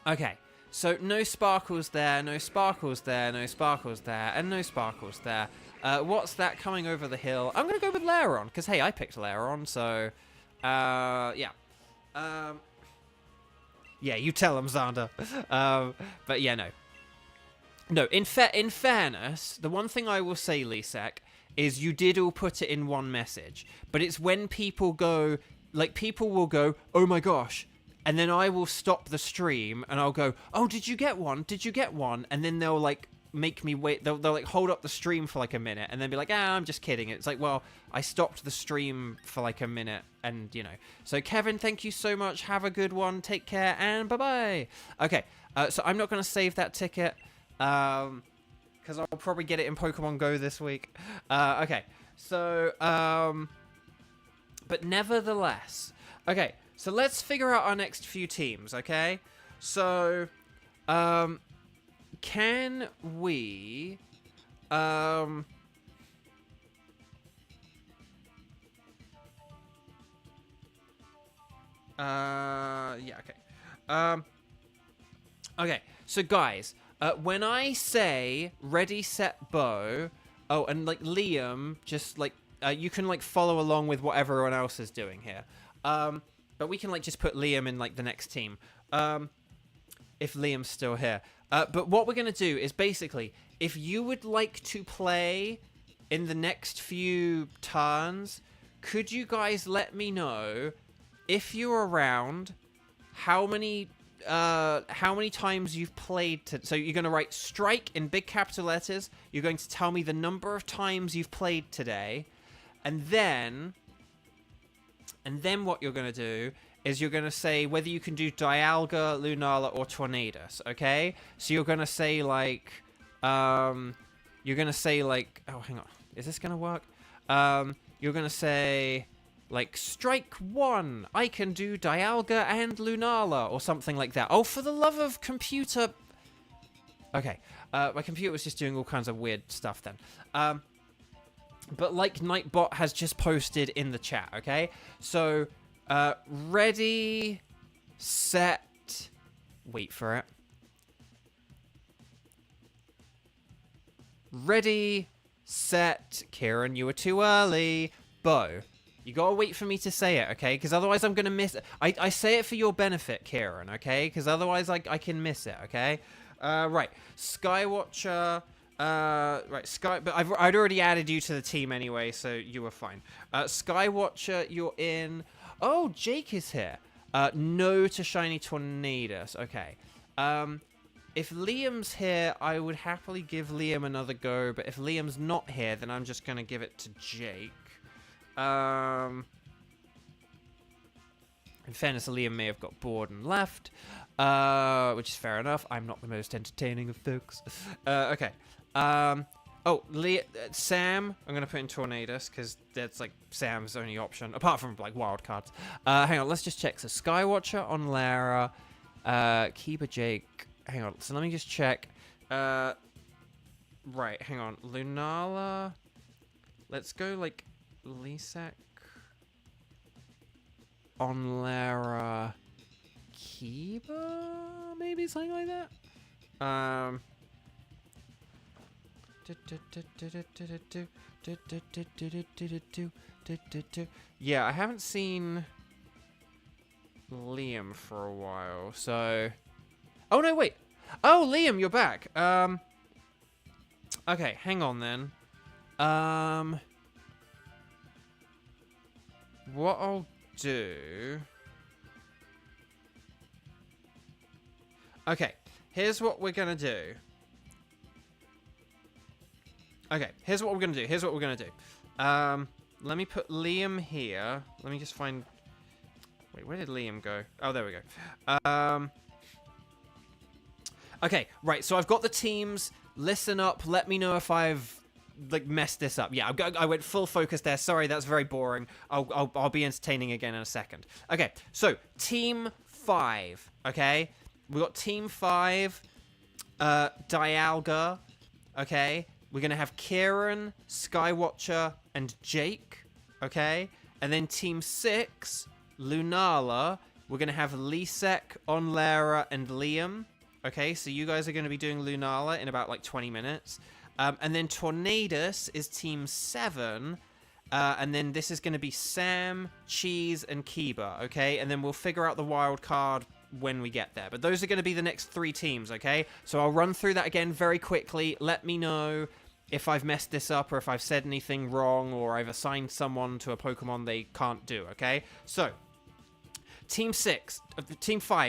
Okay. So no sparkles there, no sparkles there, no sparkles there, and no sparkles there. What's that coming over the hill? I'm gonna go with Lairon, because hey, I picked Lairon, so yeah. Yeah, you tell him, Xander. But yeah, no. No, in fairness, the one thing I will say, Lisek, is you did all put it in one message. But it's when people go, like, people will go, oh my gosh. And then I will stop the stream and I'll go, oh, did you get one? Did you get one? And then they'll, like, make me wait. They'll like, hold up the stream for, like, a minute and then be like, I'm just kidding. It's like, well, I stopped the stream for, like, a minute and, you know. So, Kevin, thank you so much. Have a good one. Take care and bye-bye. Okay, so I'm not going to save that ticket. Because I'll probably get it in Pokemon Go this week. Okay, so, but nevertheless. Okay, so let's figure out our next few teams, okay? So, can we, yeah, okay. Okay, so guys, when I say ready, set, bow, oh, and like Liam, just like, you can like follow along with what everyone else is doing here. But we can like just put Liam in like the next team. if Liam's still here. But what we're going to do is basically, if you would like to play in the next few turns, could you guys let me know, if you're around, how many times you've played so you're going to write strike in big capital letters. You're going to tell me the number of times you've played today. And then what you're going to do is you're going to say whether you can do Dialga, Lunala, or Tornadus, okay? So you're going to say, like, oh, hang on. Is this going to work? You're going to say, like, strike 1, I can do Dialga and Lunala, or something like that. Oh, for the love of computer. Okay, my computer was just doing all kinds of weird stuff then. But like Nightbot has just posted in the chat, okay? So, ready, set, wait for it. Ready, set, Kieran, you were too early. Bo, you gotta wait for me to say it, okay? Because otherwise I'm gonna miss it. I say it for your benefit, Kieran, okay? Because otherwise I can miss it, okay? Right, Skywatcher... right, but I'd already added you to the team anyway, so you were fine. Skywatcher, you're in. Oh, Jake is here. No to Shiny Tornadus. Okay. If Liam's here, I would happily give Liam another go, but if Liam's not here, then I'm just gonna give it to Jake. In fairness, Liam may have got bored and left, which is fair enough. I'm not the most entertaining of folks. Okay. Sam, I'm going to put in Tornadus, because that's, like, Sam's only option, apart from, like, wild cards. Hang on, let's just check. So, Skywatcher on Lara, Keeper Jake. Hang on, so let me just check. Right, hang on. Lunala. Let's go, like, Lisek on Lara. Kiba? Maybe something like that? Yeah, I haven't seen Liam for a while, so... Oh, no, wait! Oh, Liam, you're back! Okay, hang on then. What I'll do... Okay, here's what we're gonna do. Okay, here's what we're gonna do. Let me put Liam here. Let me just find... Wait, where did Liam go? Oh, there we go. Okay, right, so I've got the teams. Listen up. Let me know if I've, like, messed this up. Yeah, I went full focus there. Sorry, that's very boring. I'll be entertaining again in a second. Okay, so, Team 5, okay? We got Team 5, Dialga, okay? We're going to have Kieran, Skywatcher, and Jake, okay? And then Team 6, Lunala, we're going to have Lisek, Onlara, and Liam, okay? So you guys are going to be doing Lunala in about, like, 20 minutes. And then Tornadus is Team 7, and then this is going to be Sam, Cheese, and Kiba, okay? And then we'll figure out the wild card when we get there. But those are going to be the next 3 teams, okay? So I'll run through that again very quickly. Let me know if I've messed this up or if I've said anything wrong or I've assigned someone to a Pokemon they can't do, okay? So, Team 5,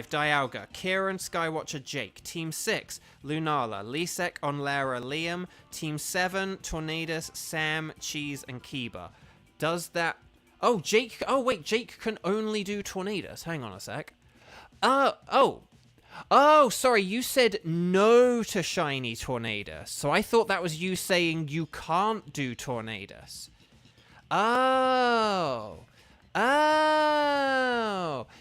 Dialga, Kieran, Skywatcher, Jake. Team 6, Lunala, Lisek, Onlara, Liam. Team 7, Tornadus, Sam, Cheese, and Kiba. Does that... Oh, Jake... Oh, wait, Jake can only do Tornadus. Hang on a sec. Oh, sorry, you said no to Shiny Tornadus. So I thought that was you saying you can't do Tornadus. Oh.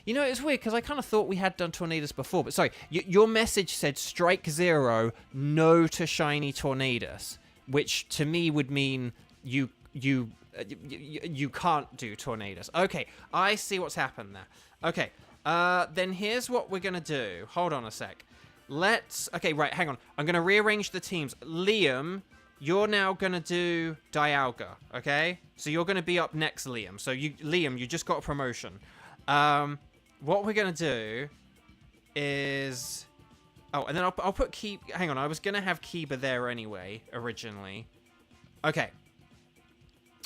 You know, it's weird, because I kind of thought we had done Tornadus before. But sorry, your message said strike 0, no to Shiny Tornadus. Which, to me, would mean you can't do Tornadus. Okay, I see what's happened there. Okay. Then here's what we're gonna do. Hold on a sec. Okay, right, hang on. I'm gonna rearrange the teams. Liam, you're now gonna do Dialga, okay? So you're gonna be up next, Liam. So Liam, you just got a promotion. What we're gonna do is... Oh, and then I'll put Kiba... Hang on, I was going to have Kiba there anyway, originally. Okay.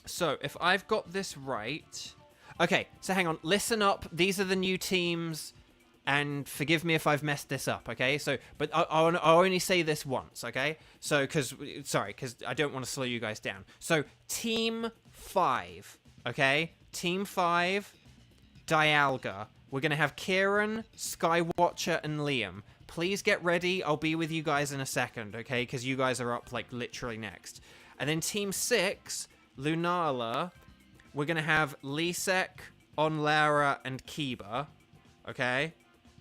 So, if I've got this right... Okay, so hang on. Listen up. These are the new teams, and forgive me if I've messed this up, okay? So, but I'll only say this once, okay? So, because I don't want to slow you guys down. So, Team 5, okay? Team 5, Dialga. We're going to have Kieran, Skywatcher, and Liam. Please get ready. I'll be with you guys in a second, okay? Because you guys are up, like, literally next. And then Team 6, Lunala. We're going to have Lisek, Onlara, and Kiba, okay?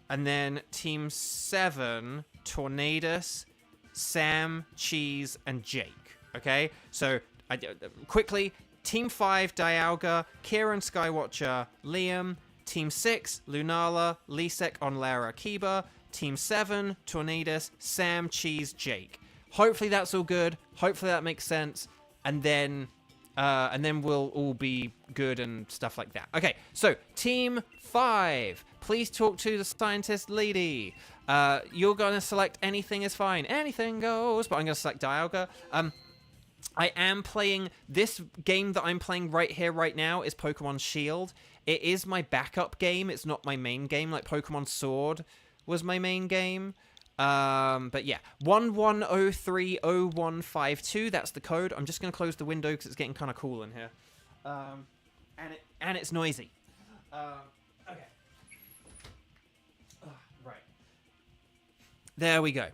And then Team 7, Tornadus, Sam, Cheese, and Jake, okay? So, quickly, Team 5, Dialga, Kieran, Skywatcher, Liam. Team 6, Lunala, Lisek, Onlara, Kiba. Team 7, Tornadus, Sam, Cheese, Jake. Hopefully that's all good. Hopefully that makes sense. And then we'll all be good and stuff like that. Okay, so Team 5, please talk to the scientist lady. You're gonna select anything is fine. Anything goes, but I'm gonna select Dialga. I am playing this game that I'm playing right here, right now is Pokémon Shield. It is my backup game. It's not my main game. Like Pokémon Sword was my main game. But yeah, 11030152. That's the code. I'm just gonna close the window because it's getting kind of cool in here. And it's noisy. Okay. Right. There we go.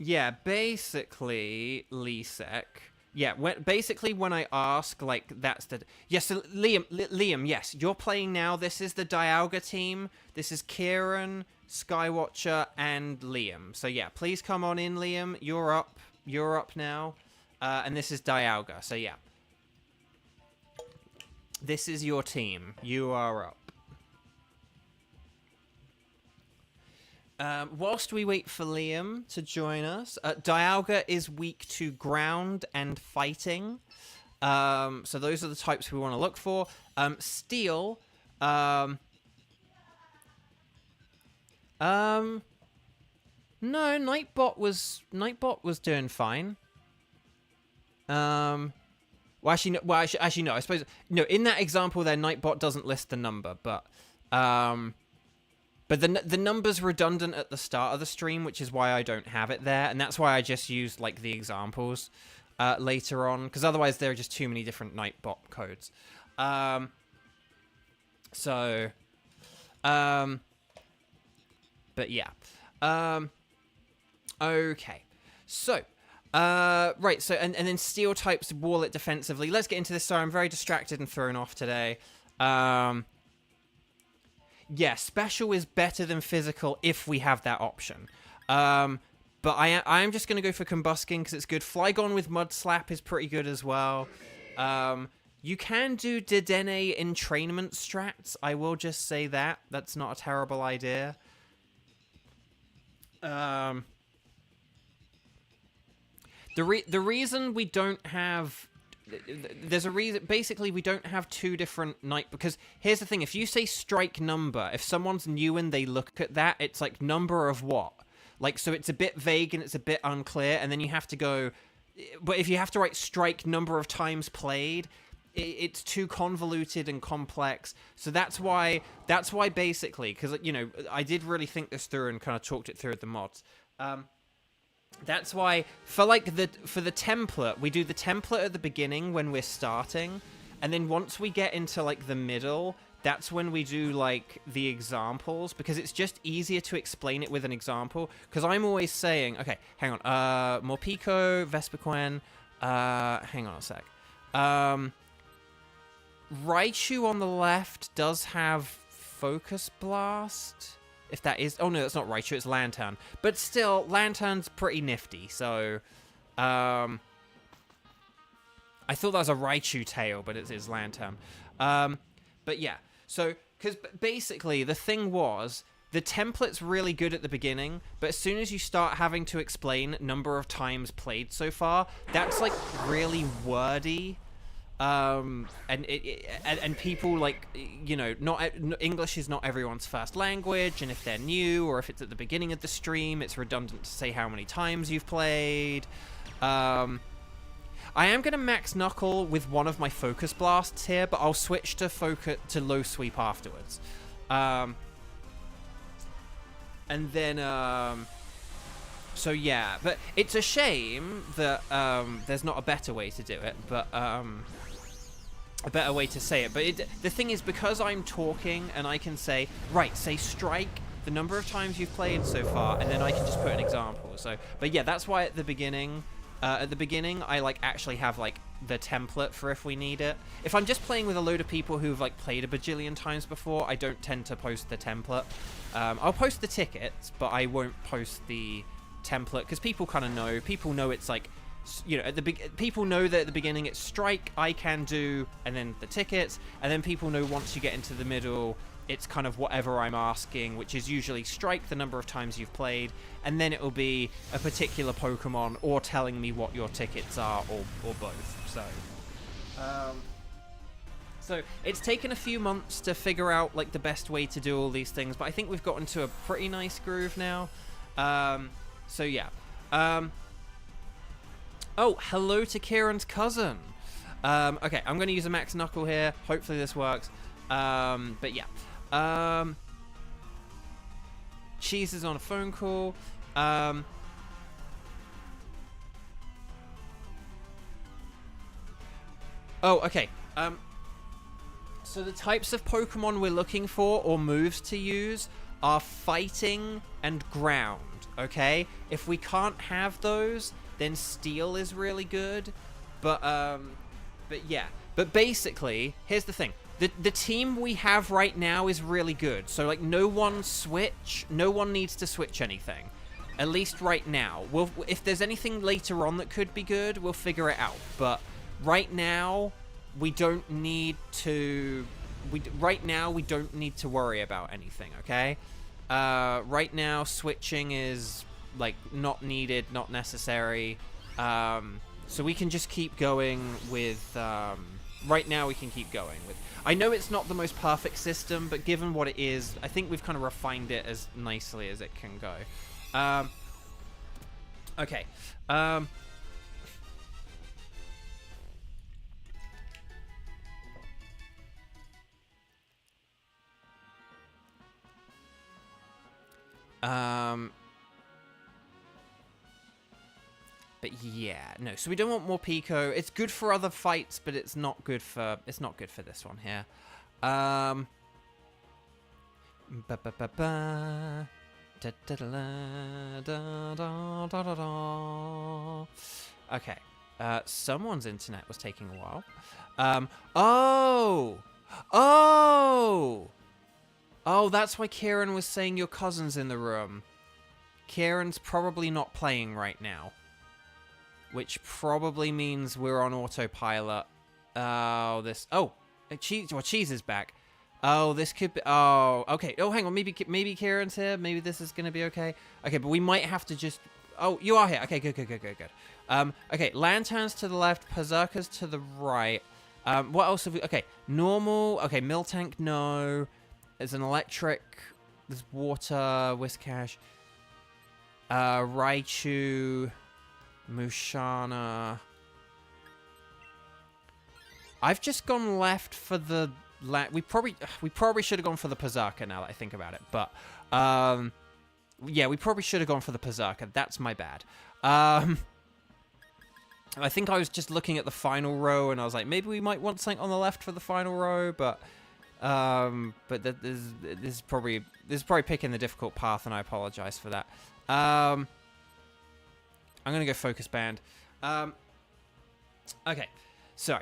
Yeah, basically, Lisek. Yeah, when I ask, like, that's the... Yes, so Liam, yes, you're playing now. This is the Dialga team. This is Kieran, Skywatcher, and Liam. So, yeah, please come on in, Liam. You're up. You're up now. And this is Dialga. So, yeah. This is your team. You are up. Whilst we wait for Liam to join us, Dialga is weak to ground and fighting. So those are the types we want to look for. Steel. No, Nightbot was doing fine. Well, actually, no. I suppose no. In that example, there, Nightbot doesn't list the number, but the number's redundant at the start of the stream, which is why I don't have it there, and that's why I just used, like, the examples later on, because otherwise there are just too many different Nightbot codes. But yeah. Okay. So, right, so, and then Steel types wall it defensively. Let's get into this. Sorry, I'm very distracted and thrown off today. Yeah, special is better than physical if we have that option. But I am just going to go for Combusking because it's good. Flygon with Mud Slap is pretty good as well. You can do Dedenne entrainment strats. I will just say that. That's not a terrible idea. The reason we don't have... There's a reason. Basically, we don't have two different night, because here's the thing: if you say strike number, if someone's new and they look at that, it's like number of what? Like, so it's a bit vague and it's a bit unclear, and then you have to go. But if you have to write strike number of times played, it's too convoluted and complex. So that's why basically, because, you know, I did really think this through and kind of talked it through with the mods. That's why, for the template, we do the template at the beginning when we're starting, and then once we get into, like, the middle, that's when we do, like, the examples, because it's just easier to explain it with an example, because I'm always saying, okay, hang on, Morpeko, Vespiquen, hang on a sec, Raichu on the left does have Focus Blast... If that is... Oh, no, that's not Raichu, it's Lantern. But still, Lantern's pretty nifty, so... I thought that was a Raichu tail, but it's Lantern. But yeah, so... Because basically, the thing was... The template's really good at the beginning, but as soon as you start having to explain number of times played so far, that's, like, really wordy. And people, like, you know, English is not everyone's first language, and if they're new or if it's at the beginning of the stream, it's redundant to say how many times you've played. I am going to max knuckle with one of my focus blasts here, but I'll switch to low sweep afterwards. And then so yeah, but it's a shame that there's not a better way to do it, but a better way to say it. But the thing is, because I'm talking and I can say, right, say strike the number of times you've played so far, and then I can just put an example. So, but yeah, that's why at the beginning I like actually have like the template for if we need it. If I'm just playing with a load of people who've like played a bajillion times before, I don't tend to post the template. I'll post the tickets, but I won't post the template because people kind of know. People know it's like, you know, people know that at the beginning it's strike, I can do, and then the tickets, and then people know once you get into the middle, it's kind of whatever I'm asking, which is usually strike the number of times you've played, and then it'll be a particular Pokemon or telling me what your tickets are, or both. So it's taken a few months to figure out like the best way to do all these things, but I think we've gotten to a pretty nice groove now. So yeah. Oh, hello to Kieran's cousin. Okay, I'm going to use a max knuckle here. Hopefully this works. But yeah. Cheese is on a phone call. Oh, okay. So the types of Pokemon we're looking for, or moves to use, are fighting and ground, okay? If we can't have those, then Steel is really good. But yeah. But basically, here's the thing. The team we have right now is really good. So, like, no one needs to switch anything. At least right now. If there's anything later on that could be good, we'll figure it out. But right now, we don't need to... Right now, we don't need to worry about anything, okay? Right now, switching is, like, not needed, not necessary. So we can just keep going with... right now, we can keep going with... I know it's not the most perfect system, but given what it is, I think we've kind of refined it as nicely as it can go. Okay. But yeah, no. So we don't want more Pico. It's good for other fights, but it's not good for this one here. Okay. Someone's internet was taking a while. Oh, that's why Kieran was saying your cousin's in the room. Kieran's probably not playing right now. Which probably means we're on autopilot. Cheese is back. Oh, this could be... Oh, okay. Oh, hang on. Maybe Kieran's here. Maybe this is going to be okay. Okay, but we might have to just... Oh, you are here. Okay, good. Okay, Lanterns to the left. Berserkers to the right. What else have we... Okay, normal. Okay, Miltank, no. There's an electric. There's water. Whiscash. Raichu. Mushana. I've just gone left for the... We probably should have gone for the Berserker now that I think about it. But, yeah, we probably should have gone for the Berserker. That's my bad. I think I was just looking at the final row, and I was like, maybe we might want something on the left for the final row, but this is probably picking the difficult path, and I apologize for that. I'm gonna go focus band. Okay, so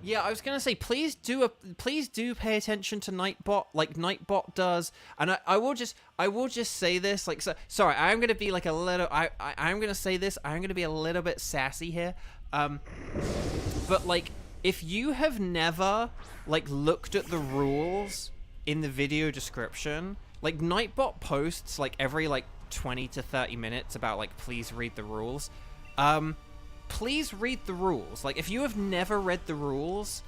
yeah, I was gonna say, please do pay attention to Nightbot, like Nightbot does, and I will just say this, like, so sorry, I'm gonna be like a little, I'm gonna say this, I'm gonna be a little bit sassy here, but like, if you have never like looked at the rules in the video description, like Nightbot posts like every like 20 to 30 minutes about like please read the rules. Please read the rules. Like, if you have never read the rules,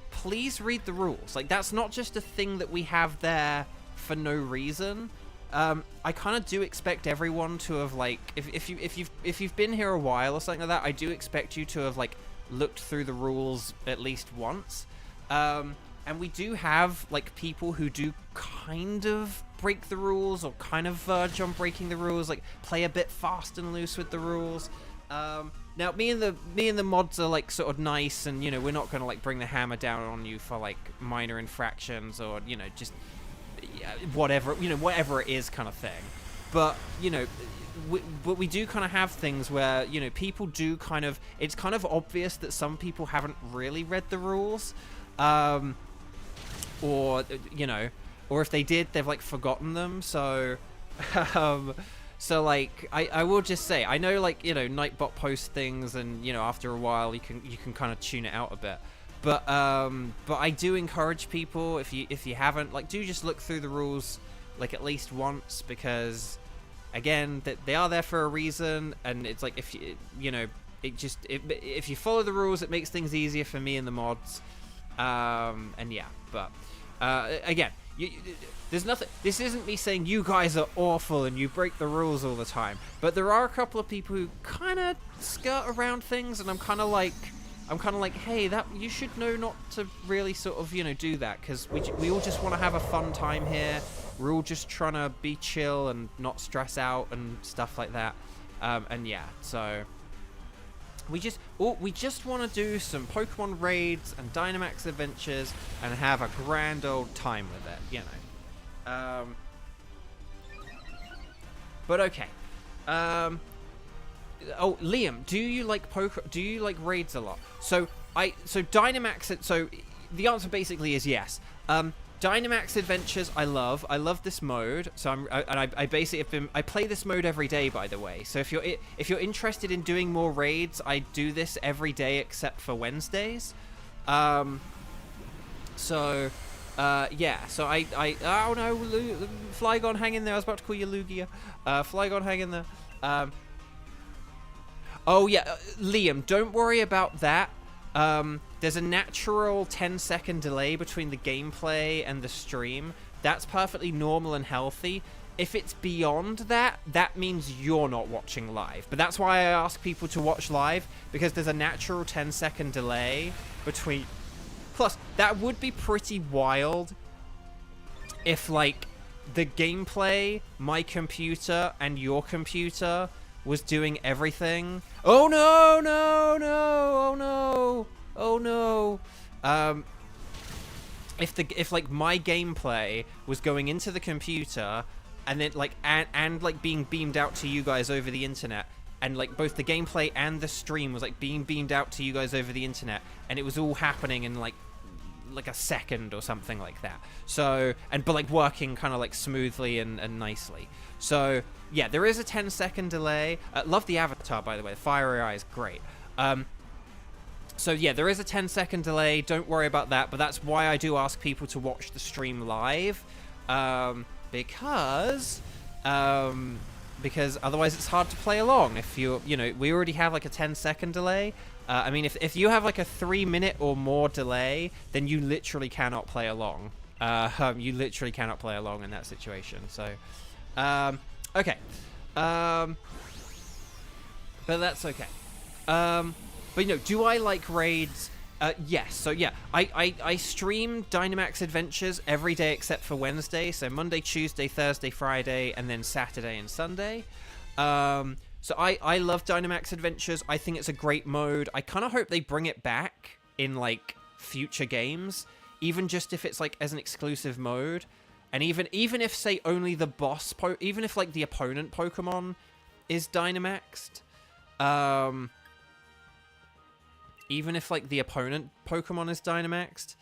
please read the rules. Like, that's not just a thing that we have there for no reason. I kind of do expect everyone to have, like, if you've been here a while or something like that, I do expect you to have, like, looked through the rules at least once. And we do have, like, people who do kind of break the rules or kind of verge on breaking the rules, like, play a bit fast and loose with the rules. Now, me and the mods are, like, sort of nice, and, you know, we're not going to, like, bring the hammer down on you for, like, minor infractions or, you know, just whatever, you know, whatever it is kind of thing. But, you know, we do kind of have things where, you know, people do kind of, it's kind of obvious that some people haven't really read the rules, or, you know, or if they did, they've, like, forgotten them, so, so, like, I will just say, I know, like, you know, Nightbot posts things, and, you know, after a while, you can kind of tune it out a bit. But I do encourage people, if you haven't, like, do just look through the rules, like, at least once, because, again, they are there for a reason, and it's like, if you know, if you follow the rules, it makes things easier for me and the mods, and yeah, but, again, there's nothing, this isn't me saying you guys are awful and you break the rules all the time, but there are a couple of people who kind of skirt around things, and I'm kind of like, hey, that you should know not to really sort of, you know, do that, because we all just want to have a fun time here. We're all just trying to be chill and not stress out and stuff like that. And yeah, so we just want to do some Pokemon raids and Dynamax adventures and have a grand old time with it, you know. But okay. Oh, Liam, do you like raids a lot? So Dynamax. So the answer basically is yes. Dynamax Adventures, I love this mode. So I basically have been, I play this mode every day, by the way. So if you're interested in doing more raids, I do this every day except for Wednesdays. So yeah. So oh no, Flygon, hang in there. I was about to call you Lugia. Flygon, hang in there. Oh yeah, Liam, don't worry about that. There's a natural 10-second delay between the gameplay and the stream. That's perfectly normal and healthy. If it's beyond that, that means you're not watching live. But that's why I ask people to watch live, because there's a natural 10-second delay between... Plus, that would be pretty wild if, like, the gameplay, my computer, and your computer was doing everything. Oh no, no, no, oh no, oh no. If like my gameplay was going into the computer and then like and like being beamed out to you guys over the internet, and like both the gameplay and the stream was like being beamed out to you guys over the internet, and it was all happening in like a second or something like that. So, but like working kind of like smoothly and nicely. So yeah, there is a 10-second delay. Love the avatar, by the way. The fiery eye is great. So yeah, there is a 10-second delay. Don't worry about that. But that's why I do ask people to watch the stream live, because otherwise it's hard to play along. If you know, we already have like a 10-second delay. I mean, if you have like a 3-minute or more delay, then you literally cannot play along. You literally cannot play along in that situation. So, okay. But that's okay. But you know, do I like raids? Yes. So yeah, I stream Dynamax Adventures every day except for Wednesday. So Monday, Tuesday, Thursday, Friday, and then Saturday and Sunday. So I love Dynamax Adventures. I think it's a great mode. I kind of hope they bring it back in like future games, even just if it's like as an exclusive mode, and even if say only the boss, even if like the opponent Pokemon is Dynamaxed, even if like the opponent Pokemon is Dynamaxed,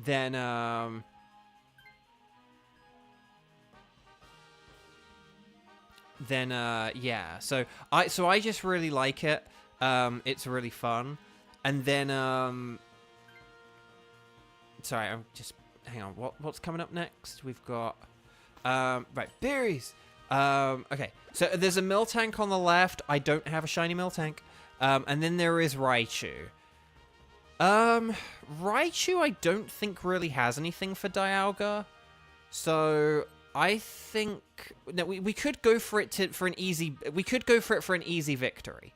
then yeah. So I just really like it. It's really fun. And then sorry, I'm just hang on. What's coming up next? We've got Right, berries. Okay, so there's a Miltank on the left. I don't have a shiny Miltank. And then there is Raichu. Raichu I don't think really has anything for Dialga. So I think no, we could go for it for an easy victory.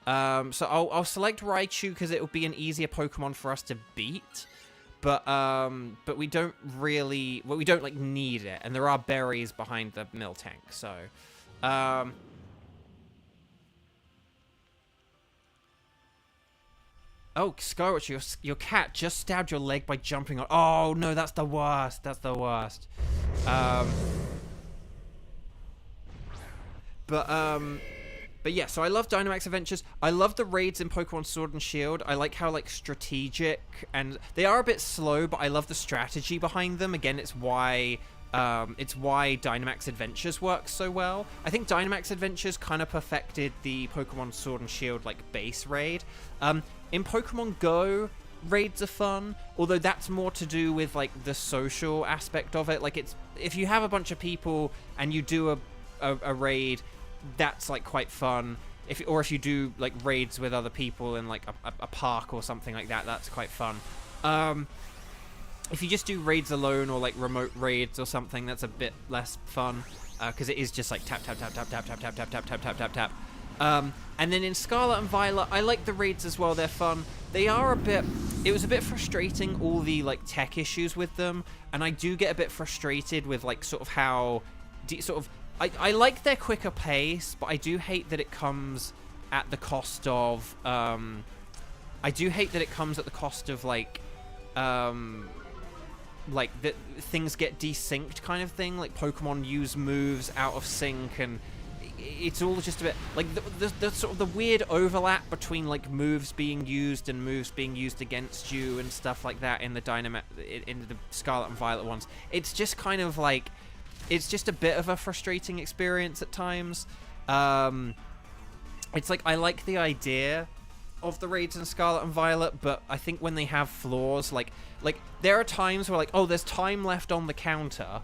So I'll select Raichu because it will be an easier Pokemon for us to beat. But we don't really, we don't like need it, and there are berries behind the Miltank, so oh, Skywatch, your cat just stabbed your leg by jumping on. Oh no, that's the worst. That's the worst. But yeah, so I love Dynamax Adventures. I love the raids in Pokemon Sword and Shield. I like how, like, strategic, and they are a bit slow, but I love the strategy behind them. Again, it's why Dynamax Adventures works so well. I think Dynamax Adventures kind of perfected the Pokemon Sword and Shield, like, base raid. In Pokemon Go, raids are fun, although that's more to do with, like, the social aspect of it. Like, it's, if you have a bunch of people and you do a raid, that's like quite fun. If you do like raids with other people in like a park or something like that, that's quite fun. If you just do raids alone or like remote raids or something, that's a bit less fun because it is just like tap tap tap tap tap tap tap tap tap tap tap tap tap. And then in Scarlet and Violet, I like the raids as well. They're fun. They are a bit. It was a bit frustrating, all the like tech issues with them, and I do get a bit frustrated with like sort of how I like their quicker pace, but I do hate that it comes at the cost of like that things get desynced kind of thing. Like Pokemon use moves out of sync, and it's all just a bit like the sort of the weird overlap between like moves being used and moves being used against you and stuff like that in the Scarlet and Violet ones. It's just kind of like. It's just a bit of a frustrating experience at times. It's like, I like the idea of the raids in Scarlet and Violet, but I think when they have flaws, like there are times where like, oh, there's time left on the counter,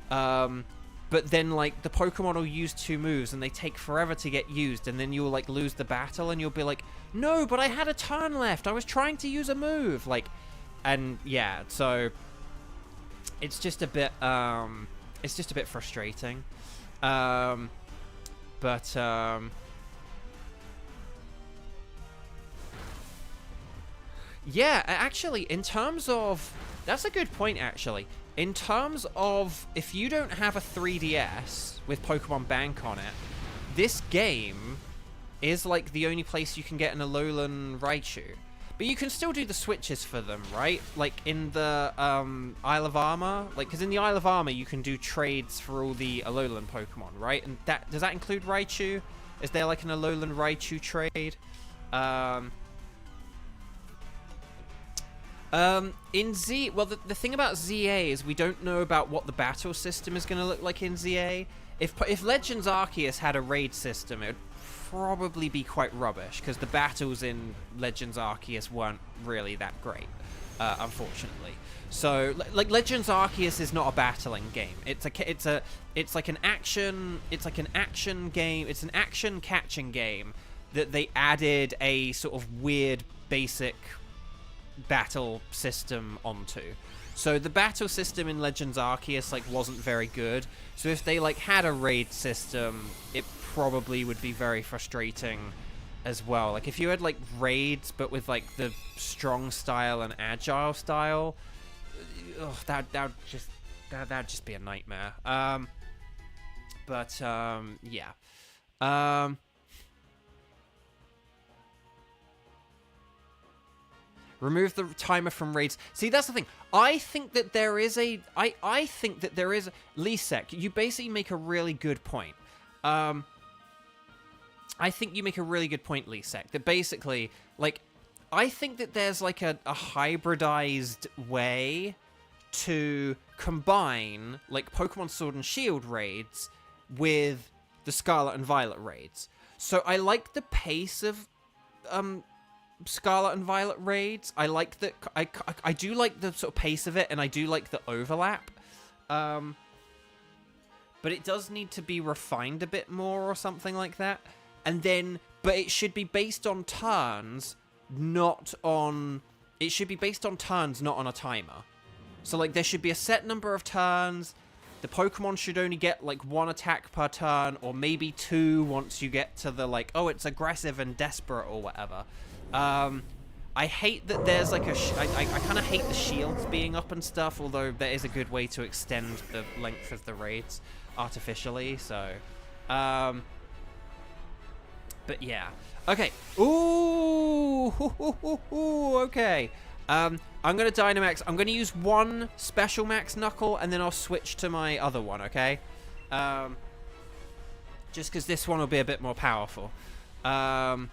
but then like the Pokemon will use 2 moves and they take forever to get used, and then you'll like lose the battle and you'll be like, no, but I had a turn left. I was trying to use a move. Like, and yeah, so it's just a bit, it's just a bit frustrating. Yeah, actually, in terms of... That's a good point, actually. In terms of, if you don't have a 3DS with Pokemon Bank on it, this game is, like, the only place you can get an Alolan Raichu. But you can still do the switches for them, right? Like in the Isle of Armor, like because in the Isle of Armor you can do trades for all the Alolan Pokemon, right? And that does that include Raichu? Is there like an Alolan Raichu trade? In Z, well, the thing about ZA is we don't know about what the battle system is going to look like in ZA. If Legends Arceus had a raid system, it would probably be quite rubbish because the battles in Legends Arceus weren't really that great, unfortunately. So like Legends Arceus is not a battling game. It's like an action game. It's an action catching game that they added a sort of weird basic battle system onto. So the battle system in Legends Arceus like wasn't very good. So if they like had a raid system, it probably would be very frustrating as well. Like if you had like raids but with like the strong style and agile style, that'd just be a nightmare. Yeah. Remove the timer from raids. See, that's the thing. I think that there is a... I think that there is... Lisek, you basically make a really good point. I think you make a really good point, Lisek, that basically, like, I think that there's, like, a hybridized way to combine, like, Pokemon Sword and Shield raids with the Scarlet and Violet raids. So I like the pace of... Scarlet and Violet raids. I like that. I do like the sort of pace of it, and I do like the overlap. but it does need to be refined a bit more or something like that. And then, but it should be based on turns, not on... It should be based on turns, not on a timer. So, like, there should be a set number of turns. The Pokemon should only get, like, 1 attack per turn, or maybe 2 once you get to the, like, oh, it's aggressive and desperate or whatever. I hate that there's, like, I kind of hate the shields being up and stuff, although there is a good way to extend the length of the raids artificially, so... But, yeah. Okay. Ooh! Okay. I'm going to Dynamax. I'm going to use 1 Special Max Knuckle, and then I'll switch to my other one, okay? Just because this one will be a bit more powerful. Thank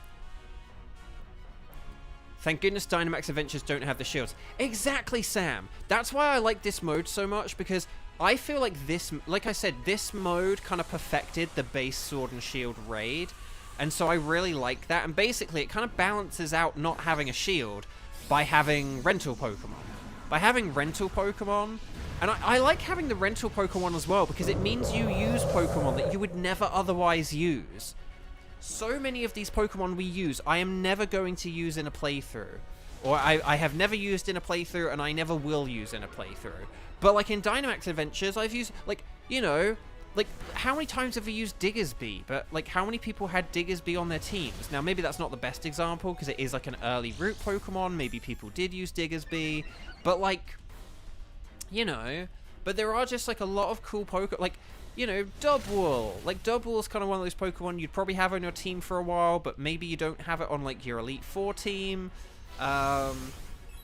goodness Dynamax Adventures don't have the shields. Exactly, Sam. That's why I like this mode so much, because I feel like this... Like I said, this mode kind of perfected the base Sword and Shield raid, and so I really like that. And basically, it kind of balances out not having a shield by having rental Pokemon. By having rental Pokemon, and I like having the rental Pokemon as well, because it means you use Pokemon that you would never otherwise use. So many of these Pokemon we use, I am never going to use in a playthrough. Or I have never used in a playthrough, and I never will use in a playthrough. But, like, in Dynamax Adventures, I've used, like, you know... Like, how many times have we used Diggersby? But, like, how many people had Diggersby on their teams? Now, maybe that's not the best example, because it is, like, an early root Pokemon. Maybe people did use Diggersby. But, like, you know... But there are just, like, a lot of cool Pokemon. Like, you know, Dubwool. Like, Dubwool's kind of one of those Pokemon you'd probably have on your team for a while, but maybe you don't have it on, like, your Elite Four team.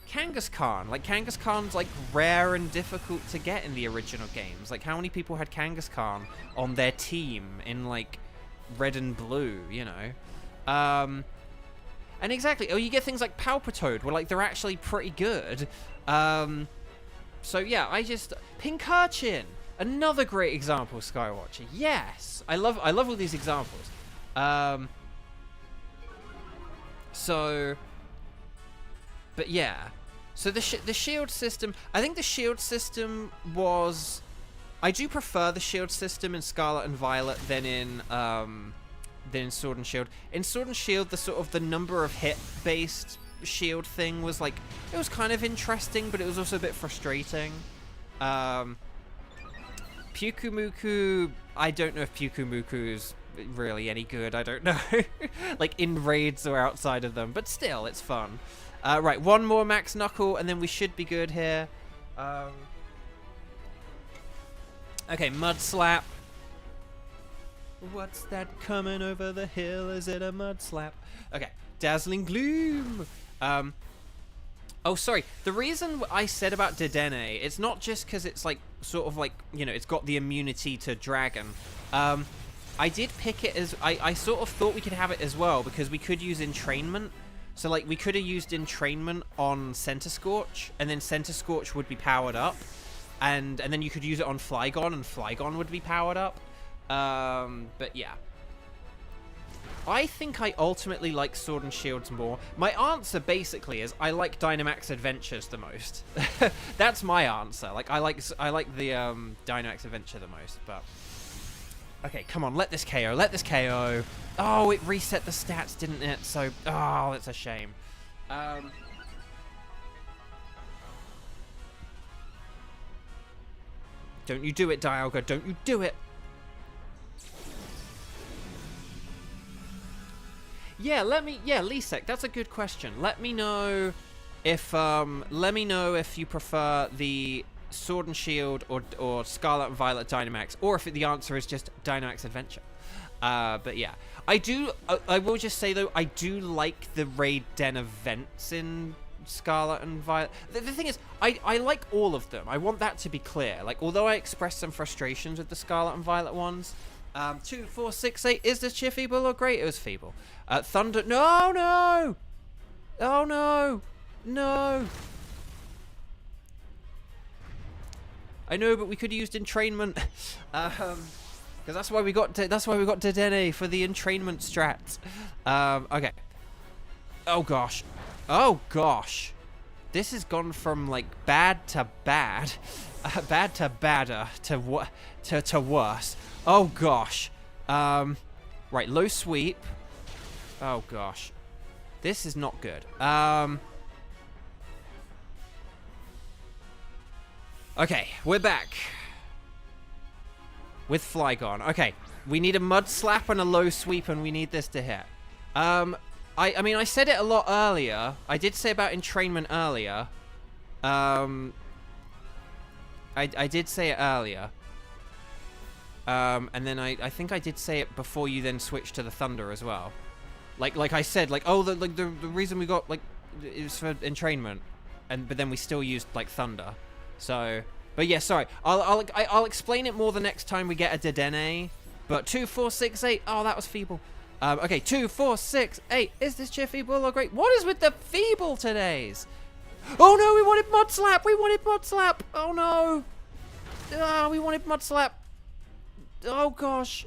Kangaskhan. Like, Kangaskhan's, like, rare and difficult to get in the original games. Like, how many people had Kangaskhan on their team in, like, red and blue, you know? And exactly, oh, you get things like Palpitoad, where, like, they're actually pretty good. So, yeah, Pincurchin! Another great example, Skywatcher. Yes! I love all these examples. But yeah, so the shield system, I think the shield system was, I do prefer the shield system in Scarlet and Violet than in Sword and Shield. In Sword and Shield, the sort of the number of hit based shield thing was like, it was kind of interesting, but it was also a bit frustrating. Pyukumuku, I don't know if Pyukumuku is really any good, I don't know. Like in raids or outside of them, but still, it's fun. Right, 1 more Max Knuckle, and then we should be good here. Okay, Mud Slap. What's that coming over the hill? Is it a Mud Slap? Okay, Dazzling Gloom. Oh, sorry. The reason I said about Dedenne, it's not just because it's like, sort of like, you know, it's got the immunity to Dragon. I did pick it as, I sort of thought we could have it as well, because we could use Entrainment. So, like, we could have used Entrainment on Center Scorch, and then Center Scorch would be powered up. And then you could use it on Flygon, and Flygon would be powered up. But, yeah. I think I ultimately like Sword and Shields more. My answer, basically, is I like Dynamax Adventures the most. That's my answer. Like, I like the, Dynamax Adventure the most, but... Okay, come on, let this KO, let this KO. Oh, it reset the stats, didn't it? So, oh, that's a shame. Don't you do it, Dialga, don't you do it. Yeah, Lisek, that's a good question. Let me know if you prefer the Sword and Shield or Scarlet and Violet Dynamax, or if the answer is just Dynamax Adventure. But yeah, I will just say though, I do like the Raid Den events in Scarlet and Violet. The thing is, I like all of them. I want that to be clear. Like, although I expressed some frustrations with the Scarlet and Violet ones, 2, 4, 6, 8, is this cheer feeble or great? It was feeble. Thunder, no! Oh no! No! I know, but we could have used Entrainment, because that's why we got Dedenne for the Entrainment strats. Okay. Oh gosh. this has gone from like bad to bad, bad to badder to worse. Oh gosh. Right, low sweep. Oh gosh, this is not good. Okay, we're back with Flygon. Okay, we need a mud slap and a low sweep, and we need this to hit. I mean, I said it a lot earlier. I did say about entrainment earlier. I did say it earlier. And then I think I did say it before you then switched to the Thunder as well. Like I said, like, oh, the reason we got, like, it was for entrainment, but then we still used, like, Thunder. So, but yeah, sorry. I'll explain it more the next time we get a Dedenne. But 2, 4, 6, 8. Oh, that was feeble. Okay, 2, 4, 6, 8. Is this cheer feeble or great? What is with the feeble todays? Oh no, we wanted Mud Slap. We wanted Mud Slap. Oh no. Ah, we wanted Mud Slap. Oh gosh.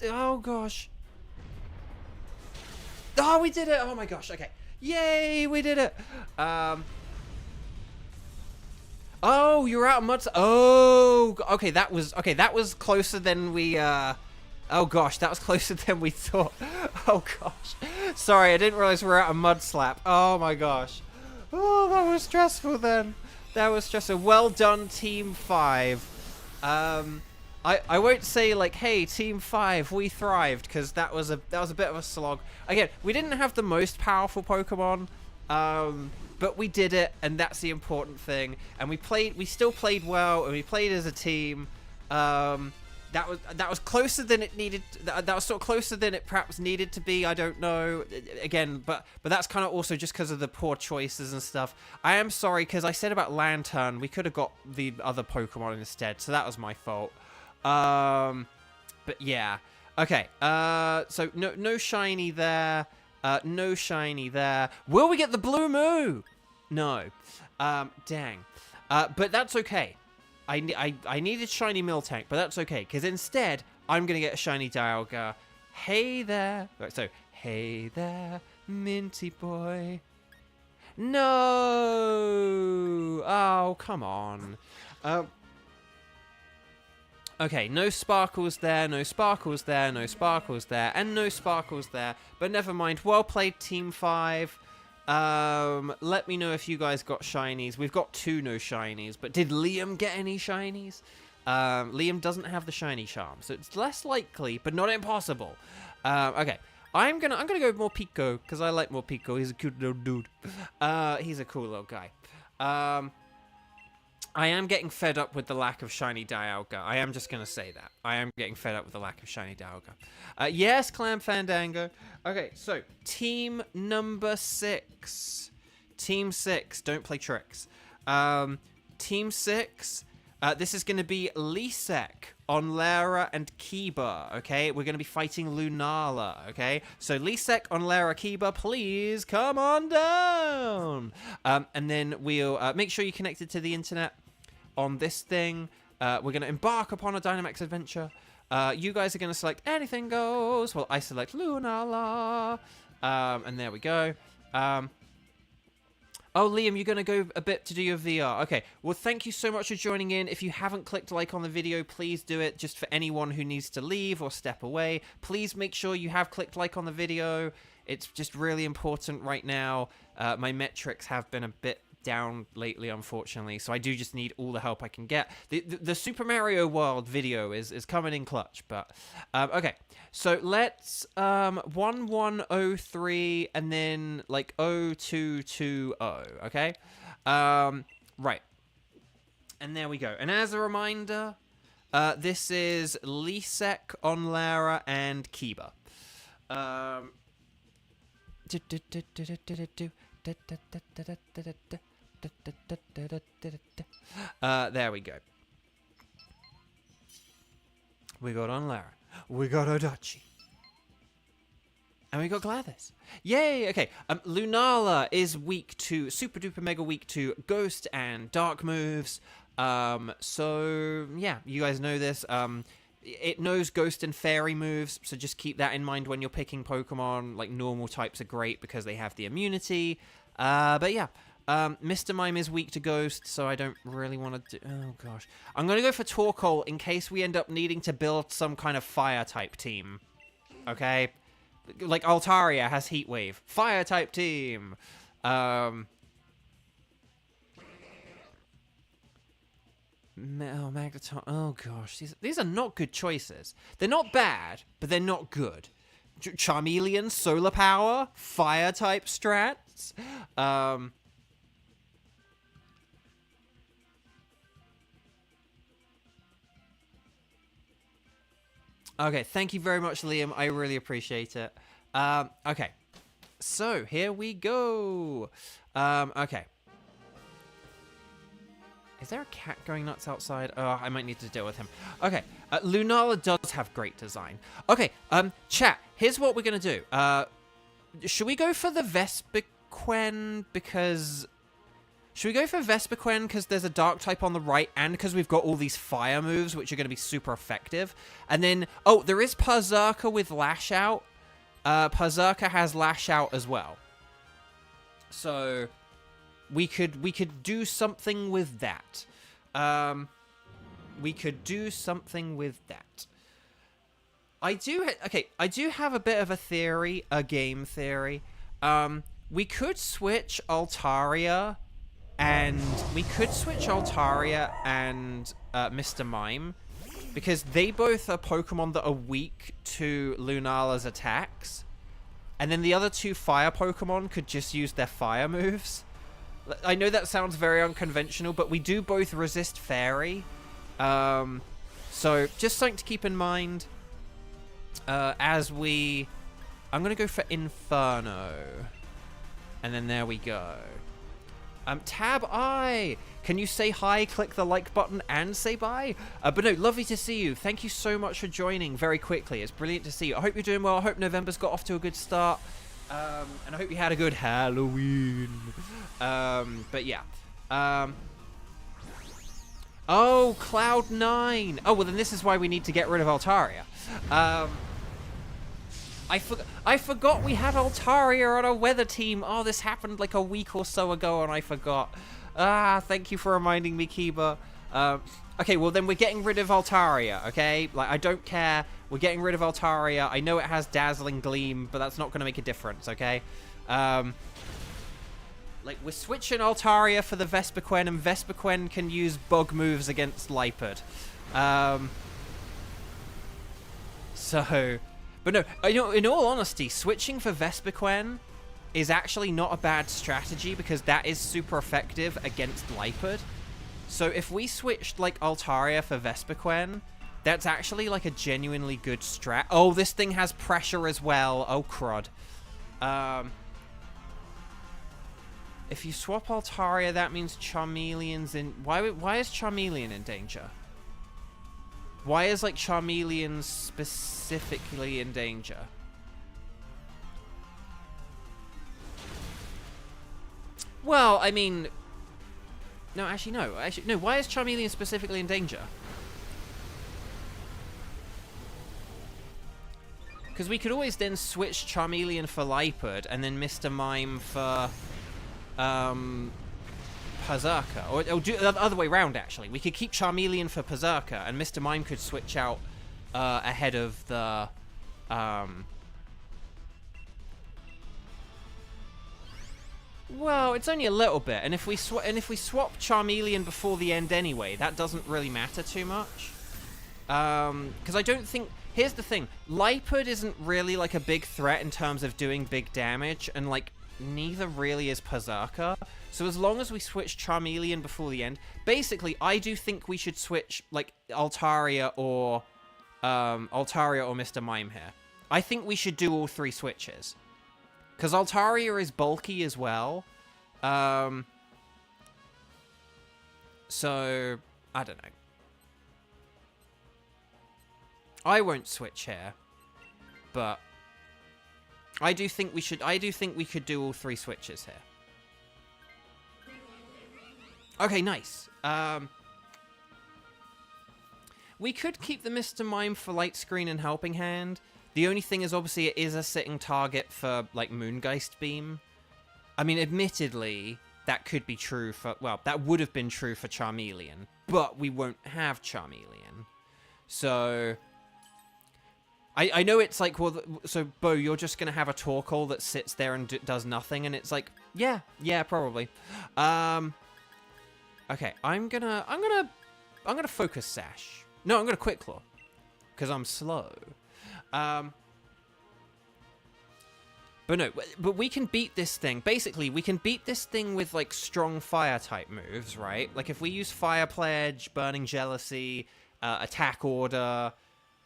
Oh gosh. Oh, we did it. Oh my gosh. Okay. Yay, we did it. Oh, you're out of mud. Oh, okay. That was closer than we. Oh gosh, that was closer than we thought. Oh gosh. Sorry, I didn't realize we were out of Mud Slap. Oh my gosh. Oh, that was stressful then. That was stressful. Well done, Team 5. I won't say like, hey, Team 5, we thrived, because that was a bit of a slog. Again, we didn't have the most powerful Pokemon, but we did it, and that's the important thing. And we still played well, and we played as a team. That was closer than it needed. That was sort of closer than it perhaps needed to be. I don't know. Again, but that's kind of also just because of the poor choices and stuff. I am sorry, because I said about Lantern, we could have got the other Pokemon instead, so that was my fault. But yeah. Okay. So no shiny there. No shiny there. Will we get the Blue Moo? No. Dang. But that's okay. I needed shiny Miltank, but that's okay, because instead I'm gonna get a shiny Dialga. Hey there. Right, so hey there, Minty boy. No. Oh, come on. Okay, no sparkles there, no sparkles there, no sparkles there, and no sparkles there. But never mind. Well played, Team 5. Let me know if you guys got shinies. We've got 2 no shinies, but did Liam get any shinies? Liam doesn't have the shiny charm, so it's less likely, but not impossible. Okay. I'm gonna go with Morpeko, because I like Morpeko. He's a cute little dude. He's a cool little guy. I am getting fed up with the lack of shiny Dialga. I am just going to say that. I am getting fed up with the lack of shiny Dialga. Yes, Clam Fandango. Okay, so team number 6. Team 6, don't play tricks. Team 6, this is going to be Lisek, Onlera, and Kiba, okay? We're going to be fighting Lunala, okay? So Lisek, Onlera, Kiba, please come on down. And then we'll make sure you're connected to the internet on this thing. We're going to embark upon a Dynamax adventure. You guys are going to select anything goes. Well, I select Lunala. And there we go. Oh, Liam, you're going to go a bit to do your VR. Okay, well, thank you so much for joining in. If you haven't clicked like on the video, please do it. Just for anyone who needs to leave or step away, please make sure you have clicked like on the video. It's just really important right now. My metrics have been a bit down lately, unfortunately, so I do just need all the help I can get. The Super Mario World video is coming in clutch, but okay, so let's 1103 and then like 0220, okay? Right, and there we go. And as a reminder, this is Lisek, Onlera, and Kiba. There we go. We got Onlara. We got Odachi. And we got Gladys. Yay! Okay. Lunala is weak to super duper mega weak to ghost and dark moves. So yeah, you guys know this. It knows ghost and fairy moves, so just keep that in mind when you're picking Pokemon. Like normal types are great because they have the immunity. But yeah, Mr. Mime is weak to Ghost, so I don't really want to do... Oh, gosh. I'm going to go for Torkoal in case we end up needing to build some kind of Fire-type team. Okay? Like, Altaria has Heat Wave. Fire-type team! Magneton. Oh, gosh. These are not good choices. They're not bad, but they're not good. Charmeleon, Solar Power, Fire-type strats. Okay, thank you very much, Liam. I really appreciate it. Okay. So, here we go. Okay. Is there a cat going nuts outside? Oh, I might need to deal with him. Okay, Lunala does have great design. Okay, chat, here's what we're going to do. Should we go for the Vespiquen because... Should we go for Vespiquen because there's a dark type on the right and because we've got all these fire moves which are going to be super effective? And then, oh, there is Perrserker with Lash Out. Perrserker has Lash Out as well. So... We could do something with that. We could do something with that. I do have a bit of a theory, a game theory. We could switch Altaria and Mr. Mime because they both are Pokemon that are weak to Lunala's attacks. And then the other two fire Pokemon could just use their fire moves. I know that sounds very unconventional, but we do both resist Fairy. So, just something to keep in mind as we... I'm going to go for Inferno. And then there we go. Tab I! Can you say hi, click the like button, and say bye? But no, lovely to see you. Thank you so much for joining very quickly. It's brilliant to see you. I hope you're doing well. I hope November's got off to a good start. And I hope you had a good Halloween. But yeah. Oh, Cloud9. Oh, well then this is why we need to get rid of Altaria. I forgot we had Altaria on our weather team. Oh, this happened like a week or so ago and I forgot. Thank you for reminding me, Kiba. Okay, well then we're getting rid of Altaria, okay? Like, I don't care. We're getting rid of Altaria. I know it has Dazzling Gleam, but that's not going to make a difference, okay? Like, we're switching Altaria for the Vespiquen, and Vespiquen can use bug moves against Liepard. But no, in all honesty, switching for Vespiquen is actually not a bad strategy because that is super effective against Liepard. So if we switched, like, Altaria for Vespiquen, that's actually, like, a genuinely good strat. Oh, this thing has pressure as well. Oh, crud. If you swap Altaria, that means Charmeleon's in... Why is Charmeleon in danger? Why is, like, Charmeleon specifically in danger? Well, I mean... No, actually, no. Why is Charmeleon specifically in danger? Because we could always then switch Charmeleon for Liepard and then Mr. Mime for Perrserker. Or do the other way around, actually. We could keep Charmeleon for Perrserker and Mr. Mime could switch out ahead of the... Well, it's only a little bit, and if we swap Charmeleon before the end anyway, that doesn't really matter too much. Because I don't think... Here's the thing. Liepard isn't really, like, a big threat in terms of doing big damage, and, like, neither really is Perrserker. So as long as we switch Charmeleon before the end... Basically, I do think we should switch, like, Altaria or Mr. Mime here. I think we should do all three switches. Because Altaria is bulky as well. So, I don't know. I won't switch here. But I do think we could do all three switches here. Okay, nice. We could keep the Mr. Mime for Light Screen and Helping Hand. The only thing is, obviously, it is a sitting target for, like, Moongeist Beam. I mean, admittedly, that could be true for, well, that would have been true for Charmeleon, but we won't have Charmeleon. So, I know it's like, well, so, Bo, you're just going to have a Torkoal that sits there and does nothing, and it's like, yeah, probably. Okay, I'm gonna Focus Sash. No, I'm gonna Quick Claw, because I'm slow. But no, but we can beat this thing. Basically, we can beat this thing with, like, strong fire-type moves, right? Like, if we use Fire Pledge, Burning Jealousy, Attack Order,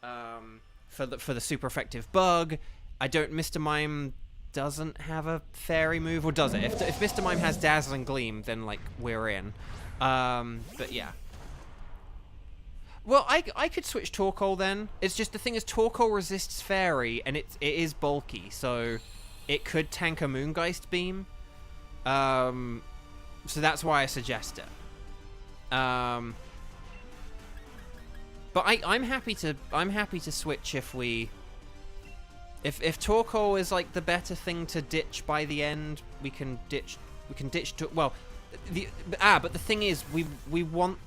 for the super effective Bug. Mr. Mime doesn't have a fairy move, or does it? If Mr. Mime has Dazzling Gleam, then, like, we're in. But yeah. Well, I could switch Torkoal then. It's just the thing is Torkoal resists fairy, and it is bulky, so it could tank a Moongeist Beam. So that's why I suggest it. But I'm happy to switch if Torkoal is like the better thing to ditch by the end. We can ditch well, but the thing is we want.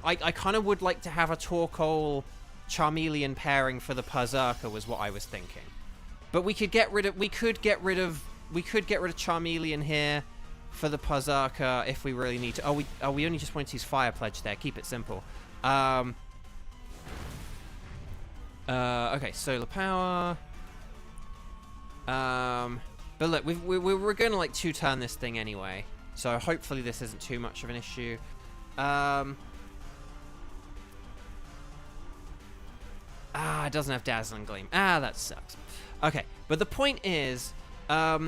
I kind of would like to have a Torkoal Charmeleon pairing for the Berserker was what I was thinking. But we could get rid of Charmeleon here for the Berserker if we really need to. We only just wanted to use Fire Pledge there. Keep it simple. Okay, Solar Power. But look, we're going to like 2-turn this thing anyway, so hopefully this isn't too much of an issue. It doesn't have Dazzling Gleam. That sucks. Okay, but the point is, I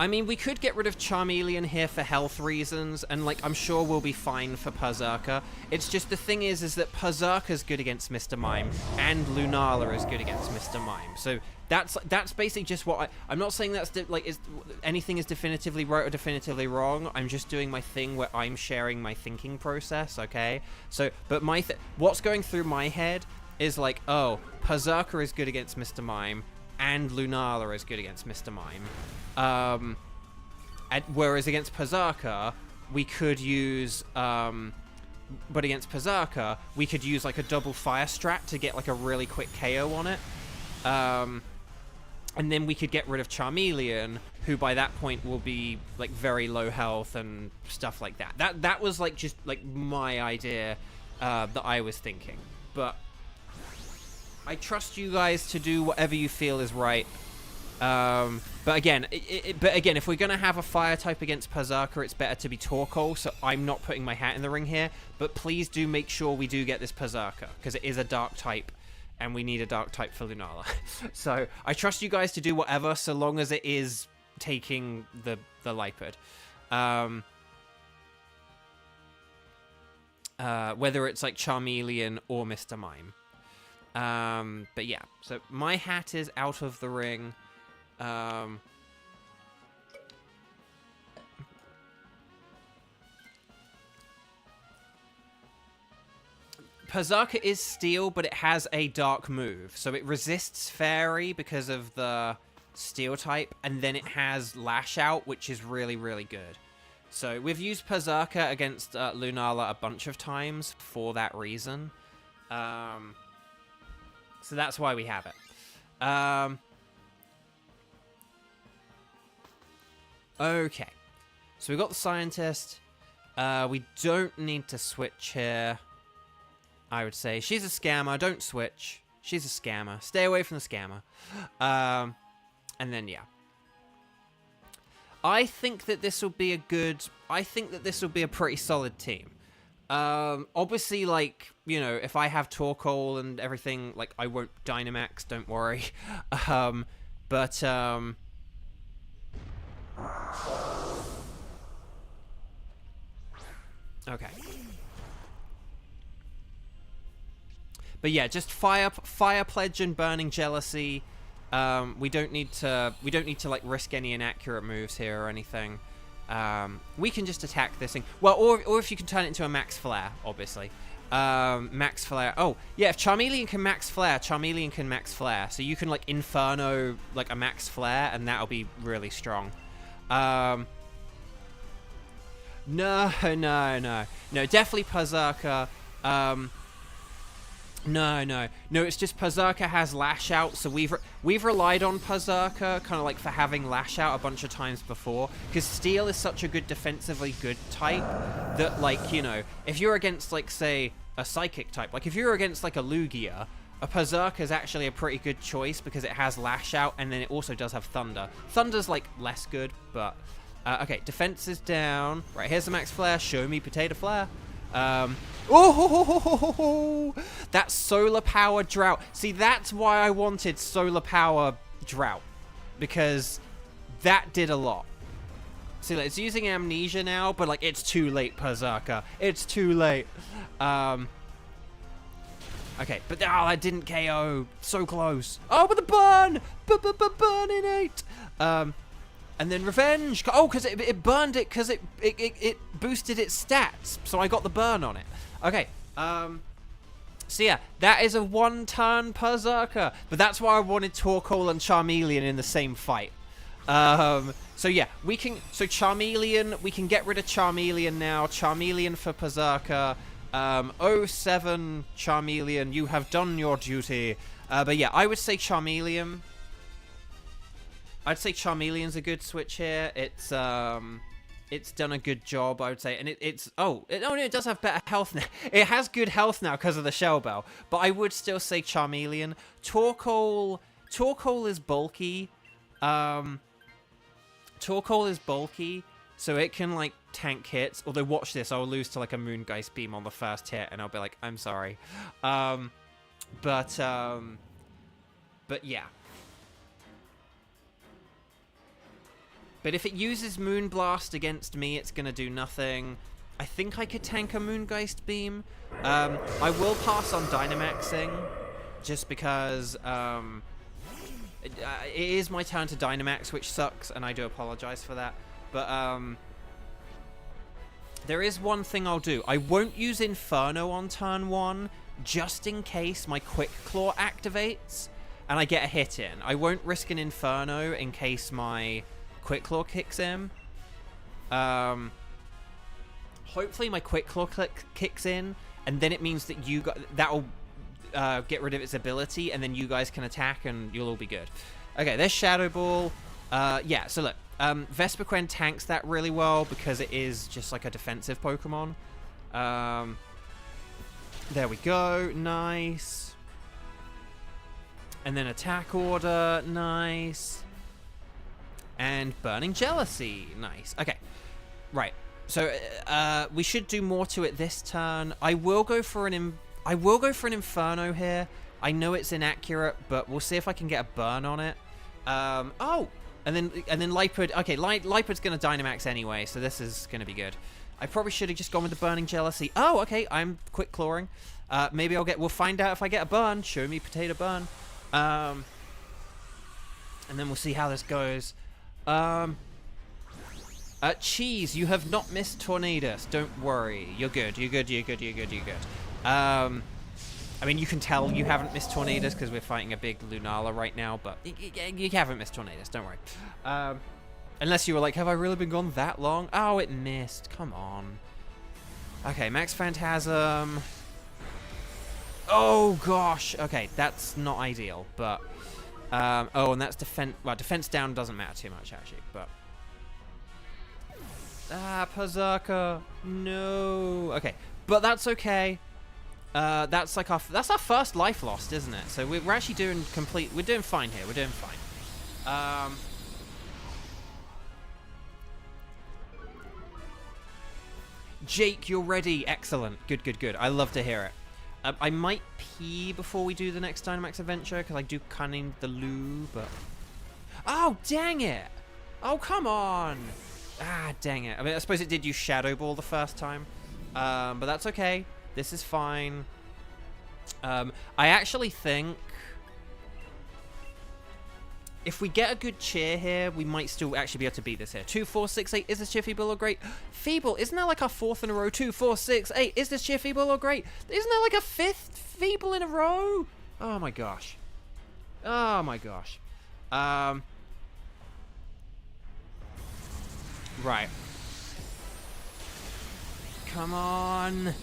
mean, we could get rid of Charmeleon here for health reasons, and, like, I'm sure we'll be fine for Berserker. It's just the thing is that Berserker's good against Mr. Mime, and Lunala is good against Mr. Mime. So that's basically just what I'm not saying that's, anything is definitively right or definitively wrong. I'm just doing my thing where I'm sharing my thinking process, okay? So, but what's going through my head is, like, oh, Berserker is good against Mr. Mime, and Lunala is good against Mr. Mime. Whereas against Berserker, we could use, but against Berserker, we could use like a double fire strat to get like a really quick KO on it. And then we could get rid of Charmeleon, who by that point will be like very low health and stuff like that. That was like just like my idea that I was thinking. But I trust you guys to do whatever you feel is right. But again, if we're gonna have a fire type against Berserker, it's better to be Torkoal. So I'm not putting my hat in the ring here. But please do make sure we do get this Berserker, because it is a dark type, and we need a dark type for Lunala. So I trust you guys to do whatever, so long as it is taking the Lipid. Whether it's like Charmeleon or Mr. Mime. But yeah, so my hat is out of the ring. Berserker is steel, but it has a dark move. So it resists fairy because of the steel type, and then it has lash out, which is really, really good. So we've used Berserker against Lunala a bunch of times for that reason. So that's why we have it. Okay. So we got the Scientist. We don't need to switch here. I would say she's a scammer. Don't switch. She's a scammer. Stay away from the scammer. And then, yeah. I think that this will be a pretty solid team. Obviously, like, you know, if I have Torkoal and everything, like, I won't Dynamax, don't worry. Okay. But yeah, just fire pledge and burning jealousy. We don't need to like risk any inaccurate moves here or anything. We can just attack this thing. Well, or if you can turn it into a max flare, obviously. Max Flare. Oh, yeah, if Charmeleon can Max Flare, Charmeleon can Max Flare. So you can, like, Inferno, like, a Max Flare, and that'll be really strong. No, definitely Berserker. No, it's just Berserker has Lash Out, so we've relied on Berserker kind of like for having Lash Out a bunch of times before, because Steel is such a good defensively good type that, like, you know, if you're against, like, say, a Psychic type, like if you're against, like, a Lugia, a Berserker is actually a pretty good choice because it has Lash Out, and then it also does have Thunder. Thunder's, like, less good, but okay, defense is down. Right, here's the Max Flare. Show me Potato Flare. That Solar Power Drought. See, that's why I wanted Solar Power Drought, because that did a lot. See, like, it's using Amnesia now, but, like, it's too late, Berserker. It's too late. Okay, but that didn't KO. So close. Oh, but the burn! Burninate! And then Revenge. Oh, because it burned it because it boosted its stats. So I got the burn on it. Okay. So yeah, that is a one-turn Berserker. But that's why I wanted Torkoal and Charmeleon in the same fight. So yeah, we can... So Charmeleon, we can get rid of Charmeleon now. Charmeleon for Berserker. 07 Charmeleon, you have done your duty. But yeah, I would say Charmeleon. I'd say Charmeleon's a good switch here. It's done a good job, I would say, and it does have better health now. It has good health now because of the Shell Bell, but I would still say Charmeleon. Torkoal is bulky. Torkoal is bulky, so it can, like, tank hits. Although, watch this, I'll lose to, like, a Moongeist Beam on the first hit, and I'll be like, I'm sorry. But yeah. But if it uses Moonblast against me, it's going to do nothing. I think I could tank a Moongeist Beam. I will pass on Dynamaxing, just because it is my turn to Dynamax, which sucks, and I do apologize for that. But there is one thing I'll do. I won't use Inferno on turn 1, just in case my Quick Claw activates, and I get a hit in. I won't risk an Inferno in case my Quick Claw kicks in. Hopefully my Quick Claw kicks in, and then it means that that'll get rid of its ability, and then you guys can attack, and you'll all be good. Okay, there's Shadow Ball. Yeah, so look, Vespiquen tanks that really well because it is just like a defensive Pokemon. There we go, nice. And then Attack Order, nice. And Burning Jealousy, nice. Okay, right. So we should do more to it this turn. I will go for an Inferno here. I know it's inaccurate, but we'll see if I can get a burn on it. Oh, and then Lipud. Okay, Lipud's gonna Dynamax anyway, so this is gonna be good. I probably should have just gone with the Burning Jealousy. Oh, okay, I'm Quick Clawing. Maybe we'll find out if I get a burn. Show me Potato Burn. And then we'll see how this goes. Cheese, you have not missed Tornadus. Don't worry. You're good. You're good. I mean, you can tell you haven't missed Tornadus because we're fighting a big Lunala right now, but you haven't missed Tornadus. Don't worry. Unless you were like, have I really been gone that long? Oh, it missed. Come on. Okay, Max Phantasm. Oh, gosh. Okay, that's not ideal, but... oh, and that's defense... Well, defense down doesn't matter too much, actually, but... Ah, Berserker. No. Okay, but that's okay. That's like our first life lost, isn't it? So we're actually doing we're doing fine here. We're doing fine. Jake, you're ready. Excellent. Good. I love to hear it. I might pee before we do the next Dynamax adventure because I do cunning the loo, but... Oh, dang it! Oh, come on! Ah, dang it. I mean, I suppose it did use Shadow Ball the first time. But that's okay. This is fine. I actually think... If we get a good cheer here, we might still actually be able to beat this here. 2, 4, 6, 8. Is this cheer feeble or great? Feeble. Isn't that like our 4th in a row? 2, 4, 6, 8. Is this cheer feeble or great? Isn't that like a 5th feeble in a row? Oh my gosh. Oh my gosh. Right. Come on.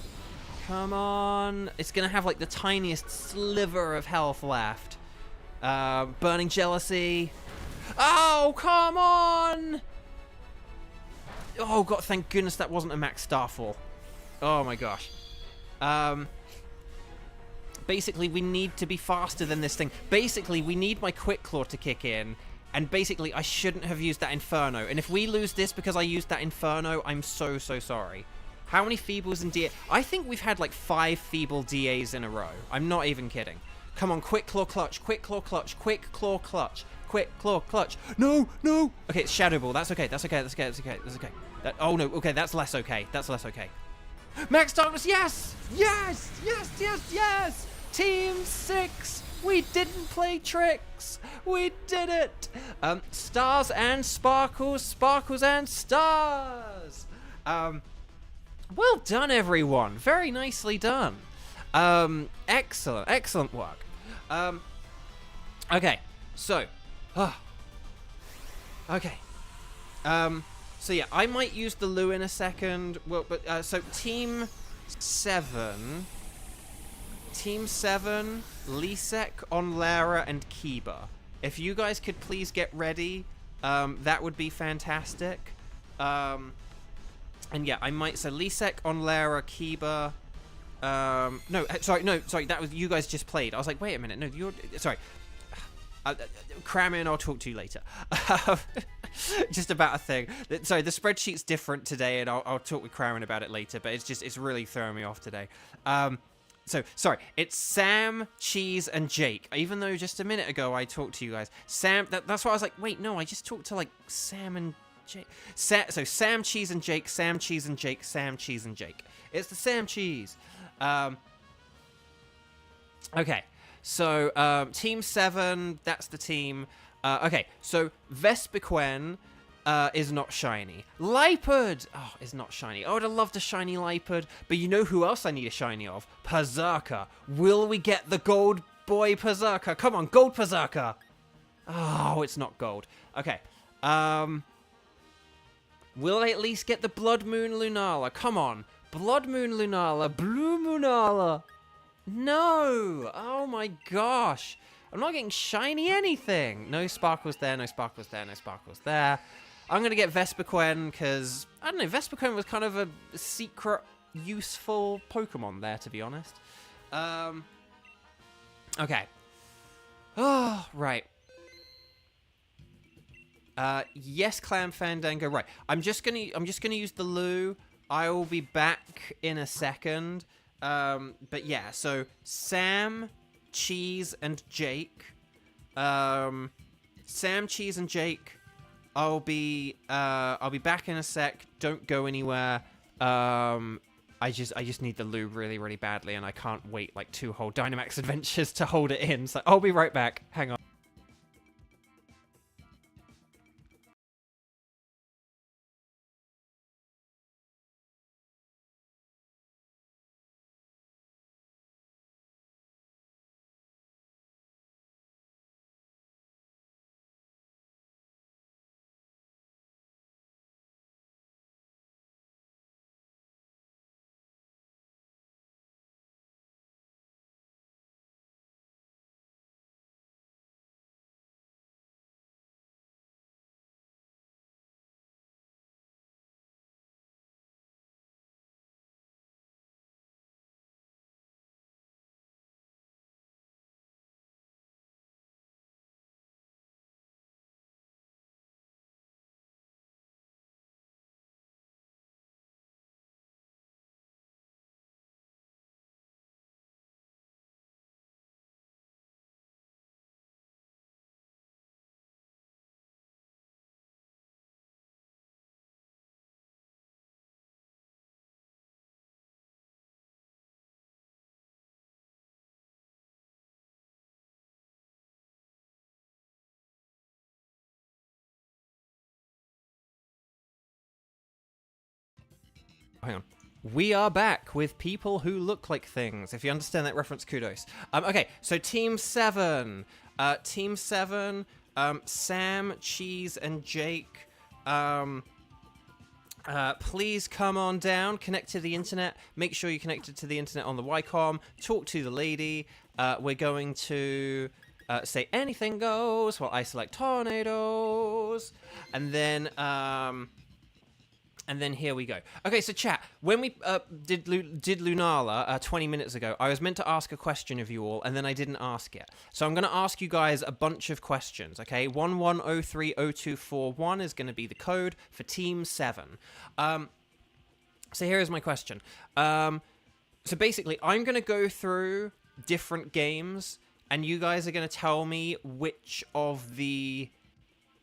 Come on. It's gonna have like the tiniest sliver of health left. Burning Jealousy. Oh, come on! Oh, God, thank goodness that wasn't a max Starfall. Oh, my gosh. Basically, we need to be faster than this thing. Basically, we need my Quick Claw to kick in. And basically, I shouldn't have used that Inferno. And if we lose this because I used that Inferno, I'm so, so sorry. How many Feebles in DA? I think we've had like 5 Feeble DAs in a row. I'm not even kidding. Come on, Quick Claw Clutch, Quick Claw Clutch, Quick Claw Clutch, Quick Claw Clutch. No, no. Okay, it's Shadow Ball. That's okay. That's okay. That's okay. That's okay. That's okay. Oh no. Okay, that's less okay. That's less okay. Max Darkness. Yes. Yes. Yes. Yes. Yes. Team 6. We didn't play tricks. We did it. Stars and sparkles. Sparkles and stars. Well done, everyone. Very nicely done. Excellent. Excellent work. Okay, so, okay, so yeah, I might use the Lou in a second, well, but, so Team 7, Lisek, Onlara, and Kiba. If you guys could please get ready, that would be fantastic, and yeah, I might, so Lisek, Onlara, Kiba, no, sorry, that was, you guys just played. I was like, wait a minute, no, you're, sorry. Cram in, I'll talk to you later. Just about a thing. Sorry, the spreadsheet's different today, and I'll talk with Crammon about it later, but it's really throwing me off today. So, sorry, it's Sam, Cheese, and Jake. Even though just a minute ago I talked to you guys. Sam, that's why I was like, wait, no, I just talked to, like, Sam and Jake. So, Sam, Cheese, and Jake, Sam, Cheese, and Jake, Sam, Cheese, and Jake. It's the Sam Cheese. Okay. So, Team 7, that's the team. Okay, so Vespiquen is not shiny. Lipard is not shiny. I would have loved a shiny Lipard, but you know who else I need a shiny of? Berserker. Will we get the gold boy Berserker? Come on, gold Berserker. Oh, it's not gold. Okay. Will I at least get the Blood Moon Lunala? Come on. Blood Moon Lunala. Blue Moonala. No! Oh my gosh! I'm not getting shiny anything! No sparkles there, no sparkles there, no sparkles there. I'm gonna get Vespiquen because, I don't know, Vespiquen was kind of a secret, useful Pokemon there, to be honest. Okay. Oh, right. Yes, Clam Fandango. Right. I'm just gonna use the Lou. I will be back in a second. But yeah, so Sam, Cheese, and Jake. Sam, Cheese, and Jake. I'll be back in a sec. Don't go anywhere. I just need the Lou really, really badly, and I can't wait like 2 whole Dynamax Adventures to hold it in. So I'll be right back. Hang on. hang on. We are back with people who look like things. If you understand that reference, kudos. Okay, so Team 7. Team 7, Sam, Cheese, and Jake. Please come on down, connect to the internet. Make sure you're connected to the internet on the Wycom. Talk to the lady. We're going to say anything goes while I select tornadoes. And then here we go. Okay, so chat, when we did Lunala 20 minutes ago, I was meant to ask a question of you all, and then I didn't ask it. So I'm going to ask you guys a bunch of questions, okay? 11030241 is going to be the code for Team 7. So here is my question. So basically, I'm going to go through different games, and you guys are going to tell me which of the...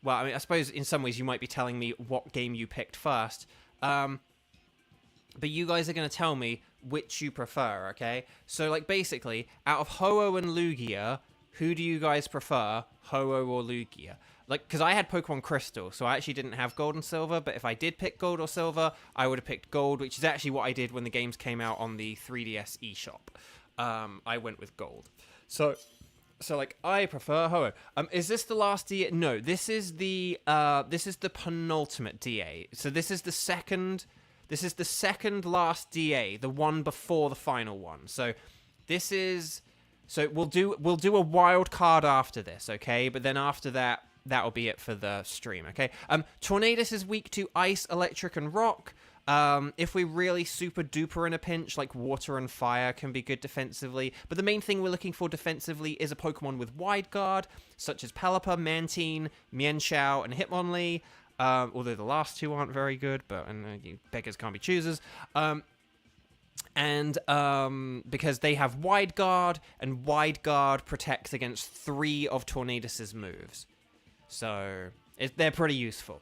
Well, I mean, I suppose in some ways you might be telling me what game you picked first. But you guys are going to tell me which you prefer, okay? So, like, basically, out of Ho-Oh and Lugia, who do you guys prefer, Ho-Oh or Lugia? Like, because I had Pokemon Crystal, so I actually didn't have Gold and Silver, but if I did pick Gold or Silver, I would have picked Gold, which is actually what I did when the games came out on the 3DS eShop. I went with Gold. So like, I prefer Ho-Oh. Is this the last DA? No, this is the penultimate DA. So this is the second last DA, the one before the final one. So this is, so we'll do a wild card after this, okay? But then after that, that'll be it for the stream, okay? Tornadus is weak to Ice, Electric, and Rock. If we really super duper in a pinch, like Water and Fire can be good defensively. But the main thing we're looking for defensively is a Pokemon with Wide Guard, such as Pelipper, Mantine, Mienshao, and Hitmonlee. Although the last two aren't very good, but you beggars can't be choosers. Because they have Wide Guard, and Wide Guard protects against 3 of Tornadus's moves. So they're pretty useful.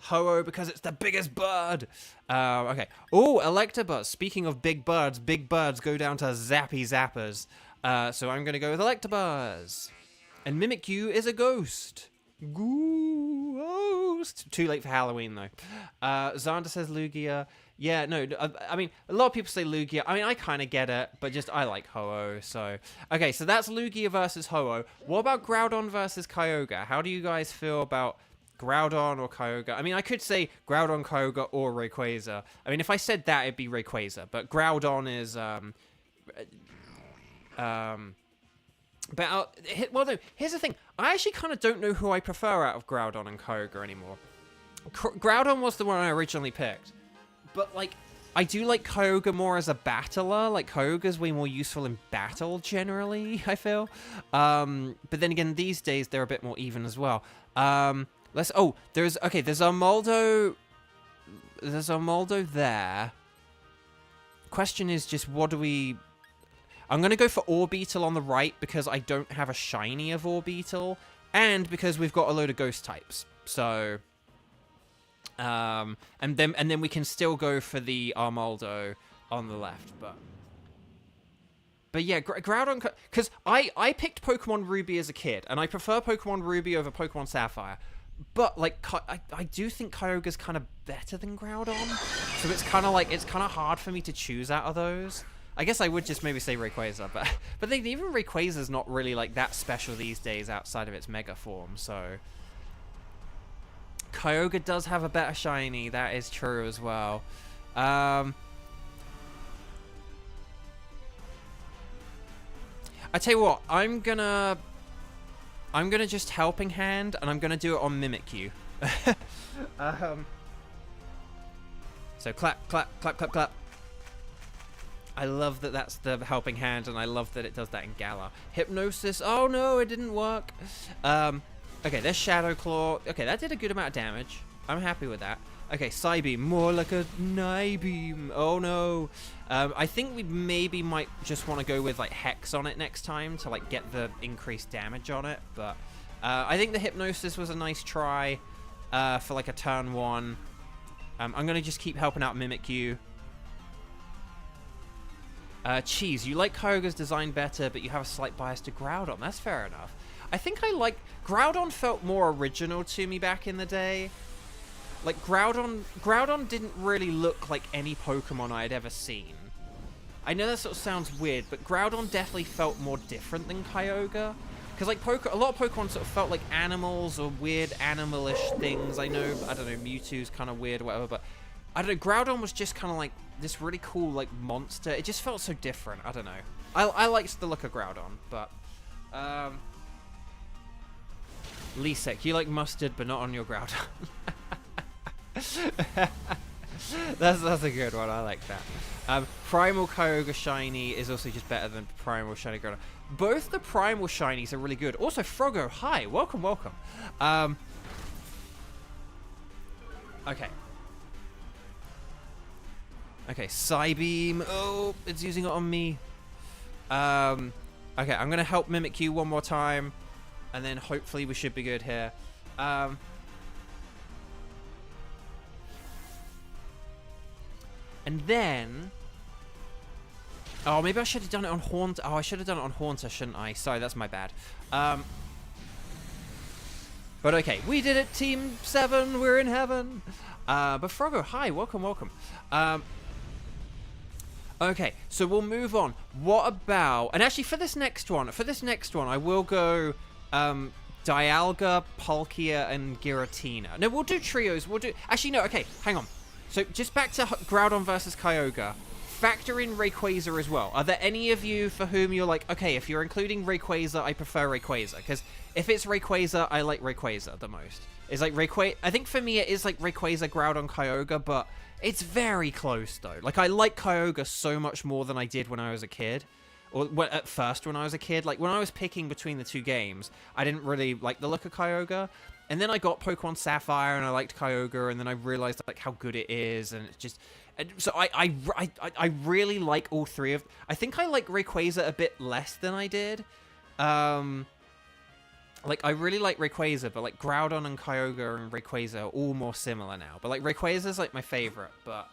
Ho-Oh because it's the biggest bird. Okay. Oh, Electabuzz. Speaking of big birds go down to Zappy Zappers. So I'm going to go with Electabuzz. And Mimikyu is a ghost. Ghost. Too late for Halloween, though. Xander says Lugia. Yeah, no, I mean, a lot of people say Lugia. I mean, I kind of get it, but just I like Ho-Oh, so... Okay, so that's Lugia versus Ho-Oh. What about Groudon versus Kyogre? How do you guys feel about Groudon or Kyogre? I mean, I could say Groudon, Kyogre, or Rayquaza. I mean, if I said that, it'd be Rayquaza. But Groudon is, well, no, here's the thing. I actually kind of don't know who I prefer out of Groudon and Kyogre anymore. Groudon was the one I originally picked. But, like, I do like Kyogre more as a battler. Like, Kyogre's way more useful in battle, generally, I feel. But then again, these days, they're a bit more even as well. There's Armaldo. There's Armaldo there. Question is just, what do we... I'm going to go for Orbeetle on the right because I don't have a shiny of Orbeetle. And because we've got a load of ghost types. So... and then we can still go for the Armaldo on the left, but yeah, Groudon, because I picked Pokemon Ruby as a kid, and I prefer Pokemon Ruby over Pokemon Sapphire, but like I do think Kyogre's kind of better than Groudon, so it's kind of hard for me to choose out of those. I guess I would just maybe say Rayquaza, but even Rayquaza's not really like that special these days outside of its Mega form, so. Kyogre does have a better shiny, that is true as well. I tell you what, I'm gonna just Helping Hand, and I'm gonna do it on Mimikyu. So clap, clap, clap, clap, clap. I love that that's the Helping Hand, and I love that it does that in Galar. Hypnosis, oh no, it didn't work. Okay, there's Shadow Claw. Okay, that did a good amount of damage. I'm happy with that. Okay, Psybeam, more like a Nibeam. Oh no. I think we maybe might just want to go with like Hex on it next time to like get the increased damage on it. But I think the Hypnosis was a nice try for like a turn 1. I'm going to just keep helping out Mimikyu. Cheese, you like Kyogre's design better, but you have a slight bias to Groudon. That's fair enough. I think I like... Groudon felt more original to me back in the day. Like, Groudon didn't really look like any Pokemon I had ever seen. I know that sort of sounds weird, but Groudon definitely felt more different than Kyogre. Because, like, a lot of Pokemon sort of felt like animals or weird animalish things. I know, I don't know, Mewtwo's kind of weird or whatever, but I don't know, Groudon was just kind of like this really cool, like, monster. It just felt so different. I don't know. I liked the look of Groudon, but, Lisek, you like mustard, but not on your Groudon. That's a good one. I like that. Primal Kyogre Shiny is also just better than Primal Shiny Groudon. Both the Primal Shinies are really good. Also, Froggo, hi, welcome, welcome. Okay. Okay, Psybeam. Oh, it's using it on me. Okay, I'm gonna help Mimikyu one more time, and then hopefully we should be good here. And then... Oh, maybe I should have done it on Haunter. Oh, I should have done it on Haunter, shouldn't I? Sorry, that's my bad. But okay, we did it, Team 7. We're in heaven. But Froggo, hi, welcome, welcome. Okay, so we'll move on. What about... And actually, for this next one, I will go Dialga, Palkia, and Giratina. No, we'll do trios. We'll do... Actually, no, okay, hang on. So, just back to Groudon versus Kyogre. Factor in Rayquaza as well. Are there any of you for whom you're like, okay, if you're including Rayquaza, I prefer Rayquaza? Because if it's Rayquaza, I like Rayquaza the most. It's like Rayquaza... I think for me it is like Rayquaza, Groudon, Kyogre, but it's very close though. Like, I like Kyogre so much more than I did when I was a kid. Or at first when I was a kid. Like, when I was picking between the two games, I didn't really like the look of Kyogre. And then I got Pokemon Sapphire and I liked Kyogre, and then I realized like how good it is, and it's just... So I really like all three of... I think I like Rayquaza a bit less than I did. Like, I really like Rayquaza, but like Groudon and Kyogre and Rayquaza are all more similar now. But like Rayquaza's like my favorite, but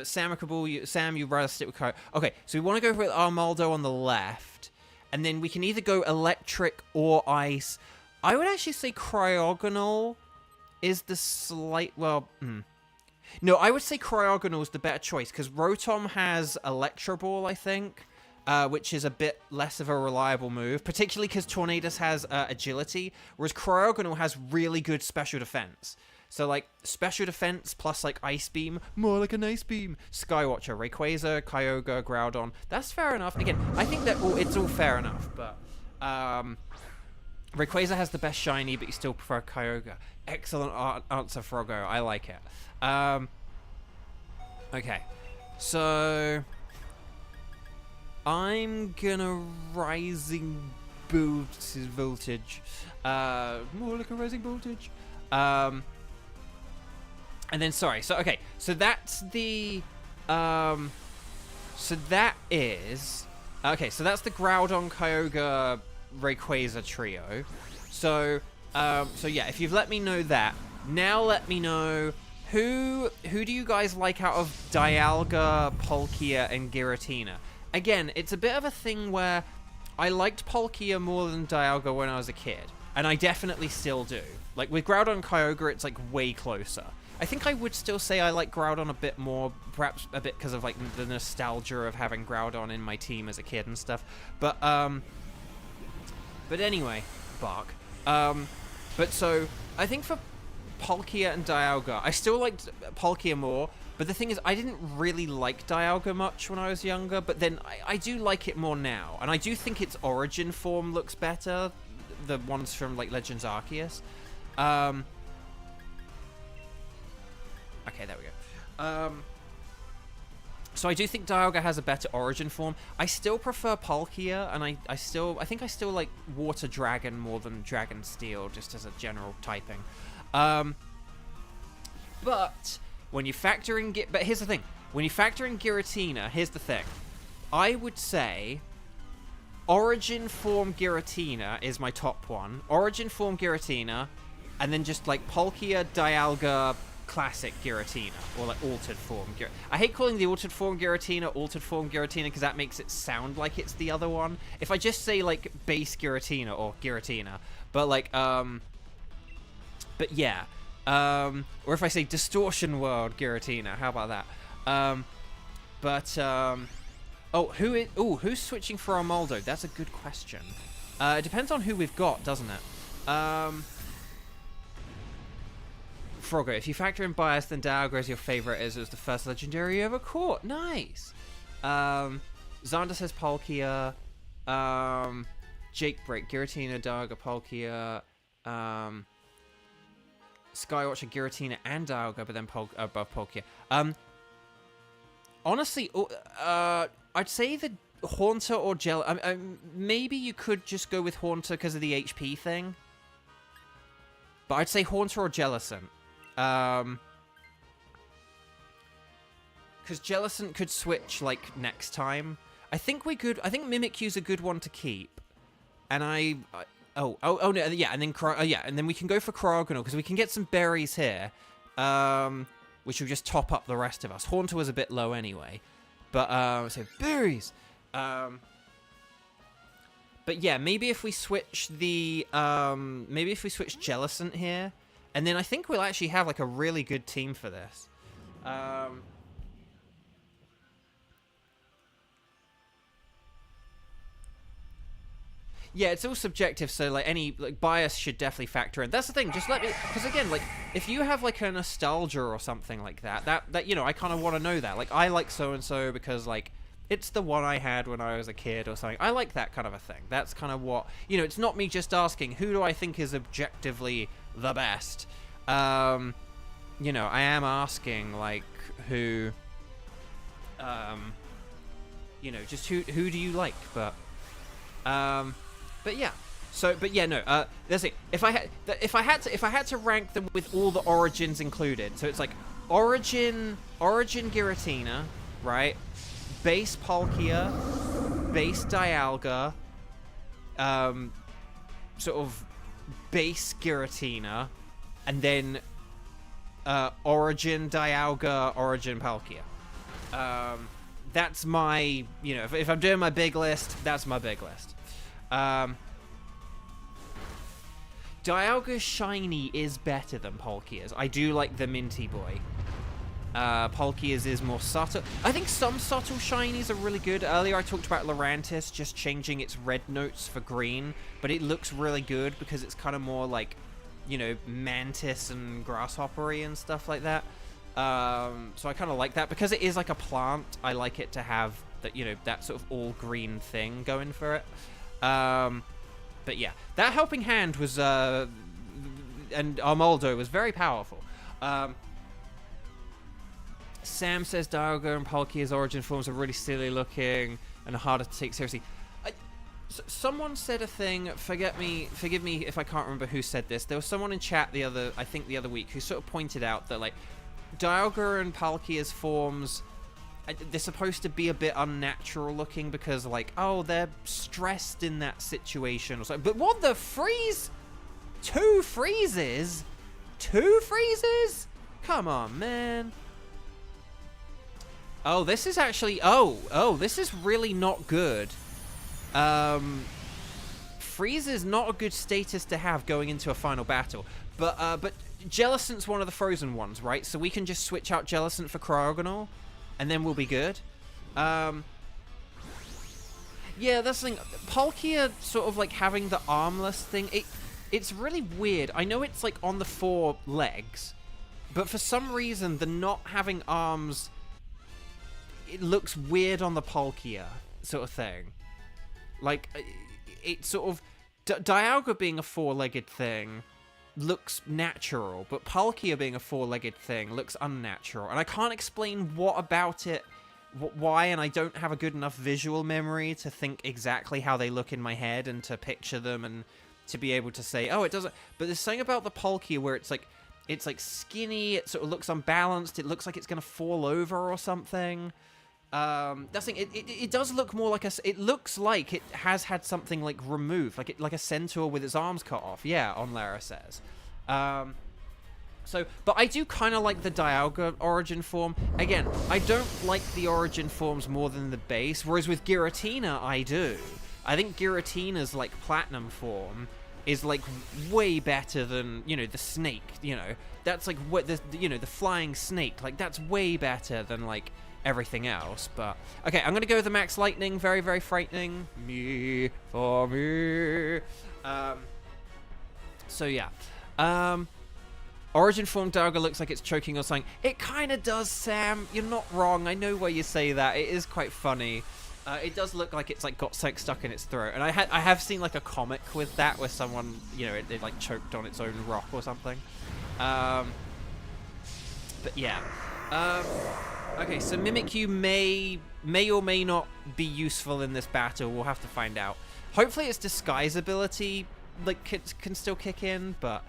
Sam, you'd rather stick with Kyogre. Okay, so we want to go with Armaldo on the left, and then we can either go electric or ice. I would actually say Cryogonal is the slight... Well, No, I would say Cryogonal is the better choice, because Rotom has Electro Ball, I think, which is a bit less of a reliable move, particularly because Tornadus has Agility, whereas Cryogonal has really good special defense. So, like, special defense plus, like, Ice Beam, more like an Ice Beam. Skywatcher, Rayquaza, Kyogre, Groudon. That's fair enough. Again, I think that it's all fair enough, but... Rayquaza has the best shiny, but you still prefer Kyogre. Excellent answer, Froggo. I like it. Okay. So... I'm gonna Rising Voltage. More like a Rising Voltage. And then, sorry. So, okay. So that's the... So that is... Okay, so that's the Groudon, Kyogre... Rayquaza trio. So yeah, if you've let me know that, now let me know who do you guys like out of Dialga, Palkia, and Giratina? Again, it's a bit of a thing where I liked Palkia more than Dialga when I was a kid, and I definitely still do. Like, with Groudon and Kyogre, it's like way closer. I think I would still say I like Groudon a bit more, perhaps a bit because of like the nostalgia of having Groudon in my team as a kid and stuff. But anyway, Bark. But so, I think for Palkia and Dialga, I still liked Palkia more, but the thing is, I didn't really like Dialga much when I was younger, but then I do like it more now, and I do think its origin form looks better, the ones from, like, Legends Arceus. Okay, there we go. So I do think Dialga has a better origin form. I still prefer Palkia, and I think I still like Water Dragon more than Dragon Steel, just as a general typing. But when you factor in... But here's the thing. When you factor in Giratina, here's the thing. I would say Origin Form Giratina is my top one. Origin Form Giratina, and then just like Palkia, Dialga... Classic Giratina, or like altered form Giratina. I hate calling the altered form Giratina because that makes it sound like it's the other one. If I just say like base Giratina or Giratina, but like but yeah, Or if I say Distortion World Giratina, how about that? Who's switching for Armaldo? That's a good question. It depends on who we've got, doesn't it? Frogger, if you factor in bias, then Dialga is your favorite as it was the first legendary you ever caught. Nice. Xander says Palkia. Jake Break, Giratina, Dialga, Palkia. Skywatcher, Giratina, and Dialga, but then above Palkia. Honestly, I'd say the Haunter or maybe you could just go with Haunter because of the HP thing. But I'd say Haunter or Jellicent. Because Jellicent could switch, like, next time. I think Mimikyu's a good one to keep. And no, yeah, and then and then we can go for Cryogonal because we can get some berries here, which will just top up the rest of us. Haunter was a bit low anyway, but so berries. But yeah, maybe if we switch Jellicent here, and then I think we'll actually have like a really good team for this. Yeah, it's all subjective, so like any bias should definitely factor in. That's the thing. Just let me, because again, like if you have like a nostalgia or something like that I kind of want to know that. Like I like so and so because like it's the one I had when I was a kid or something. I like that kind of a thing. That's kind of what it's not me just asking who do I think is objectively the best. I am asking like who, just who do you like, but yeah. So, but yeah, no. Let's see. If I had to rank them with all the origins included, so it's like origin Giratina, right? Base Palkia, base Dialga, sort of base Giratina, and then origin Dialga, origin Palkia. That's my, if I'm doing my big list, that's my big list. Dialga's shiny is better than Palkia's. I do like the Minty Boy. Palkia's is more subtle. I think some subtle shinies are really good. Earlier I talked about Lurantis just changing its red notes for green, but it looks really good because it's kind of more like, mantis and grasshoppery and stuff like that. So I kind of like that because it is like a plant. I like it to have that, that sort of all green thing going for it. But yeah, that helping hand was, and Armaldo was very powerful. Sam says Dialga and Palkia's origin forms are really silly looking and harder to take seriously. Someone said a thing, forgive me if I can't remember who said this. There was someone in chat the other week who sort of pointed out that like Dialga and Palkia's forms, they're supposed to be a bit unnatural looking because like, oh, they're stressed in that situation or something. But what the freeze? Two freezes? Come on, man. Oh, this is actually, this is really not good. Freeze is not a good status to have going into a final battle. But Jellicent's one of the frozen ones, right? So we can just switch out Jellicent for Cryogonal, and then we'll be good. Yeah, that's the thing. Palkia sort of like having the armless thing, it's really weird. I know it's like on the 4 legs, but for some reason the not having arms, it looks weird on the Palkia sort of thing. Like, it sort of... Dialga being a 4-legged thing looks natural, but Palkia being a 4-legged thing looks unnatural. And I can't explain what about it, why, and I don't have a good enough visual memory to think exactly how they look in my head and to picture them and to be able to say, oh, it doesn't... But there's something about the Palkia where it's like skinny, it sort of looks unbalanced, it looks like it's going to fall over or something. That's the thing, it does look more like it looks like it has had something like removed, like a centaur with its arms cut off. Yeah, on Lara says. But I do kind of like the Dialga origin form. Again, I don't like the origin forms more than the base, whereas with Giratina, I do. I think Giratina's like platinum form is like way better than, you know, the snake, you know. That's like what the, you know, the flying snake, like that's way better than like everything else. But okay, I'm gonna go with the max lightning. Very, very frightening. Me for me. So yeah. Origin form Darga looks like it's choking or something. It kind of does, Sam. You're not wrong. I know why you say that. It is quite funny. It does look like it's like got something stuck in its throat, and I have seen like a comic with that where someone, you know, it like choked on its own rock or something. But yeah. Okay, so Mimikyu may or may not be useful in this battle. We'll have to find out. Hopefully its disguise ability like can still kick in, but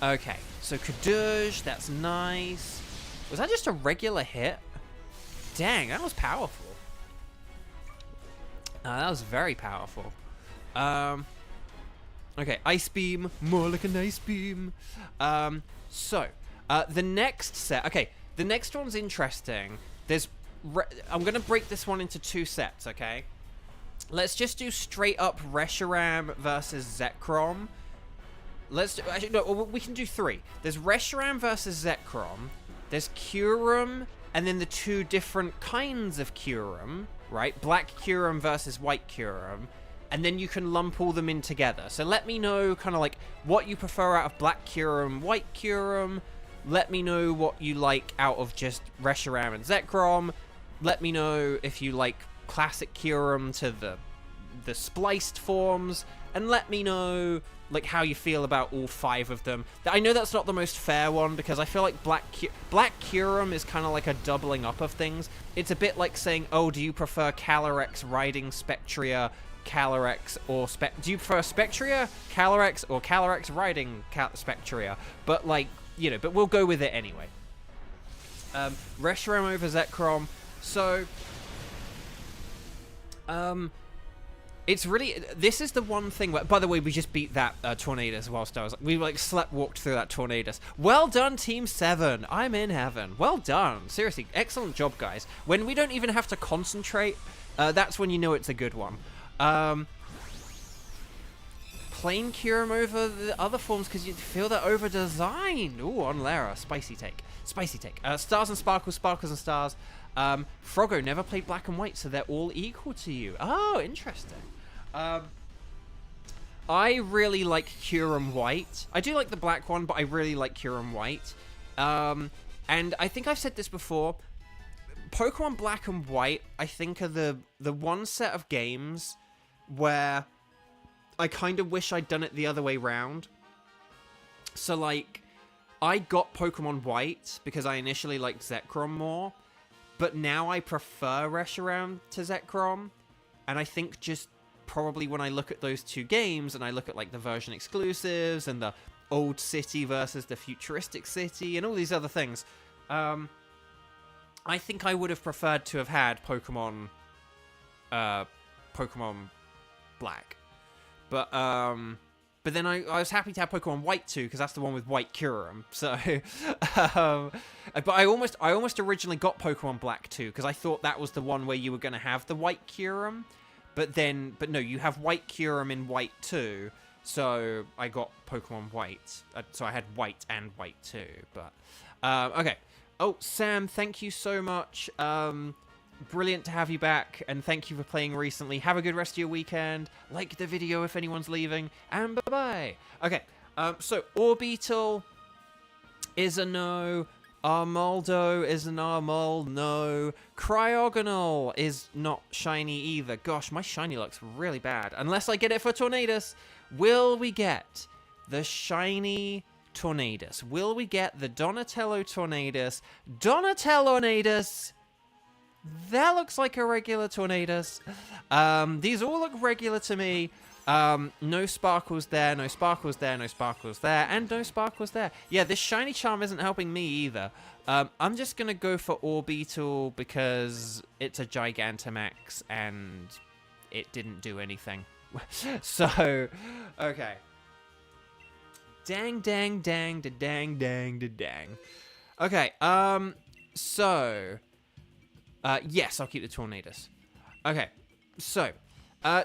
okay, so Kadoosh, that's nice. Was that just a regular hit? Dang, that was powerful. That was very powerful. Okay, Ice Beam, more like an Ice Beam. So, the next set, okay, the next one's interesting. I'm going to break this one into 2 sets, okay? Let's just do straight up Reshiram versus Zekrom. Actually, no, we can do 3. There's Reshiram versus Zekrom. There's Kyurem, and then the 2 different kinds of Kyurem, right? Black Kyurem versus white Kyurem. And then you can lump all them in together. So let me know kind of like what you prefer out of Black Kyurem, White Kyurem. Let me know what you like out of just Reshiram and Zekrom. Let me know if you like Classic Kyurem to the spliced forms. And let me know like how you feel about all 5 of them. I know that's not the most fair one because I feel like Black Kyurem is kind of like a doubling up of things. It's a bit like saying, oh, do you prefer Calyrex riding Spectria, Calyrex, or do you prefer Spectria, Calyrex, or Calyrex riding Spectria? But like, you know, but we'll go with it anyway. Reshiram over Zekrom. So, it's really, this is the one thing where, by the way, we just beat that Tornadus whilst I was, we like walked through that Tornadus. Well done, Team 7. I'm in heaven. Well done. Seriously, excellent job, guys. When we don't even have to concentrate, that's when you know it's a good one. Plain Kyurem over the other forms because you feel they're over-designed. Ooh, on Lara. Spicy take. Spicy take. Stars and Sparkles, Sparkles and Stars. Froggo never played Black and White, so they're all equal to you. Oh, interesting. I really like Kyurem White. I do like the black one, but I really like Kyurem White. And I think I've said this before. Pokemon Black and White, I think, are the one set of games where I kind of wish I'd done it the other way round. So, like, I got Pokemon White because I initially liked Zekrom more, but now I prefer Reshiram to Zekrom, and I think just probably when I look at those 2 games, and I look at, like, the version exclusives, and the old city versus the futuristic city, and all these other things, I think I would have preferred to have had Pokemon Black. But then I was happy to have Pokemon White too, because that's the one with White Kyurem. So, but I almost originally got Pokemon Black too, because I thought that was the one where you were going to have the White Kyurem. But no, you have White Kyurem in White too. So I got Pokemon White. So I had White and White too. But, okay. Oh, Sam, thank you so much. Brilliant to have you back, and thank you for playing recently. Have a good rest of your weekend. Like the video if anyone's leaving, and bye-bye. Okay, so Orbeetle is a no. Armaldo is an Armol, no. Cryogonal is not shiny either. Gosh, my shiny looks really bad. Unless I get it for Tornadus. Will we get the shiny Tornadus? Will we get the Donatello Tornadus? Donatello-nadus! That looks like a regular Tornadus. These all look regular to me. No sparkles there, no sparkles there, no sparkles there, and no sparkles there. Yeah, this shiny charm isn't helping me either. I'm just gonna go for Orbeetle because it's a Gigantamax and it didn't do anything. So, okay. Dang, dang, dang, da dang, dang, da dang. Okay, so Yes, I'll keep the Tornadus. Okay, so,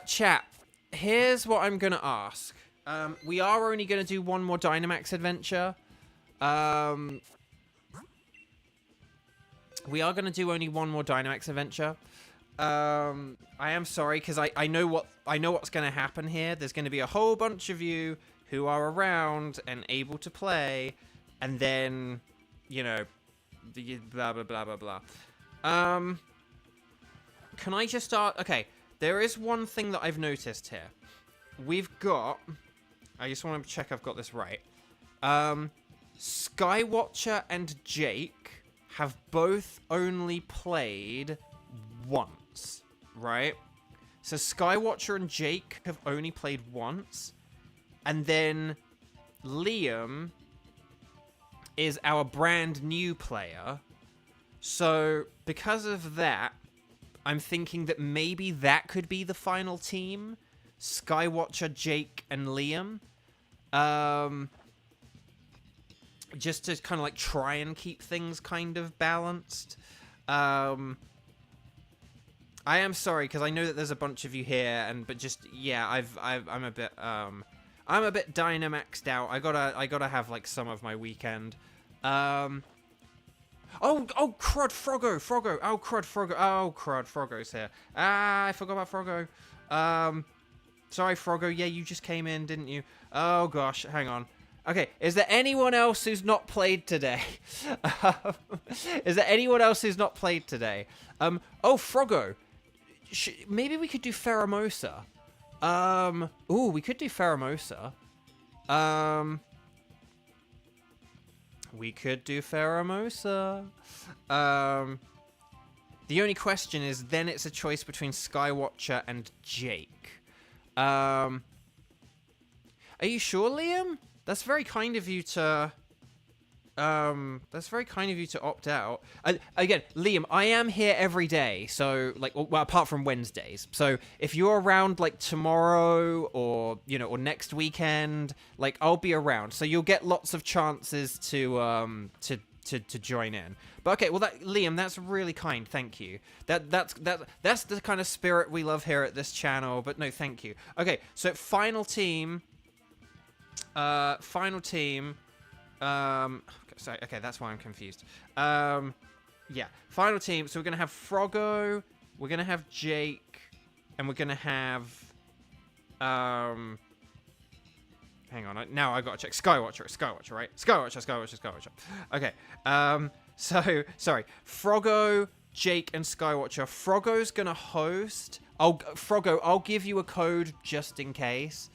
chat, here's what I'm gonna ask. We are only gonna do one more Dynamax adventure. We are gonna do only one more Dynamax adventure. I am sorry, because I know what's gonna happen here. There's gonna be a whole bunch of you who are around and able to play, and then, you know, blah, blah, blah, blah, blah. Can I just start? Okay, there is one thing that I've noticed here. We've got... I just want to check I've got this right. Skywatcher and Jake have both only played once, right? So Skywatcher and Jake have only played once. And then Liam is our brand new player. So because of that, I'm thinking that maybe that could be the final team. Skywatcher, Jake, and Liam. Just to kind of like try and keep things kind of balanced. I am sorry, because I know that there's a bunch of you here, but just, yeah, I'm a bit Dynamaxed out. I gotta have like some of my weekend. Oh, crud, Froggo. Oh, crud, Froggo's here. I forgot about Froggo. Sorry, Froggo. Yeah, you just came in, didn't you? Oh, gosh, hang on. Okay, is there anyone else who's not played today? Is there anyone else who's not played today? Oh, Froggo. Maybe we could do Pheromosa. Ooh, we could do Pheromosa. We could do Pheromosa. The only question is, then it's a choice between Skywatcher and Jake. Are you sure, Liam? That's very kind of you to... that's very kind of you to opt out. Again, Liam, I am here every day, so, like, well, apart from Wednesdays. So, if you're around, like, tomorrow, or, you know, or next weekend, like, I'll be around. So, you'll get lots of chances to join in. But, okay, well, Liam, that's really kind, thank you. That's the kind of spirit we love here at this channel, but no, thank you. Okay, so, final team... Sorry, okay, that's why I'm confused. Yeah, final team. So we're gonna have Froggo, we're gonna have Jake, and we're gonna have hang on, now I gotta check. Skywatcher, right? Skywatcher. Okay. So sorry, Froggo, Jake, and Skywatcher. Froggo's gonna host. Froggo, I'll give you a code just in case.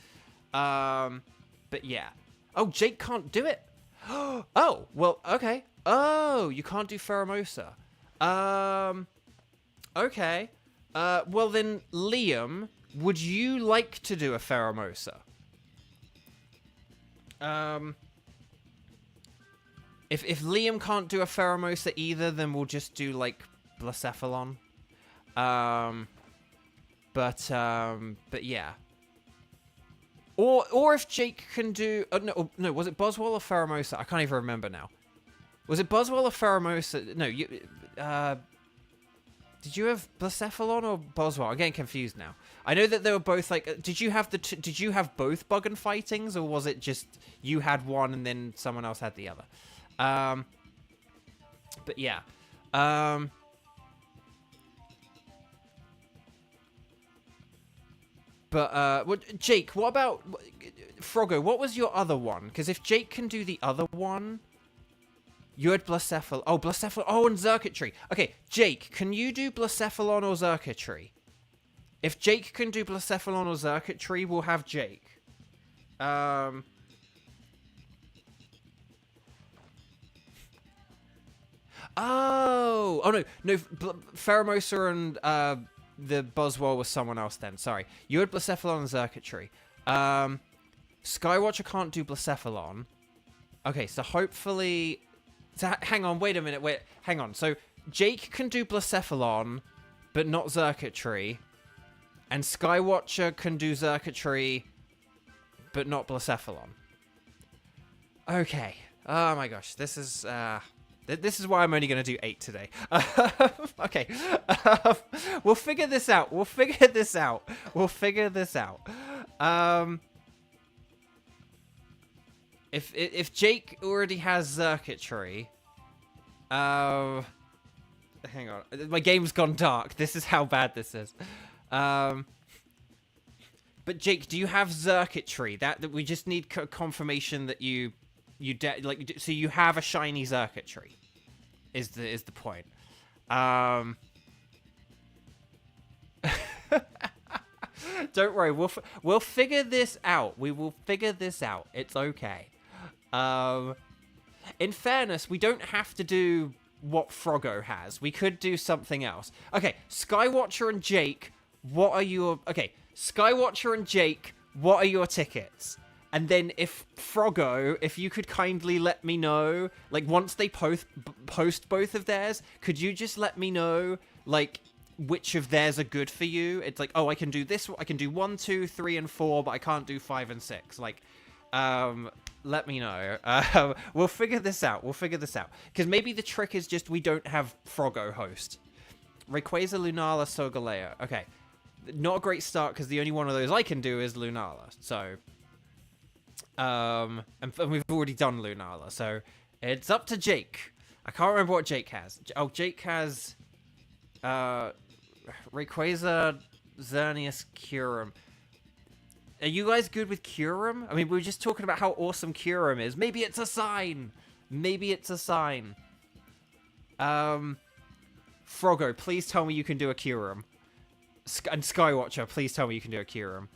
But yeah. Oh, Jake can't do it. Oh, well, okay. Oh, you can't do Pheromosa. Okay. Well then, Liam, would you like to do a Pheromosa? If Liam can't do a Pheromosa either, then we'll just do, like, Blacephalon. But yeah. Or if Jake can do... no, was it Boswell or Pheromosa? I can't even remember now. Was it Boswell or Pheromosa? No, you... did you have Blacephalon or Boswell? I'm getting confused now. I know that they were both, like... Did you have both Bug and Fightings, or was it just you had one and then someone else had the other? But yeah. But, Jake, what about... Froggo, what was your other one? Because if Jake can do the other one... You had Blacephalon. Oh, Blacephalon. Oh, and Xurkitree. Okay, Jake, can you do Blacephalon or Xurkitree? If Jake can do Blacephalon or Xurkitree, we'll have Jake. Oh, no. No, Pheromosa and... the Boswell was someone else then. Sorry. You had Blacephalon and Xurkitree. Skywatcher can't do Blacephalon. Okay, so hopefully... So hang on, wait a minute. Hang on. So Jake can do Blacephalon, but not Xurkitree. And Skywatcher can do Xurkitree, but not Blacephalon. Okay. Oh my gosh. This is This is why I'm only going to do 8 today. Okay. We'll figure this out. We'll figure this out. We'll figure this out. If Jake already has circuitry... hang on. My game's gone dark. This is how bad this is. But Jake, do you have circuitry? That we just need confirmation that so you have a shiny circuitry. Is the point? Don't worry. We'll figure this out. We will figure this out. It's okay. In fairness, we don't have to do what Froggo has. We could do something else. Okay, Skywatcher and Jake, what are your... Okay, Skywatcher and Jake, what are your tickets? And then if Froggo, if you could kindly let me know, like, once they post both of theirs, could you just let me know, like, which of theirs are good for you? It's like, oh, I can do this, I can do 1, 2, 3, and 4, but I can't do 5 and 6. Like, let me know. We'll figure this out. We'll figure this out. Because maybe the trick is just we don't have Froggo host. Rayquaza, Lunala, Solgaleo. Okay. Not a great start because the only one of those I can do is Lunala. So, and we've already done Lunala. So, it's up to Jake. I can't remember what Jake has. Oh, Jake has, Rayquaza, Xerneas, Kyurem. Are you guys good with Kyurem? I mean, we were just talking about how awesome Kyurem is. Maybe it's a sign. Maybe it's a sign. Froggo, please tell me you can do a Kyurem. And Skywatcher, please tell me you can do a Kyurem.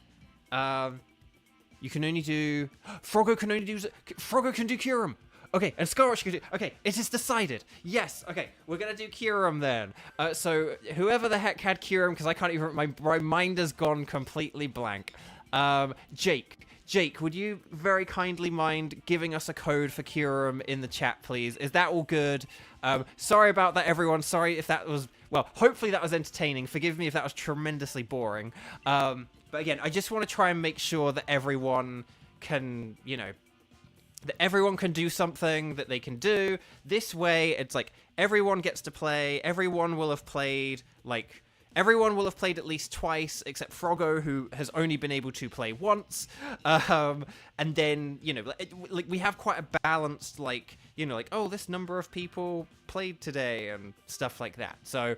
You can only do... Froggo can only do... Froggo can do Kyurem. Okay, and Skywatcher can do... Okay, it is decided. Yes, okay, we're going to do Kyurem then. So, whoever the heck had Kyurem, because I can't even... My mind has gone completely blank. Jake, would you very kindly mind giving us a code for Kyurem in the chat, please? Is that all good? Sorry about that, everyone. Sorry if that was... Well, hopefully that was entertaining. Forgive me if that was tremendously boring. But again, I just want to try and make sure that everyone can, you know... That everyone can do something that they can do. This way, it's like, everyone gets to play. Everyone will have played, like... Everyone will have played at least twice, except Froggo, who has only been able to play once. And then, you know, like we have quite a balanced, like, you know, like, oh, this number of people played today and stuff like that. So,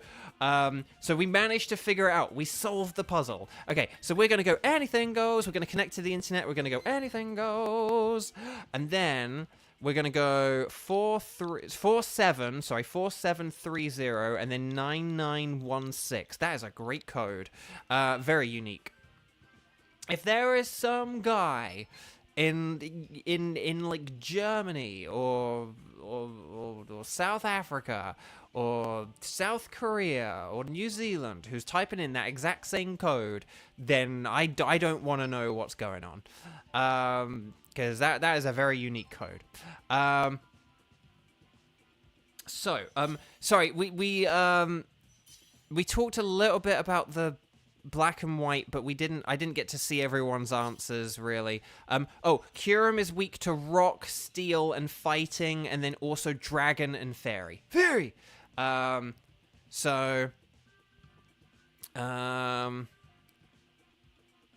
so we managed to figure it out. We solved the puzzle. Okay, so we're going to go anything goes. We're going to connect to the internet. We're going to go anything goes. And then... We're going to go 4730, and then 9916. That is a great code. Very unique. If there is some guy in like Germany or South Africa or South Korea or New Zealand who's typing in that exact same code, then I don't want to know what's going on. Because that is a very unique code. Sorry, we talked a little bit about the black and white, but I didn't get to see everyone's answers, really. Kyurem is weak to rock, steel, and fighting, and then also dragon and fairy. Fairy!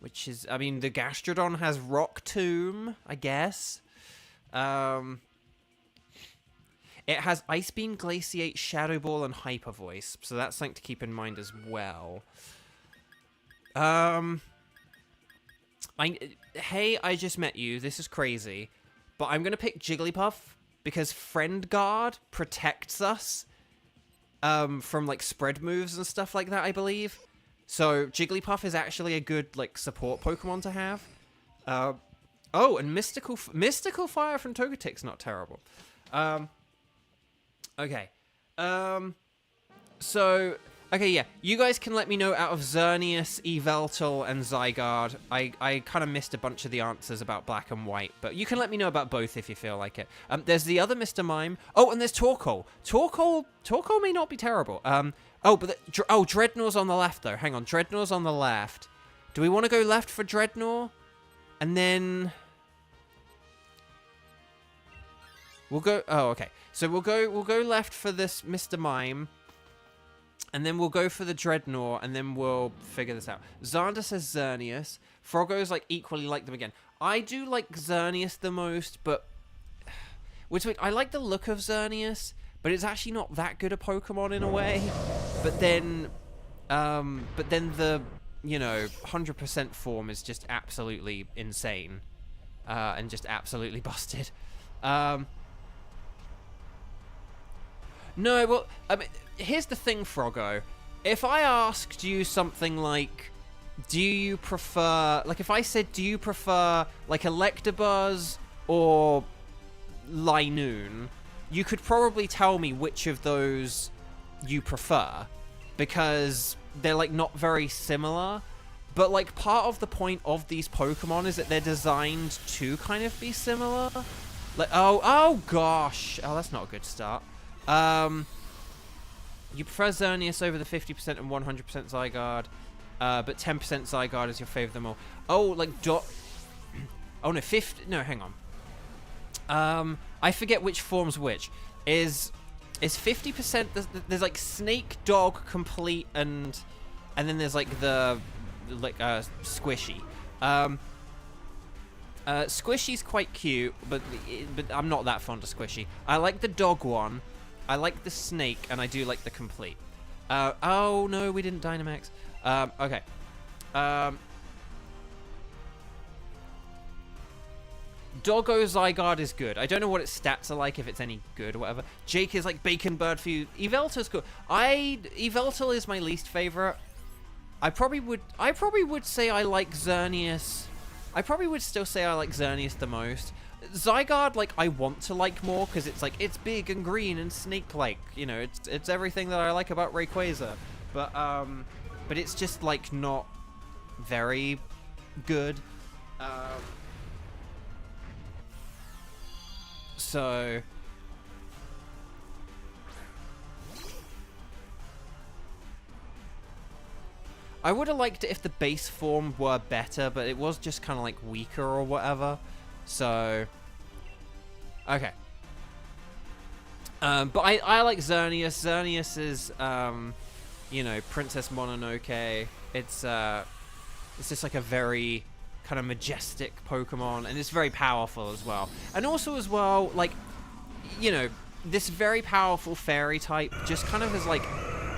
Which is, I mean, the Gastrodon has Rock Tomb, I guess. It has Ice Beam, Glaciate, Shadow Ball, and Hyper Voice. So that's something to keep in mind as well. Hey, I just met you. This is crazy. But I'm going to pick Jigglypuff because Friend Guard protects us from, like, spread moves and stuff like that, I believe. So, Jigglypuff is actually a good, like, support Pokemon to have. And Mystical Fire from Togetic's not terrible. Okay. Okay, yeah. You guys can let me know out of Xerneas, Yveltal, and Zygarde. I kind of missed a bunch of the answers about Black and White, but you can let me know about both if you feel like it. There's the other Mr. Mime. Oh, and there's Torkoal. Torkoal may not be terrible. Dreadnought's on the left, though. Hang on, Dreadnought's on the left. Do we want to go left for Dreadnought? And then... We'll go... Oh, okay. So we'll go left for this Mr. Mime. And then we'll go for the Dreadnought, and then we'll figure this out. Xander says Xerneas. Froggo's, like, equally like them again. I do like Xerneas the most, but... Which, I like the look of Xerneas, but it's actually not that good a Pokemon in a way. But then the, you know, 100% form is just absolutely insane. And just absolutely busted. No, well, I mean, here's the thing, Froggo. If I asked you something like, do you prefer... Like, if I said, do you prefer, like, Electabuzz or Linoon, you could probably tell me which of those you prefer. Because they're, like, not very similar. But, like, part of the point of these Pokemon is that they're designed to kind of be similar. Like, oh gosh. Oh, that's not a good start. You prefer Xerneas over the 50% and 100% Zygarde, but 10% Zygarde is your favorite of them all. Oh, like oh no, 50. No, hang on. I forget which form's which. Is 50%? There's like Snake, Dog, Complete, and then there's like the Squishy. Squishy's quite cute, but I'm not that fond of Squishy. I like the Dog one. I like the Snake, and I do like the Complete. Oh, no, we didn't Dynamax. Okay. Doggo Zygarde is good. I don't know what its stats are like, if it's any good or whatever. Jake is like Bacon Bird for you. Yveltal's good. Yveltal is my least favorite. I probably would say I like Xerneas. I probably would still say I like Xerneas the most. Zygarde, like, I want to like more, because it's, like, it's big and green and snake-like. You know, it's everything that I like about Rayquaza. But it's just, like, not very good. So... I would have liked it if the base form were better, but it was just kind of, like, weaker or whatever. So, okay. But I like Xerneas. Xerneas is, you know, Princess Mononoke. It's just like a very kind of majestic Pokemon, and it's very powerful as well. And also as well, like, you know, this very powerful fairy type just kind of is like,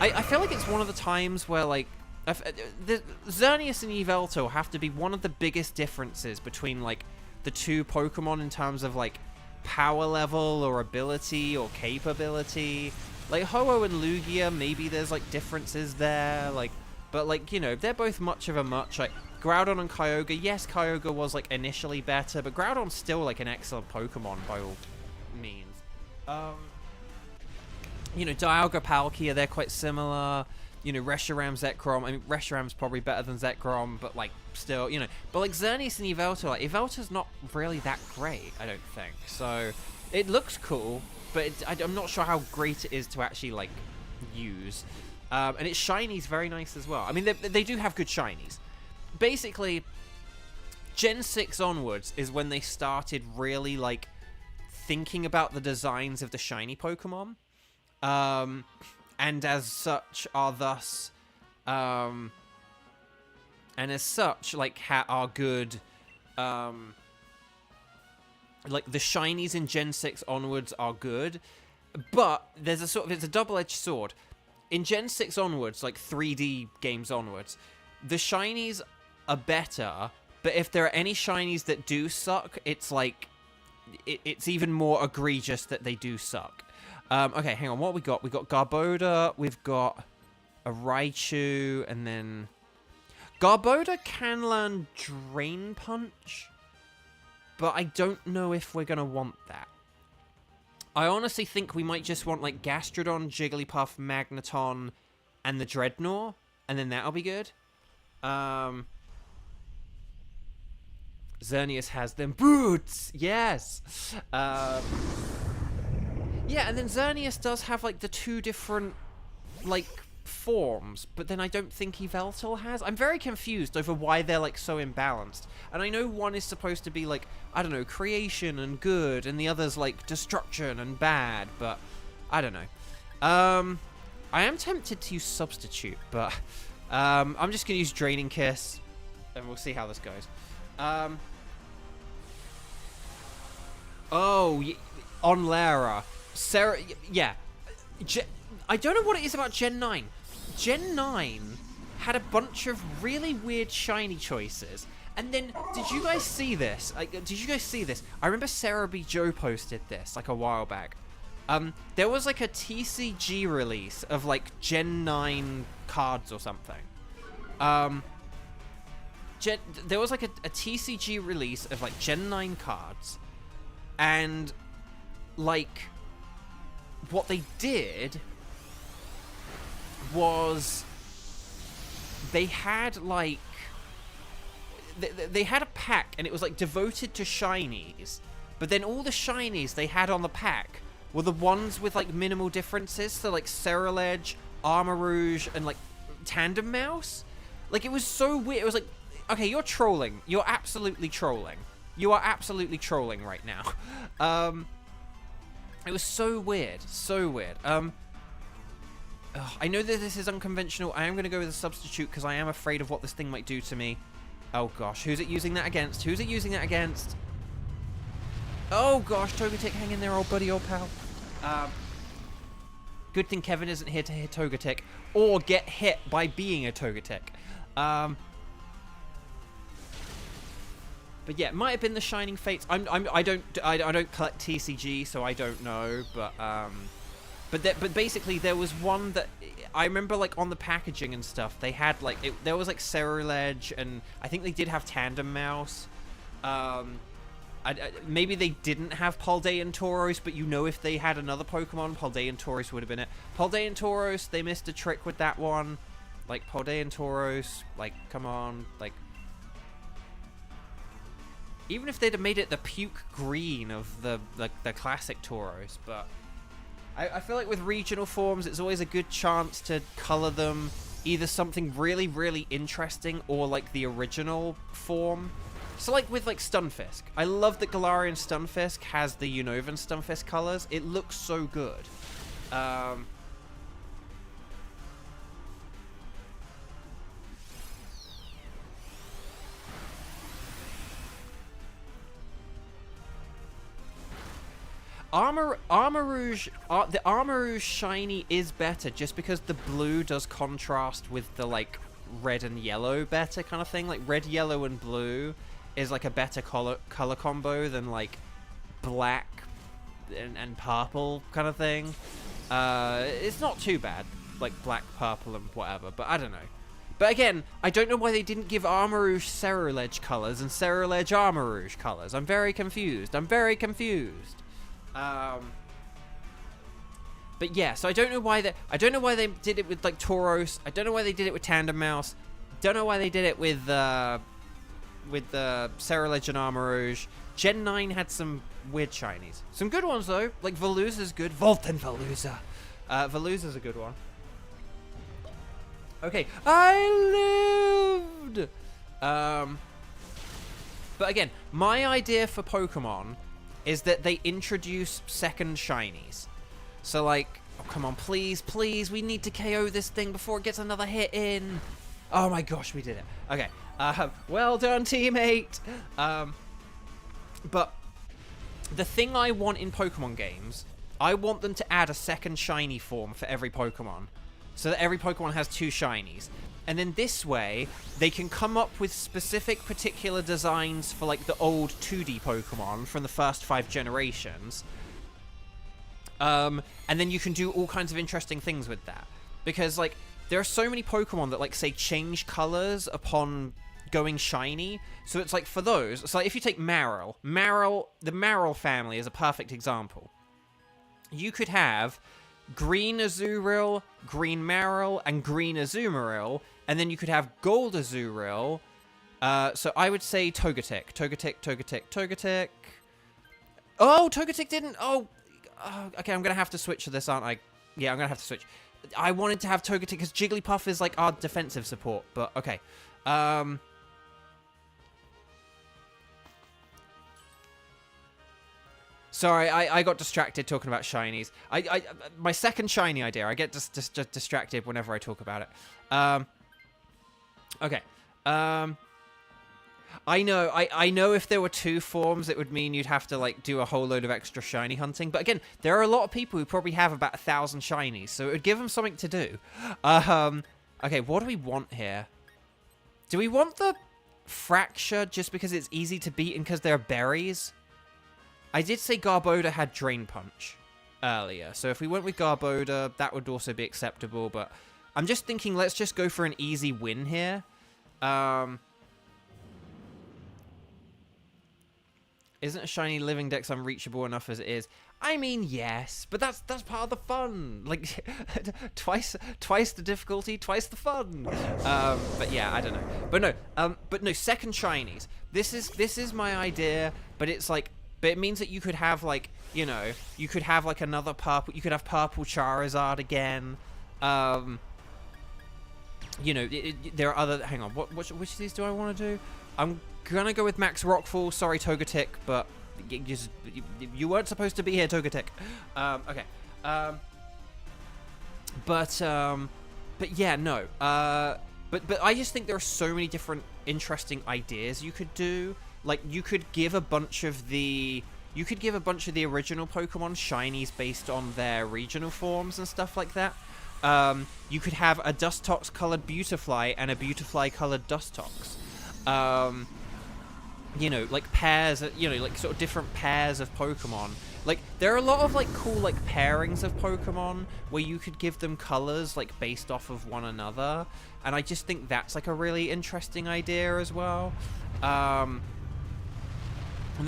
I feel like it's one of the times where, like, Xerneas and Yveltal have to be one of the biggest differences between, like, the two Pokemon in terms of, like, power level or ability or capability. Like, Ho-Oh and Lugia, maybe there's, like, differences there, like, but, like, you know, they're both much of a much. Like, Groudon and Kyogre, yes, Kyogre was, like, initially better, but Groudon's still, like, an excellent Pokemon by all means. You know, Dialga, Palkia, they're quite similar. You know, Reshiram, Zekrom. I mean, Reshiram's probably better than Zekrom, but, like, still, you know. But, like, Xerneas and Yveltal, like, Yveltal's not really that great, I don't think. So, it looks cool, but I'm not sure how great it is to actually, like, use. And its shinies very nice as well. I mean, they do have good shinies. Basically, Gen 6 onwards is when they started really, like, thinking about the designs of the shiny Pokemon. And as such are thus, and as such, like, are good, like, the shinies in Gen 6 onwards are good, but there's a sort of, it's a double-edged sword. In Gen 6 onwards, like, 3D games onwards, the shinies are better, but if there are any shinies that do suck, it's, like, it's even more egregious that they do suck. Okay, hang on. What we got? We got Garbodor. We've got a Raichu, and then Garbodor can learn Drain Punch, but I don't know if we're gonna want that. I honestly think we might just want like Gastrodon, Jigglypuff, Magneton, and the Dreadnought, and then that'll be good. Xerneas has them boots. Yes. Yeah, and then Xerneas does have, like, the two different, like, forms, but then I don't think Yveltal has. I'm very confused over why they're like so imbalanced. And I know one is supposed to be like, I don't know, creation and good, and the other's like destruction and bad, but I don't know. I am tempted to use Substitute, but I'm just gonna use Draining Kiss, and we'll see how this goes. On Lara, Sarah, yeah. I don't know what it is about Gen 9. Gen 9 had a bunch of really weird shiny choices. And then, did you guys see this? I remember Sarah B. Joe posted this, like, a while back. There was, like, a TCG release of, like, Gen 9 cards or something. There was, like, a TCG release of, like, Gen 9 cards. And, like, what they did was they had like they had a pack, and it was like devoted to shinies, but then all the shinies they had on the pack were the ones with like minimal differences, so like Ceruledge, Armarouge, and like Tandem Mouse. Like, it was so weird. It was like, okay, you're trolling, you're absolutely trolling, you are absolutely trolling right now. It was so weird, so weird. I know that this is unconventional. I am going to go with a Substitute because I am afraid of what this thing might do to me. Oh gosh, who's it using that against? Who's it using that against? Oh gosh, Togetic, hang in there, old buddy, old pal. Good thing Kevin isn't here to hit Togetic or get hit by being a Togetic. But yeah, it might have been the Shining Fates. I don't collect TCG, so I don't know. But basically there was one that I remember, like, on the packaging and stuff. They had like there was like Ceruledge, and I think they did have Tandem Mouse. Maybe they didn't have Paldean Tauros, but you know, if they had another Pokemon, Paldean Tauros would have been it. Paldean Tauros, they missed a trick with that one. Like, Paldean Tauros, like, come on, like. Even if they'd have made it the puke green of the classic Tauros, but I feel like with regional forms, it's always a good chance to color them either something really, really interesting or like the original form. So like with like Stunfisk, I love that Galarian Stunfisk has the Unova Stunfisk colors. It looks so good. Armarouge, the Armarouge shiny is better just because the blue does contrast with the like red and yellow better kind of thing. Like red, yellow, and blue is like a better color combo than like black and purple kind of thing. It's not too bad, like black, purple, and whatever, but I don't know. But again, I don't know why they didn't give Armarouge Ceruledge colors and Ceruledge Armarouge colors. I'm very confused. But yeah, so I don't know why they did it with like Tauros. I don't know why they did it with Tandem Mouse. Don't know why they did it with the Ceruledge and Armarouge. Gen 9 had some weird shinies. Some good ones though. Like Veluza's good. Volten Veluza. Veluza's a good one. Okay, I lived. But again, my idea for Pokemon is that they introduce second shinies. So like, oh, come on, please, we need to KO this thing before it gets another hit in. Oh my gosh, we did it. Okay, well done, teammate. But the thing I want in Pokemon games, I want them to add a second shiny form for every Pokemon, so that every Pokemon has two shinies. And then this way, they can come up with specific particular designs for like the old 2D Pokemon from the first 5 generations. And then you can do all kinds of interesting things with that. Because like, there are so many Pokemon that like, say, change colors upon going shiny. So it's like, for those, so like if you take Marill, the Marill family is a perfect example. You could have green Azurill, green Marill, and green Azumarill, and then you could have gold Azurill. So I would say Togetic. Oh, Togetic didn't. Oh, okay, I'm going to have to switch to this, aren't I? Yeah, I'm going to have to switch. I wanted to have Togetic because Jigglypuff is like our defensive support, but okay. Sorry, I got distracted talking about shinies. My second shiny idea. I get just distracted whenever I talk about it. Okay. I know if there were 2 forms, it would mean you'd have to, like, do a whole load of extra shiny hunting. But again, there are a lot of people who probably have about 1,000 shinies, so it would give them something to do. Okay, what do we want here? Do we want the Fracture just because it's easy to beat and because they're berries? I did say Garbodor had Drain Punch earlier, so if we went with Garbodor, that would also be acceptable, but I'm just thinking let's just go for an easy win here. Isn't a shiny living dex unreachable enough as it is? I mean, yes, but that's part of the fun. Like, twice the difficulty, twice the fun. But yeah, I don't know. But no, second shinies. This is my idea, but it's like, but it means that you could have, like, you know, you could have like another purple. You could have purple Charizard again. You know, there are other. Hang on, which of these do I want to do? I'm gonna go with Max Rockfall. Sorry, Togetic, but you weren't supposed to be here, Togetic. Okay. But yeah, no. But I just think there are so many different interesting ideas you could do. Like, you could give a bunch of the original Pokemon shinies based on their regional forms and stuff like that. You could have a Dustox colored Beautifly and a Beautifly colored Dustox. You know, like pairs, you know, like sort of different pairs of Pokemon. Like, there are a lot of, like, cool, like, pairings of Pokemon where you could give them colors, like, based off of one another. And I just think that's, like, a really interesting idea as well. And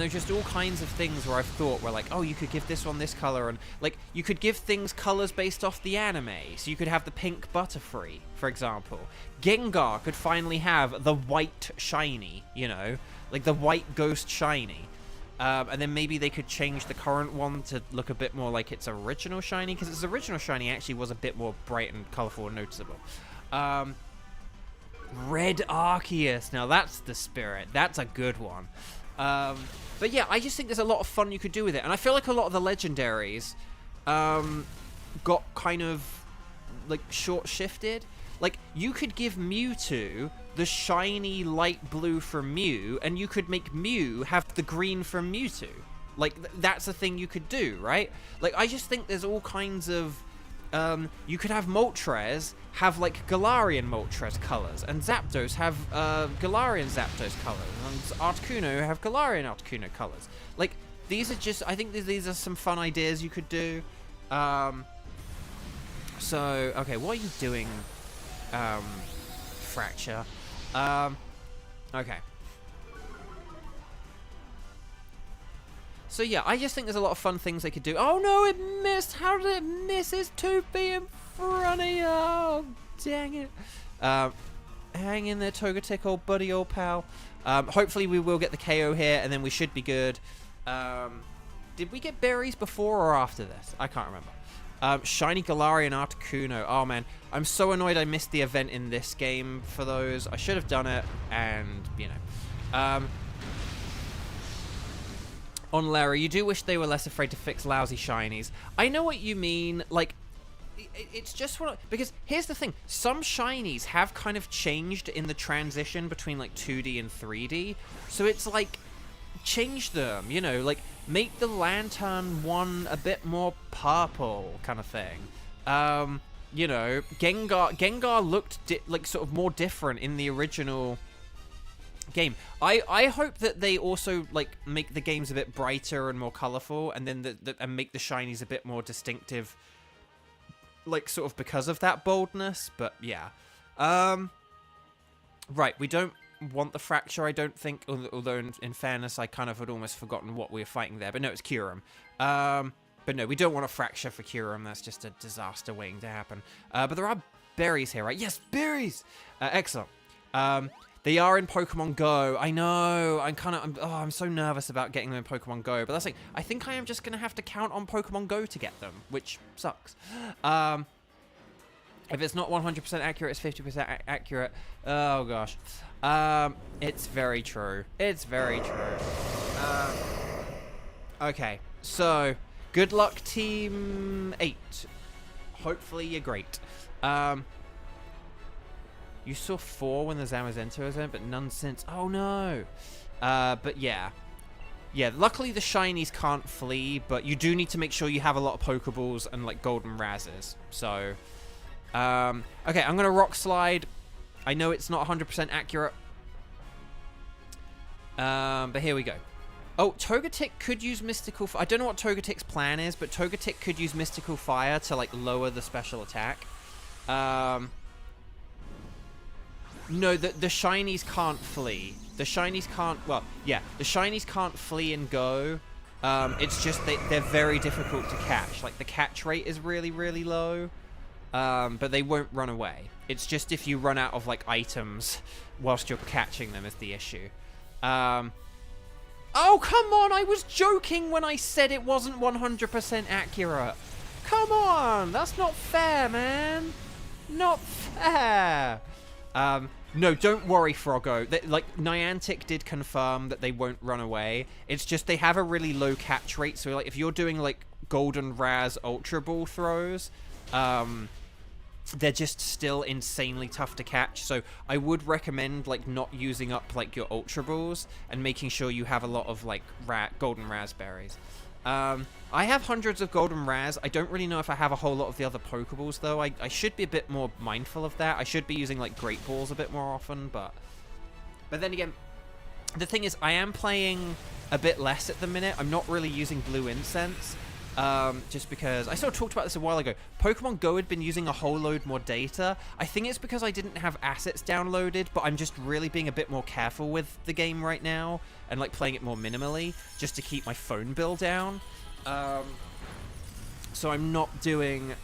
there's just all kinds of things where I've thought where, like, oh, you could give this one this color, and, like, you could give things colors based off the anime. So you could have the pink Butterfree, for example. Gengar could finally have the white shiny, you know, like the white ghost shiny. And then maybe they could change the current one to look a bit more like its original shiny, because its original shiny actually was a bit more bright and colorful and noticeable. Red Arceus. Now that's the spirit. That's a good one. But yeah, I just think there's a lot of fun you could do with it. And I feel like a lot of the legendaries got kind of, like, short-shifted. Like, you could give Mewtwo the shiny light blue from Mew, and you could make Mew have the green from Mewtwo. Like, that's a thing you could do, right? Like, I just think there's all kinds of... you could have Moltres have, like, Galarian Moltres colors, and Zapdos have Galarian Zapdos colors, and Articuno have Galarian Articuno colors. Like, these are just... I think these are some fun ideas you could do. So, okay, what are you doing, Fracture? Okay. So yeah, I just think there's a lot of fun things they could do. Oh no, it missed! How did it miss? It's 2B in front of you! Oh, dang it. Hang in there, Togetic, old buddy, old pal. Hopefully we will get the KO here, and then we should be good. Did we get berries before or after this? I can't remember. Shiny Galarian Articuno. Oh man, I'm so annoyed I missed the event in this game for those. I should have done it, and, you know. On Larry, you do wish they were less afraid to fix lousy shinies. I know what you mean. Like, it's just what... Because here's the thing. Some shinies have kind of changed in the transition between, like, 2D and 3D. So it's like, change them, you know, like, make the Lantern one a bit more purple kind of thing. You know, Gengar looked, like, sort of more different in the original... game. I hope that they also, like, make the games a bit brighter and more colorful, and then and make the shinies a bit more distinctive, like, sort of because of that boldness. But yeah, right, we don't want the Fracture, I don't think, although in fairness I kind of had almost forgotten what we were fighting there, but no, it's Kyurem. But no, we don't want a Fracture for Kyurem. That's just a disaster waiting to happen. But there are berries here, right? Yes, berries. Excellent. They are in Pokemon Go. I know. I'm so nervous about getting them in Pokemon Go. But that's like, I think I am just going to have to count on Pokemon Go to get them, which sucks. If it's not 100% accurate, it's 50% accurate. Oh, gosh. It's very true. It's very true. Okay, so good luck, Team 8. Hopefully you're great. You saw 4 when the Zamazenta was in, but none since. Oh, no. But yeah. Yeah, luckily the shinies can't flee, but you do need to make sure you have a lot of Pokeballs and, like, golden Razzes. So, okay, I'm going to Rock Slide. I know it's not 100% accurate. But here we go. Oh, Togetic could use Mystical Fire. I don't know what Togetic's plan is, but Togetic could use Mystical Fire to, like, lower the special attack. No, the shinies can't flee. The shinies can't, well, yeah, the shinies can't flee and go. It's just they're very difficult to catch. Like, the catch rate is really, really low, but they won't run away. It's just if you run out of, like, items whilst you're catching them is the issue. Oh, come on! I was joking when I said it wasn't 100% accurate. Come on! That's not fair, man. Not fair. No, don't worry, Froggo. Like, Niantic did confirm that they won't run away. It's just they have a really low catch rate. So, like, if you're doing, like, Golden Raz Ultra Ball throws, they're just still insanely tough to catch. So I would recommend, like, not using up, like, your Ultra Balls and making sure you have a lot of, like, Golden Raspberries. I have hundreds of Golden Raz. I don't really know if I have a whole lot of the other Pokeballs, though. I should be a bit more mindful of that. I should be using, like, Great Balls a bit more often, but then again, the thing is, I am playing a bit less at the minute. I'm not really using Blue Incense, just because I sort of talked about this a while ago. Pokemon Go had been using a whole load more data. I think it's because I didn't have assets downloaded, but I'm just really being a bit more careful with the game right now and, like, playing it more minimally just to keep my phone bill down. So I'm not doing,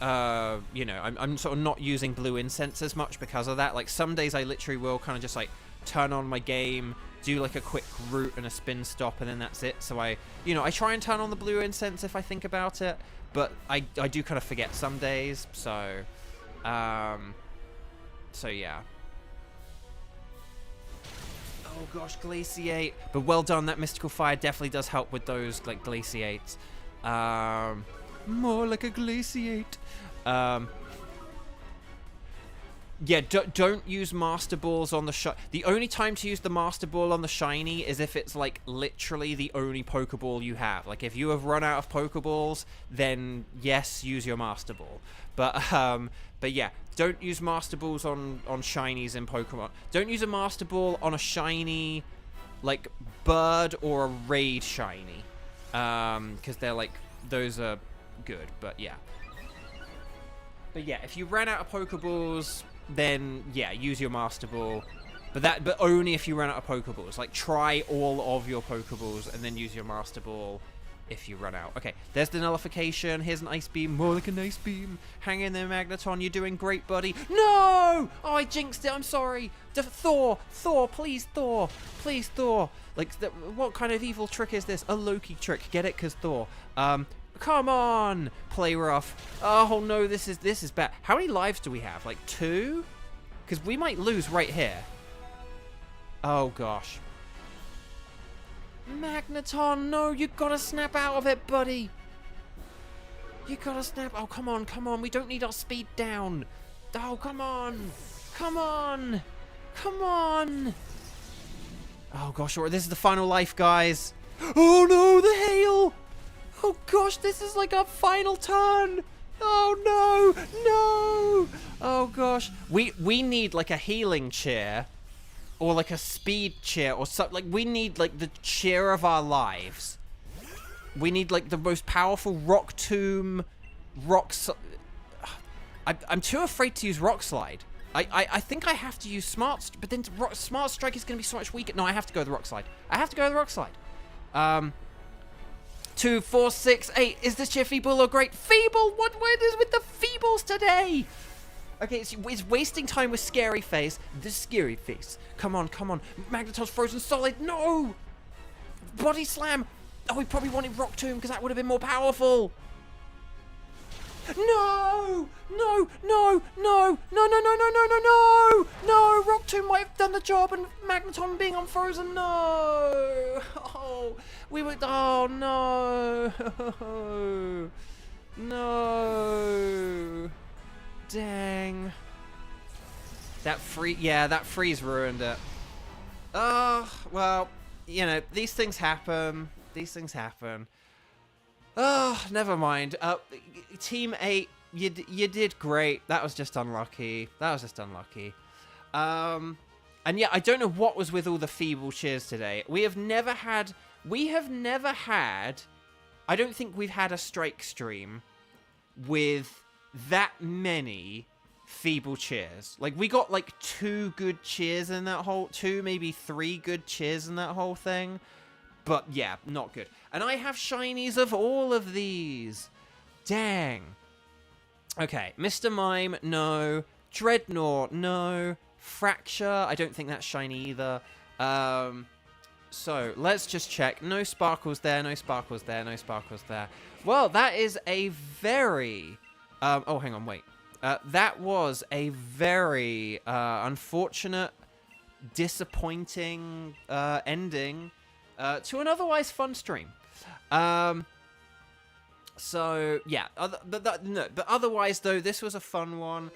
you know, I'm sort of not using Blue Incense as much because of that. Like, some days I literally will kind of just, like, turn on my game, do, like, a quick route and a spin stop, and then that's it. So I try and turn on the Blue Incense if I think about it, but I do kind of forget some days. So yeah. Oh gosh, Glaciate. But well done, that Mystical Fire definitely does help with those, like, Glaciates. More like a Glaciate. Yeah, don't use Master Balls on the the only time to use the Master Ball on the shiny is if it's, like, literally the only Pokeball you have. Like, if you have run out of Pokeballs, then yes, use your Master Ball. But yeah, don't use Master Balls on shinies in Pokemon. Don't use a Master Ball on a shiny, like, bird or a raid shiny. Because they're, like, those are good, but yeah. But yeah, if you ran out of Pokeballs, then yeah, use your Master Ball. But only if you run out of Pokeballs. Like, try all of your Pokeballs and then use your Master Ball if you run out. Okay, there's the nullification. Here's an Ice Beam. More like an Ice Beam. Hang in there, Magneton. You're doing great, buddy. No! Oh, I jinxed it. I'm sorry. Thor, please, Thor. Please, Thor. Like, what kind of evil trick is this? A Loki trick. Get it? Because Thor. Come on, play rough. Oh no, this is bad. How many lives do we have? Like 2? Because we might lose right here. Oh gosh. Magneton, no, you gotta snap out of it, buddy. You gotta snap. Oh, come on. We don't need our speed down. Oh, come on. Oh gosh, this is the final life, guys. Oh no, the hail. Oh gosh, this is like our final turn. Oh no. Oh gosh. We need, like, a healing chair or, like, a speed chair or something. Like, we need, like, the chair of our lives. We need, like, the most powerful Rock Tomb, I'm too afraid to use Rock Slide. I think I have to use Smart, but then Smart Strike is going to be so much weaker. No, I have to go with the Rock Slide. 2, 4, 6, 8. Is this your Feeble or Great? Feeble! What is with the Feebles today? Okay, it's wasting time with Scary Face. The Scary Face. Come on. Magneton's Frozen Solid. No! Body Slam. Oh, we probably wanted Rock Tomb because that would have been more powerful. No! No! No! No! No! No! No! No! No! No! No! No! Rock Tomb might have done the job, and Magneton being unfrozen. No! Oh, we were. Oh no! No! Dang! That freeze ruined it. Oh well, you know these things happen. These things happen. Oh, never mind. Team 8, you did great. That was just unlucky. And yeah, I don't know what was with all the feeble cheers today. We have never had, I don't think we've had a strike stream with that many feeble cheers. Like, we got like 2 good cheers in that whole, 2, maybe 3 good cheers in that whole thing. But yeah, not good. And I have shinies of all of these. Dang. Okay, Mr. Mime, no. Dreadnought, no. Fracture, I don't think that's shiny either. So, let's just check. No sparkles there, no sparkles there, no sparkles there. Well, that is a very... oh, hang on, wait. That was a very unfortunate, disappointing ending to an otherwise fun stream. So yeah, but otherwise though, this was a fun one.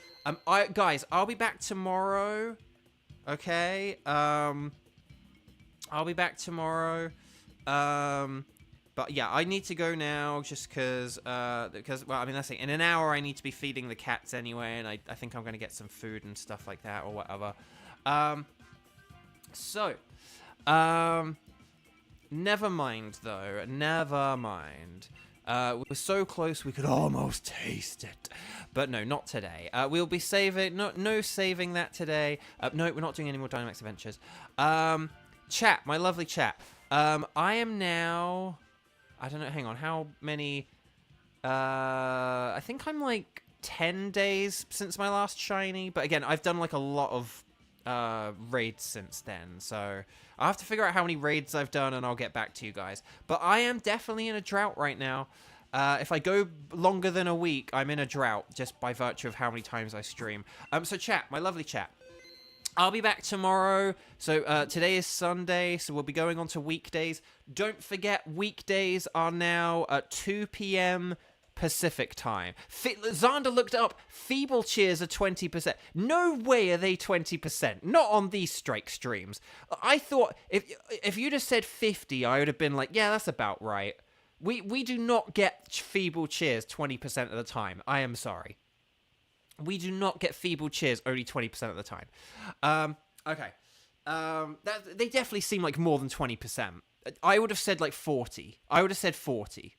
Guys, I'll be back tomorrow. Okay. I'll be back tomorrow. But yeah, I need to go now just because well, I mean, that's it. In an hour, I need to be feeding the cats anyway, and I think I'm going to get some food and stuff like that or whatever. Never mind, though. Never mind. We were so close we could almost taste it. But no, not today. We'll be saving... No saving that today. No, we're not doing any more Dynamax Adventures. Chat, my lovely chat. I am now... I don't know, hang on. How many... I think I'm like 10 days since my last shiny. But again, I've done like a lot of raids since then, so I'll have to figure out how many raids I've done and I'll get back to you guys. But I am definitely in a drought right now. If I go longer than a week, I'm in a drought just by virtue of how many times I stream. So chat, my lovely chat, I'll be back tomorrow. So today is Sunday, so we'll be going on to weekdays. Don't forget, weekdays are now at 2 p.m. Pacific time. Xander looked up. Feeble cheers are 20%. No way are they 20%. Not on these strike streams. I thought if you'd have said 50, I would have been like, yeah, that's about right. We do not get feeble cheers 20% of the time. I am sorry. We do not get feeble cheers only 20% of the time. Okay. They definitely seem like more than 20%. I would have said like 40. I would have said 40.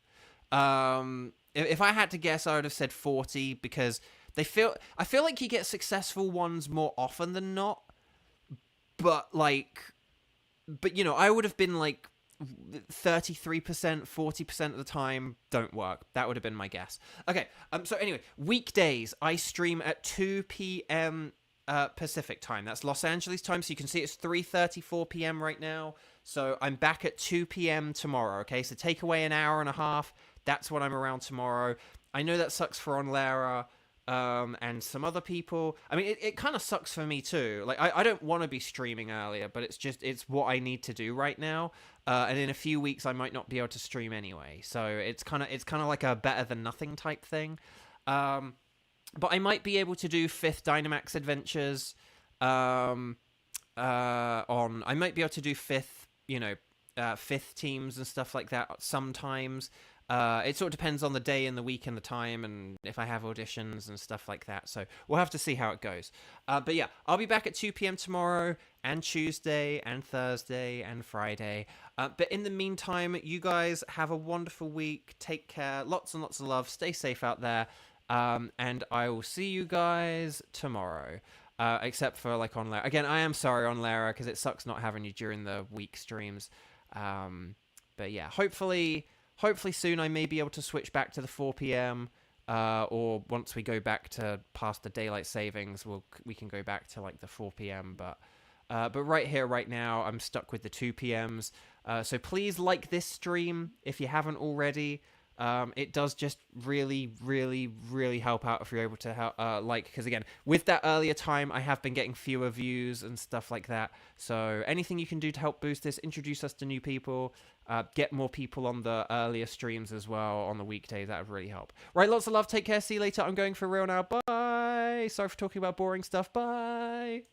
If I had to guess, I would have said 40 because I feel like you get successful ones more often than not. But you know, I would have been like 33%, 40% of the time don't work. That would have been my guess. Okay. So anyway, weekdays I stream at 2 p.m. Pacific time. That's Los Angeles time. So you can see it's 3:34 p.m. right now. So I'm back at 2 p.m. tomorrow. Okay. So take away an hour and a half. That's when I'm around tomorrow. I know that sucks for Onlara and some other people. I mean, it kind of sucks for me too. Like, I don't want to be streaming earlier, but it's what I need to do right now. And in a few weeks, I might not be able to stream anyway. So it's kind of like a better than nothing type thing. But I might be able to do 5th Dynamax Adventures I might be able to do 5th, 5th teams and stuff like that sometimes. It sort of depends on the day and the week and the time and if I have auditions and stuff like that. So we'll have to see how it goes. But yeah, I'll be back at 2 p.m. tomorrow and Tuesday and Thursday and Friday. But in the meantime, you guys have a wonderful week. Take care. Lots and lots of love. Stay safe out there. And I will see you guys tomorrow. Except for like on Lara. Again, I am sorry on Lara because it sucks not having you during the week streams. But yeah, hopefully soon I may be able to switch back to the 4 p.m. Or once we go back to past the daylight savings, we can go back to like the 4 p.m. But right here, right now, I'm stuck with the 2 p.m.s. So please like this stream if you haven't already. It does just really, really, really help out if you're able to help. Because again, with that earlier time, I have been getting fewer views and stuff like that. So anything you can do to help boost this, introduce us to new people, get more people on the earlier streams as well on the weekdays, that would really help. Right, lots of love. Take care. See you later. I'm going for real now. Bye. Sorry for talking about boring stuff. Bye.